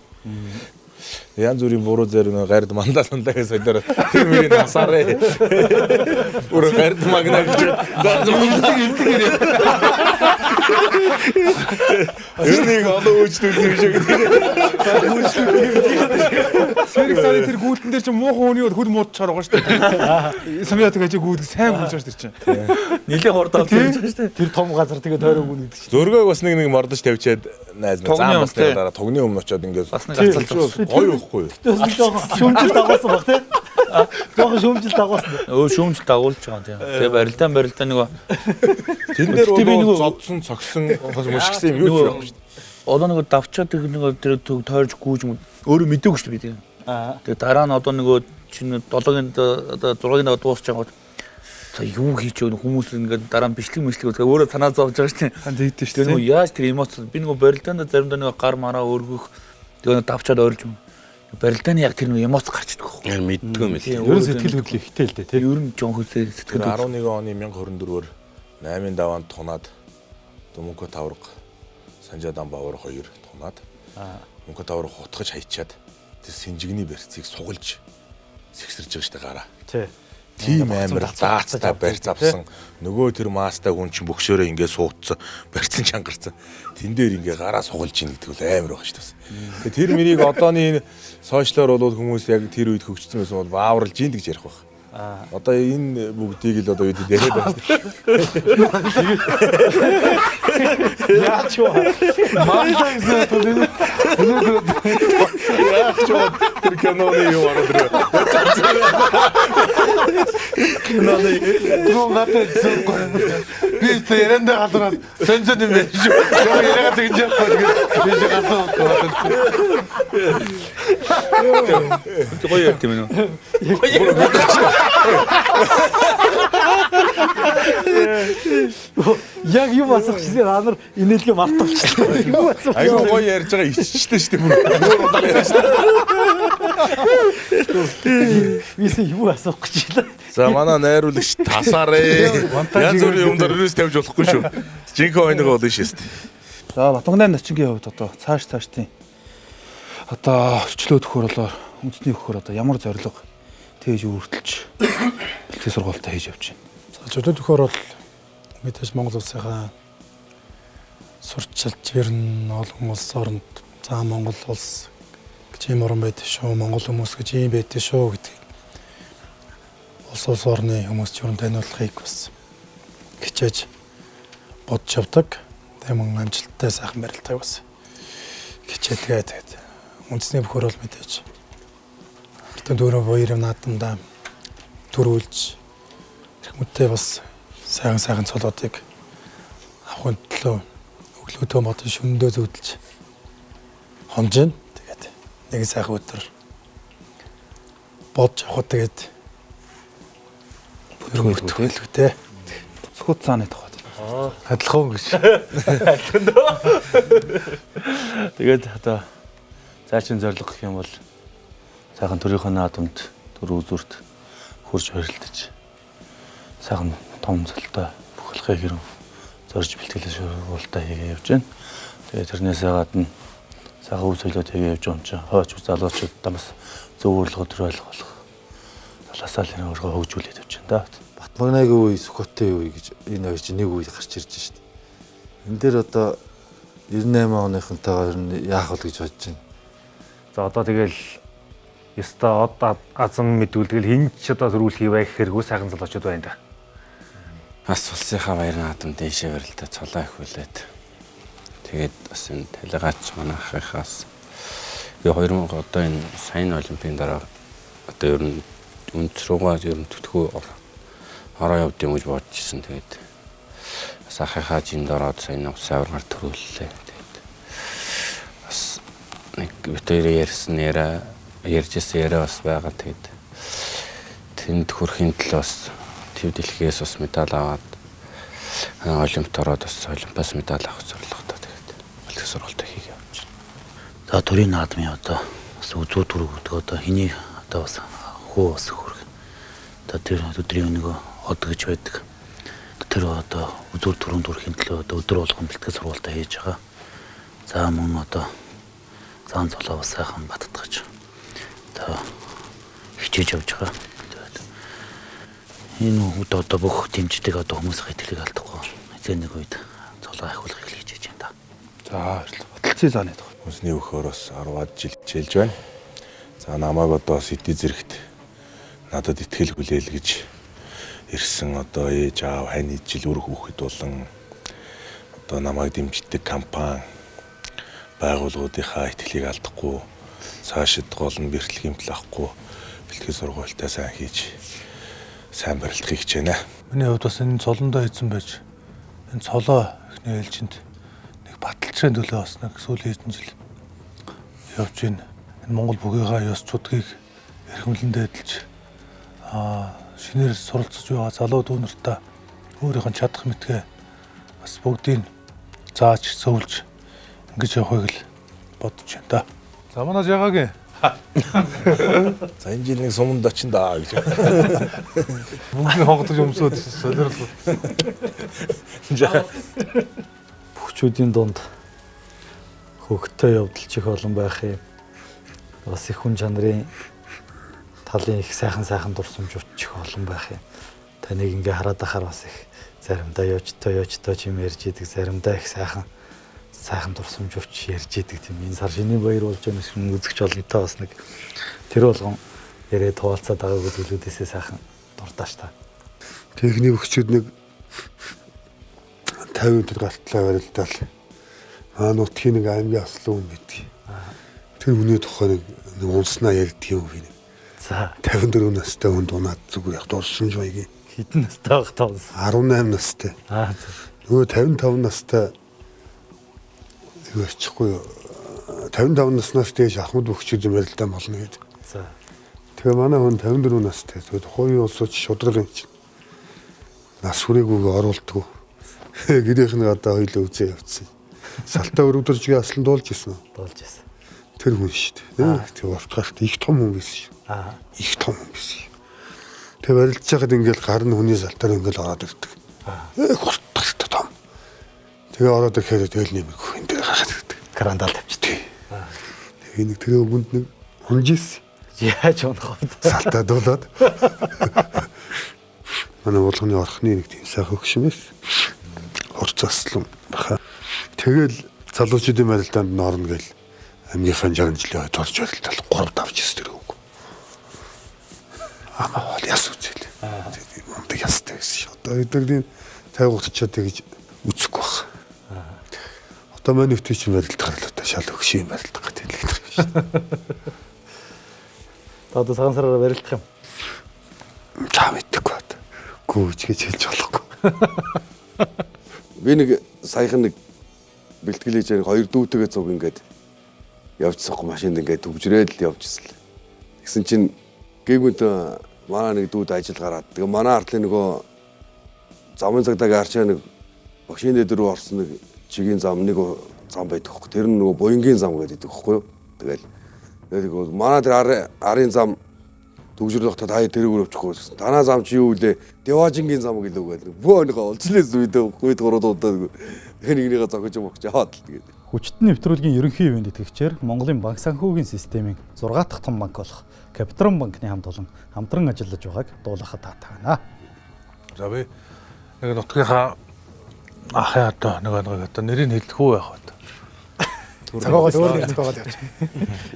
Янз бүрийн буруу зэрэг гард мандаландаа гэж солиороо тэр мөрийн насаарэ бүр гард магна гэж энийг олон үйлчлүүлсэн юм шиг Сэрэг сарын тэр гүйлтэн дээр чинь муухан хүний хөл муудчаар байгаа шүү дээ. Самьяат гэж гүйлдэг сайн гүйлж тэр чинь. Нилийн хурд авч байгаа шүү дээ. Тэр том газар тэгээ тойрог үн гэдэг чинь. Зөргөөг бас нэг мордож тавьчаад найз нь зам бас дараа тогны өмнө очиод ингээд бас нэг ацалж гоё ихгүй юу. Шүмжил дагуулсан баг тий. Жохон шүүмжил дагуулсан. Шүүмжил дагуулж байгаа тийм. Тэгээ барилдаан нөгөө тэн дээр бол зодсон цогсон мушгсан юм юу ч юм шүү. Одоо нөгөө давчаад нөгөө тэр тойрж гүүж өөрөө мэдээгүй шүү дээ. Тэгээ дараа нь одоо нөгөө чинь 7-гийн одоо 6-гийн дараа дуусч байгаа. За юу хийж өгнө хүмүүс ингээд дараа нь бичлэг үзээ өөрөө санаа зовж байгаа шүү дээ. Тэгдэж шүү. Тэгээ нөгөө яаж тэр эмоц би нөгөө барилдаанд заримдаа нөгөө гар мараа өргөх тэгээ давчаад ойрлж юм. Барилдааны яг тэр нөгөө эмоц гарчдаг хөө. Яг мэддгүй юм л. Ерөн сэтгэл хөдлөл ихтэй л дээ тий. Ер нь жоон хөсөө сэтгэл 11 оны 1024-өр 8-ын даваанд тунаад Дүмөнхөт тавраг Санжаадан Бавар 2 тунаад Мөнхөт тавраг хутгаж хайчаад тэр синжигний барьцыг сугалж сэгсэрж байгаа штэ гараа. Тий. Тийм амар заацтай барьц авсан. Нөгөө тэр маастай хүн чинь бөхшөөрөө ингээ суудсан, барьцсан чангарсан. Тэн дээр ингээ гараа сугалж ийн гэдэг бол амар байгаа шүү дээ. Тэгээ тэр мөрийг одооний сошиалор бол хүмүүс яг тэр үед хөгжсөн байсан бол бааварлж ийн гэж ярих байх. Одоо энэ бүгдийг л одоо үед яриад байна. Яач вэ? Мaalаа гэсэн Яах ч вэ? Тэр киноны юу ороод ирээ. Киноны юу надад зүггүй. Би тэрэндээ гадраад сонсон юм байна шүү. Яриагаад тэгж явахгүй би Тэ гоё юм тийм үү? Яг юу асах гэсэн анар инээлгээ мартуулчихлаа. Юу асах. Айгуу гоё ярьж байгаа иччихлээ шүү дээ. Бүр удаа ярьж байна. Висэн юу асах гэж байна. За манай найруулагч тасаарэ. Янз бүрийн юмдаар өрөөс тавьж болохгүй шүү. Жинхэнэ ойног болно шүү дээ. За Батбангийн Начингийн хувьд одоо цааш тийм одоо орчлоод өгөхөөр үндэсний өгөхөөр одоо ямар зорилго тэгж үргэлж бэлтгэл сургалтаа хийж явж байна. За чөлөө төхөөр бол мэдээж Монгол улсынхаа сурчилж ер нь олон улс оронд за Монгол улс гэж юм орн байдаг шүү, Монгол хүмүүс гэж юм байдаг шүү гэдгийг улс орны хүмүүст ер нь таниулахыг бас хичээж бодж явдаг. Тэмэн амжилттай сайхан барилтайг бас хичээдгээд үндэсний бөхөр бол мэдээж бүтэн дөрөв хоёр наадамдаа төрүүлж хүмүүстээ бас сайхан цолоодыг авахын төлөө өглөөдөө мод шөнөдөө зүудэлж хонж гин. Тэгээд нэг сайхан өдөр бодж авах тэгээд хөлгөтэй Сүхбат цааны тухайд. Адилхан гэж. Тэгээд одоо цаашийн зорилго гэх юм бол сайхан төрийнхөө наадамд төр үзүүрт хурж хорилдож сайхан том золтой бүхэлхээ хэрэг зорж бэлтгэлээ шуултаа хийгээ явж байна. Тэгээд тэрнээсээ гадна сайхан үйл солиод хийгээ явж байгаа юм чинь хойч залуучууд дамс зөв урилга төрөөлөх болох талаасаа л өөргөө хөгжүүлээд явж байна да. Батбагнагийн үе, Сүхбатын үе гэж энэ хоёр чинь нэг үе гарч ирж байна шүү дээ. Энэ дээр одоо 98 оныхонтойгоо ер нь яах вэ гэж бодож байна. За одоо тэгэл ёстой од азан мэдүүлгэл хин ч одоо төрүүлэх юм байх хэрэггүй сайхан залуучууд байна да. Бас улсынхаа баяр наадам дэшээ барилдаа цолоо их хүлээд. Тэгээд бас энэ талигаач манайхаас 2000 одоо энэ сайн олимпийн дараа одоо ер нь үндэс руугаа ер нь төтгөө ороо явд юм гэж бодож ирсэн. Тэгээд бас ахыхаа жинд ороод сайн усаар төрүүллээ. Тэгээд бас нэг битээр ярьсан ярьжсэн яриа бас байгаа. Тэгээд тэнд хүрэхийн төлөө бас төв дэлхийгээс бас медаль аваад олимпиад ороод бас олимпиас медаль авах зорилготой. Тэгээд бэлтгэл сургалтаа хийгээ явж байна. За төрийн наадмын одоо бас үзүү төрөг гэдэг одоо хэний одоо бас хөө бас хүрэх. Одоо тэр өдрийн нөгөө од гэж байдаг. Тэр одоо үзүүр төрөнд хүрэхийн төлөө одоо өдөр болгон бэлтгэл сургалтаа хийж байгаа. За мөн одоо заан цолоо бас сайхан баттгаж одоо хичээж явж байгаа. Энэ үед одоо бүх дэмждэг одоо хүмүүсийн итгэлийг алдахгүй. Эцэг нэг үед цолоо ахиулахыг хийж байна да. За баярлалаа. Баталцын зааны тухай. Хүнсний өгөхөөс 10-аад жил хичээлж байна. За намайг одоо Сити зэрэгт надад итгэл хүлээл гэж ирсэн одоо ээж аав хань ижил үр хүүхэд болон одоо намайг дэмждэг компани байгууллагуудынхаа итгэлийг алдахгүй цаашид гол нь бэрхлэх юмтал авахгүй бэлтгэл сургуультай сайн хийж сайн барилдахыг хичээнэ. Миний хувьд бас энэ цолондоо хийсэн байж энэ цолоо ихний ээлжинд нэг баталчрын төлөө бас нэг сүүлийн хэдэн жил явж байна. Энэ Монгол бүхийгээ ёс чудгийг эрхэмлэндээ эдэлж шинээр суралцж байгаа залуу дүүнэртээ өөрийнх нь чадах мэтгээ бас бүгдийг зааж зөвлөж ингэж явахыг л бодож байна да. За манай жагагийн. За энэ жил нэг суманд очин даа гэж. Бүгд хонгодож өмсөөд солиорлоо. Бүгчүүдийн дунд хөвгтэй явдалчих олон байх юм. Бас их хүн чанарын талын их сайхан дурсамж утчих олон байх юм. Таныг ингээ хараад ахаар бас их заримдаа ёжтой чим ярьж идэг, заримдаа их сайхан дурсамж уч ярьж идэг тийм. Энэ сар шинийн баяр болж байгаа юм үзэгч олонтой бас нэг тэр болгон яриад хуваалцаад байгааг үзүүлүүдээсээ сайхан дуртааш та. Техник өгчүүд нэг 50 өдөр гартлаа барилдаал. Нутгийн нэг аймгийн аслан хүн байдаг. Тэр хүний тухай нэг унснаа ярьдаг юм би. За 54 настай хүн дунаад зүгээр яг дурсамж баягийн. Хэдэн настай байх тавс? 18 настай. Нөгөө 55 настай юу очихгүй 55 наснаас дээш ахмад өгчүүд юм барилдаа болно гэдэг. За. Тэгээ манай хүн 54 настай. Тэгээд хувийн улсууд шудраг юм чинь. Нас хүрээгүй оруулдаггүй. Гэрийнх нь одоо хоёлоо үзээ явцсан. Салтаа өрөвдөржгээ аслан дуулж исэн. Дуулж исэн. Тэр хүн шүү дээ. Тэгээ уртгахт их том хүн байсан шүү. Их том хүн байсан. Тэгээ барилдж байхад ингээл гар нь хүний салтаар ингээл ороод ирдэг. Хурдтай том. Тэгээ ороод ирэхээр тэгэл нэмэх хүн дээр гараад ирдэг. Карандал тавьчихдаг. Тэгээ нэг тэр өвгөнд нэг унжис. Яаж унах вэ? Салтаа дуулаад. Манай болгоны орхны нэг тийм сайхан хөгшмэс. Хурцаслан баха. Тэгэл залуучуудын барилдаанд норно гэл амгийнхаа 60 жилийн хойд орж барилдал 3 давж ирсэн тэр үг. Яс үзэл. Тэгээд мундаг ястай гэсэн шүү. Одоо өдөрний 50-30 тэгж үцэхгүй баг. Одоо манай өвтөч барилдахаар л одоо шал өгшийн барилдах гэдэг л хэлэх шүү. Одоо цагаан сараар барилдах юм. Чам идэхгүй бат. Гүүж гэж хэлж болохгүй. Би нэг саяхан нэг бэлтгэл хийж байгаа хоёр дүүтэйгээ цуг ингээд явчихсахгүй машинд ингээд төгжрээд л явжсэн л. Тэгсэн чинь гээгүүт манай нэг дүүд ажил гараад. Тэгээ манай ардлын нөгөө замын цагдаагийн арчаа нэг багшийн дээр рүү орсон нэг чигийн зам нэг зам байдаг хөөхгүй. Тэр нь нөгөө буянгийн зам гэдэг хөөхгүй юу. Тэгээд манай тэр арын зам төгжрөх та тэрүүгээр өвчихгүй гэсэн. Танаа зам чи юу вэ? Деважингийн зам гэлөө гэдэг. Бөө нэг олцлээс үйдээ гүйд гураад удаад. Тэгэхээр нэгнийгээ зогож мөгч яваад л тэгээд. Хүчтэн нэвтрүүлгийн ерөнхий ивент итгэгчээр Монголын банк санхүүгийн системийн 6 дахь том банк болох Капитрон банкны хамт олон хамтран ажиллаж байгааг дуулгахад таатагна. За би нэг нутгийнхаа ахын одоо нэг одоо нэрийг хэлэхгүй байх одоо. Цагаагаар өөр нэг цагаагаар явж.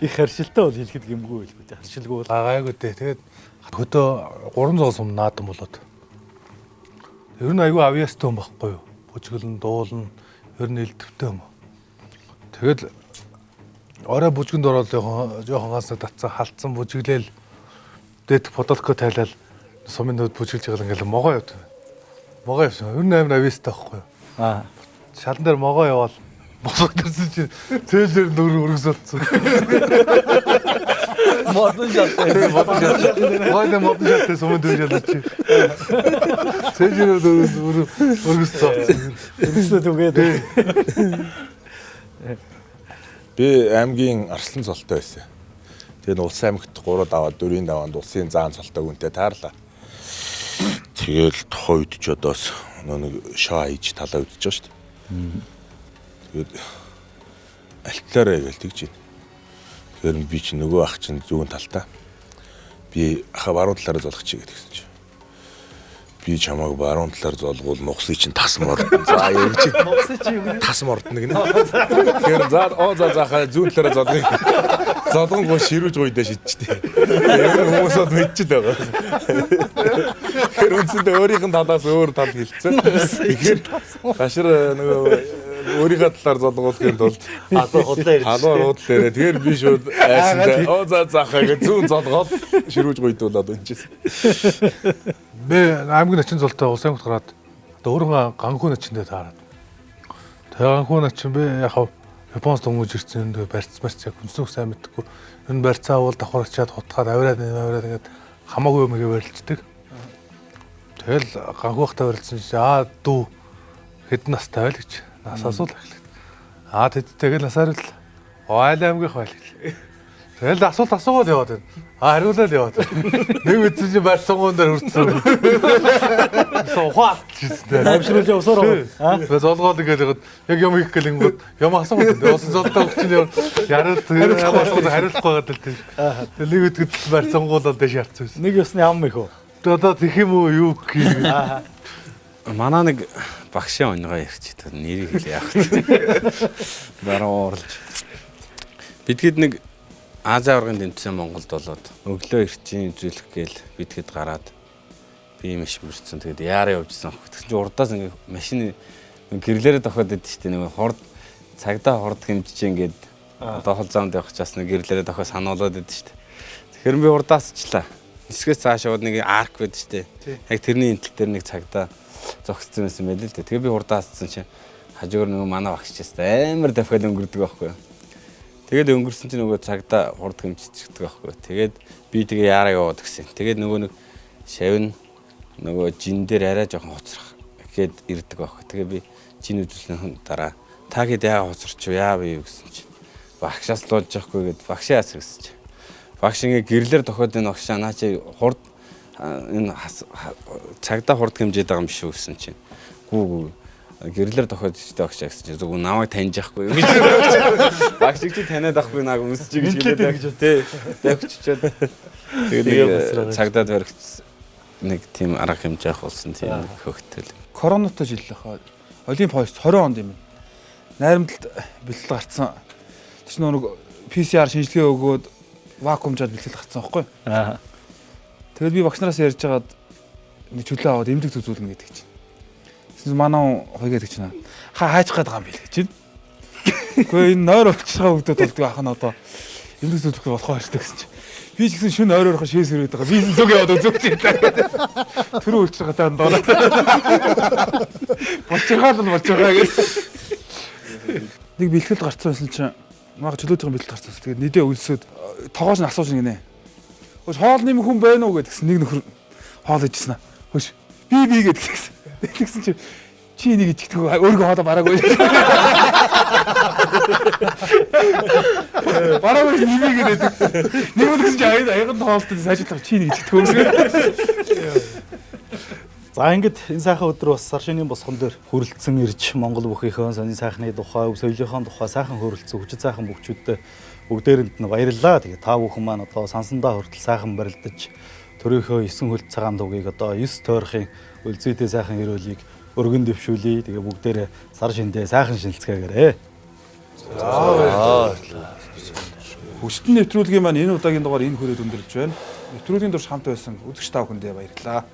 Их харшилтай бол хэлэхэд гэмгүй байлгүй. Харшилгүй бол гайгүй дээ. Тэгээд хөдөө 300 сум наадам болоод. Ер нь айгүй авьяастай юм байхгүй юу? Бүжгэлэн дуулна. Ер нь элдвтэй юм. Тэгэл орой бүжгэнд ороод жоохон ганцнаг татсан халтсан бүжиглээл дээд фотолко тайлал сумын дэд бүжгэлж байгаа ингээл могоо явд. Могоо явсан. Ер нь амар авьяастай байхгүй юу? Шалан дээр могоо яваал босоо төрсөн чинь цээлэр өргөсөлдсөн. модон шалтай. Модон шалтай сумын дэд ялч. Цээлэр өргөсөлдсөн. Өсөө түгээд. Би аймгийн Арслан цолтой байсан. Тэгээд улсын аймагт 3 даваа 4-ийн даваанд улсын заан цолтой хүнтэй таарлаа. Тэгэл тухайд ч одоос нэг шоо хийж талаа үзэж байгаа шүү дээ. Тэгээд альтлаараа гээл тэгж байна. Тэгэхээр би чи нөгөө ах чинь зүүн талтаа. Би аха баруун талаараа золгох чи гэдгсэн чи. Би чамааг баруун талаар золгуул нухсыг чинь тасм ордно. За яа чи. Нухсыг чи юу? Тасм ордно гинэ. Тэгэхээр заахаа зүүн талаараа золгоё. Золгонгоо ширүүж гойдоо шидчихдээ. Хүмүүсүүд мэдчихэд байгаа. Тэгэхээр үндсэндээ өөрийнх нь талаас өөр тал хэлцэн. Тэгэхээр гашир нөгөө өөрийнхөө талаар золгоолохын тулд Одоо худлаа ирж. халуур худал яриа. Тэгэхээр би шууд айсандаа заахаа гэж зүүн золгоол ширүүж гойдуулаад өнчээс. Би аймаг начин золтой улсын хот гараад одоо өөрөө ганхуу начиндээ таарад. Тэгээ ганхуу начин би яг Японоос дөнгөж ирсэн энэ барьц яг үнснөх сайн мэдхгүй. Энэ барьцаа уул давхарчаад хутгаад авираад тэгээд хамаагүй юм гээ барилждаг. Тэгэл ганхуухтай барилсан чи дүү хэд настай байл гэж нас асуул эхлэв. Тэгэл насаар л айл аймгийнх байл гэлээ. Тэгэл асуулт яваад байна. Хариулаад яваад. Нэг үтсэн чи барьцангуун дээр хүрсэн. Ухаалт чистэй. Амшруулж явсаар байгаа. Би золгоод ингээд яг юм их гэлэнгүүд юм асуугаад байна. Усан золтой өгчний ярал хариулах байгаад л тийм. Тэг нэг үтгэд барьцангуулаад дэш харцсан. Нэг ёсны ам их үү? Одоо тэгэх юм уу юу гэх. Манай нэг багшийн өнгөө ярьж байгаа. Нэрийг хэлээ яах вэ? Баруун орлож. Бидгэд нэг Азийн аваргын тэмцээн Монголд болоод өглөө ирчин үзүүлэх гээл бидгэд гараад би машин мөрцөн тэгээд яараа явжсан. Тэгсэн чинь урдаас ингээ машины гэрлээрээ тохиод идэв штэ нэг хурд цагдаа хурд хэмжиж ингээд одоо хол замд явах чаас нэг гэрлээрээ тохиод сануулад идэв штэ. Тэгэхээр би урдаасчлаа. Нисгээс цааш яваад нэг арк байд штэ. Яг тэрний энтэл дээр нэг цагдаа зогссон байсан байл л дээ. Тэгээ би урдаасцсан чинь хажуугаар нөгөө манай багш чистэ амар давхиал өнгөрдөг байхгүй юу. Тэгээд өнгөрсөн чинь нөгөө цагдаа хурд хэмжчихдэг байхгүй. Тэгээд би тэгээ яараа яваад гисэн. Тэгээд нөгөө нэг шавь нөгөө жин дээр арай жоохон хоцрох гээд ирдэг байхгүй. Тэгээ би жин үзүүлсэн дараа та гээд яа хоцорч яа вэ гэсэн чинь багшаас лууж яахгүй гээд багшаа асар гэсэн чинь. Багш ингээ гэрлэр тохиод энэ багшаа наа чи хурд энэ цагдаа хурд хэмжээд байгаа юм биш үү гэсэн чинь. Гүү гэрлэр тохиод ч багшаа гэсэн чинь зөвхөн намайг таньж яахгүй юу гэж. Багш чи таниад ахгүй наа өмсөж гэж хэлээд тий. Давччихэд тэгээд цагдаад баригч нэг тийм арга хэмжээ авах болсон тийм хөгтөл. Коронатой жил хаа. Олимп 20 онд юм. Найрамдалд бэлтгэл гарцсан. Тэс нэг PCR шинжилгээ өгөөд вакуумжаад бэлтгэл гарцсан байхгүй юу? Тэгээд би багш нараас ярьж байгаад нэг чөлөө аваад эмдэг зүзүүлнэ гэдэг чинь. Тэс манай хоёргээд гэж байна. Хайчих гээд байгаа юм бил гэж чинь. Гэхдээ энэ нойр болчихгаа өгдөөд болдгоо ах нь одоо эмдэг зүзүүлэх болохоо ирдэг гэсэн чинь. Би ч гэсэн шүн ойроор шээс өрөөд байгаа. Би зүг яваад үзүүч юм даа. Түрүү үлч байгаа таа доо. Болчихгаа гэж. Нэг бэлтгэл гарцсан байсан чинь мага чөлөөтийн бэлтгэл гарцсан. Тэгээд нэдээ өлсөд тогоож нь асууж гинэ. Хөөш хоол нэм хүн байна уу гэдгсэн нэг нөхөр хоол ижсэн. Хөөш би гэдгсэн. Тэгсэн чинь чи нэг ичдэг өөргөө хоолоо бараагүй. Бараагүй нэмээ гэдэг. Нэмэлсэн чи аягаад хоолтой сайжруулах чи нэг ичдэг өмсгөө. За ингээд энэ сайхан өдөр бас сар шинийн босгон дээр хүрэлцэн ирж Монгол бүхийнхөө сонин сайхны тухай, өв соёлынхон тухай сайхан хөрөлцсөн хүчит сайхан бүгчүүдтэй бүгдээрэнд нь баярлалаа. Тэгээ та бүхэн маань одоо сансандаа хүртэл сайхан барилдаж төрийнхөө 9 хөлт цагаан дугийг одоо 9 тойрохын өлзийтэй сайхан өрөөлийг өргөн дэвшүүлье. Тэгээ бүгдээрээ сар шиндээ сайхан шинэлцгээгээрэй. Хүчтэн нэвтрүүлгийн маань энэ удаагийн дугаар энэ хүрээд өндөрлж байна. Нэвтрүүлгийн турш хамт байсан үзэгч та бүхэндээ баярлалаа.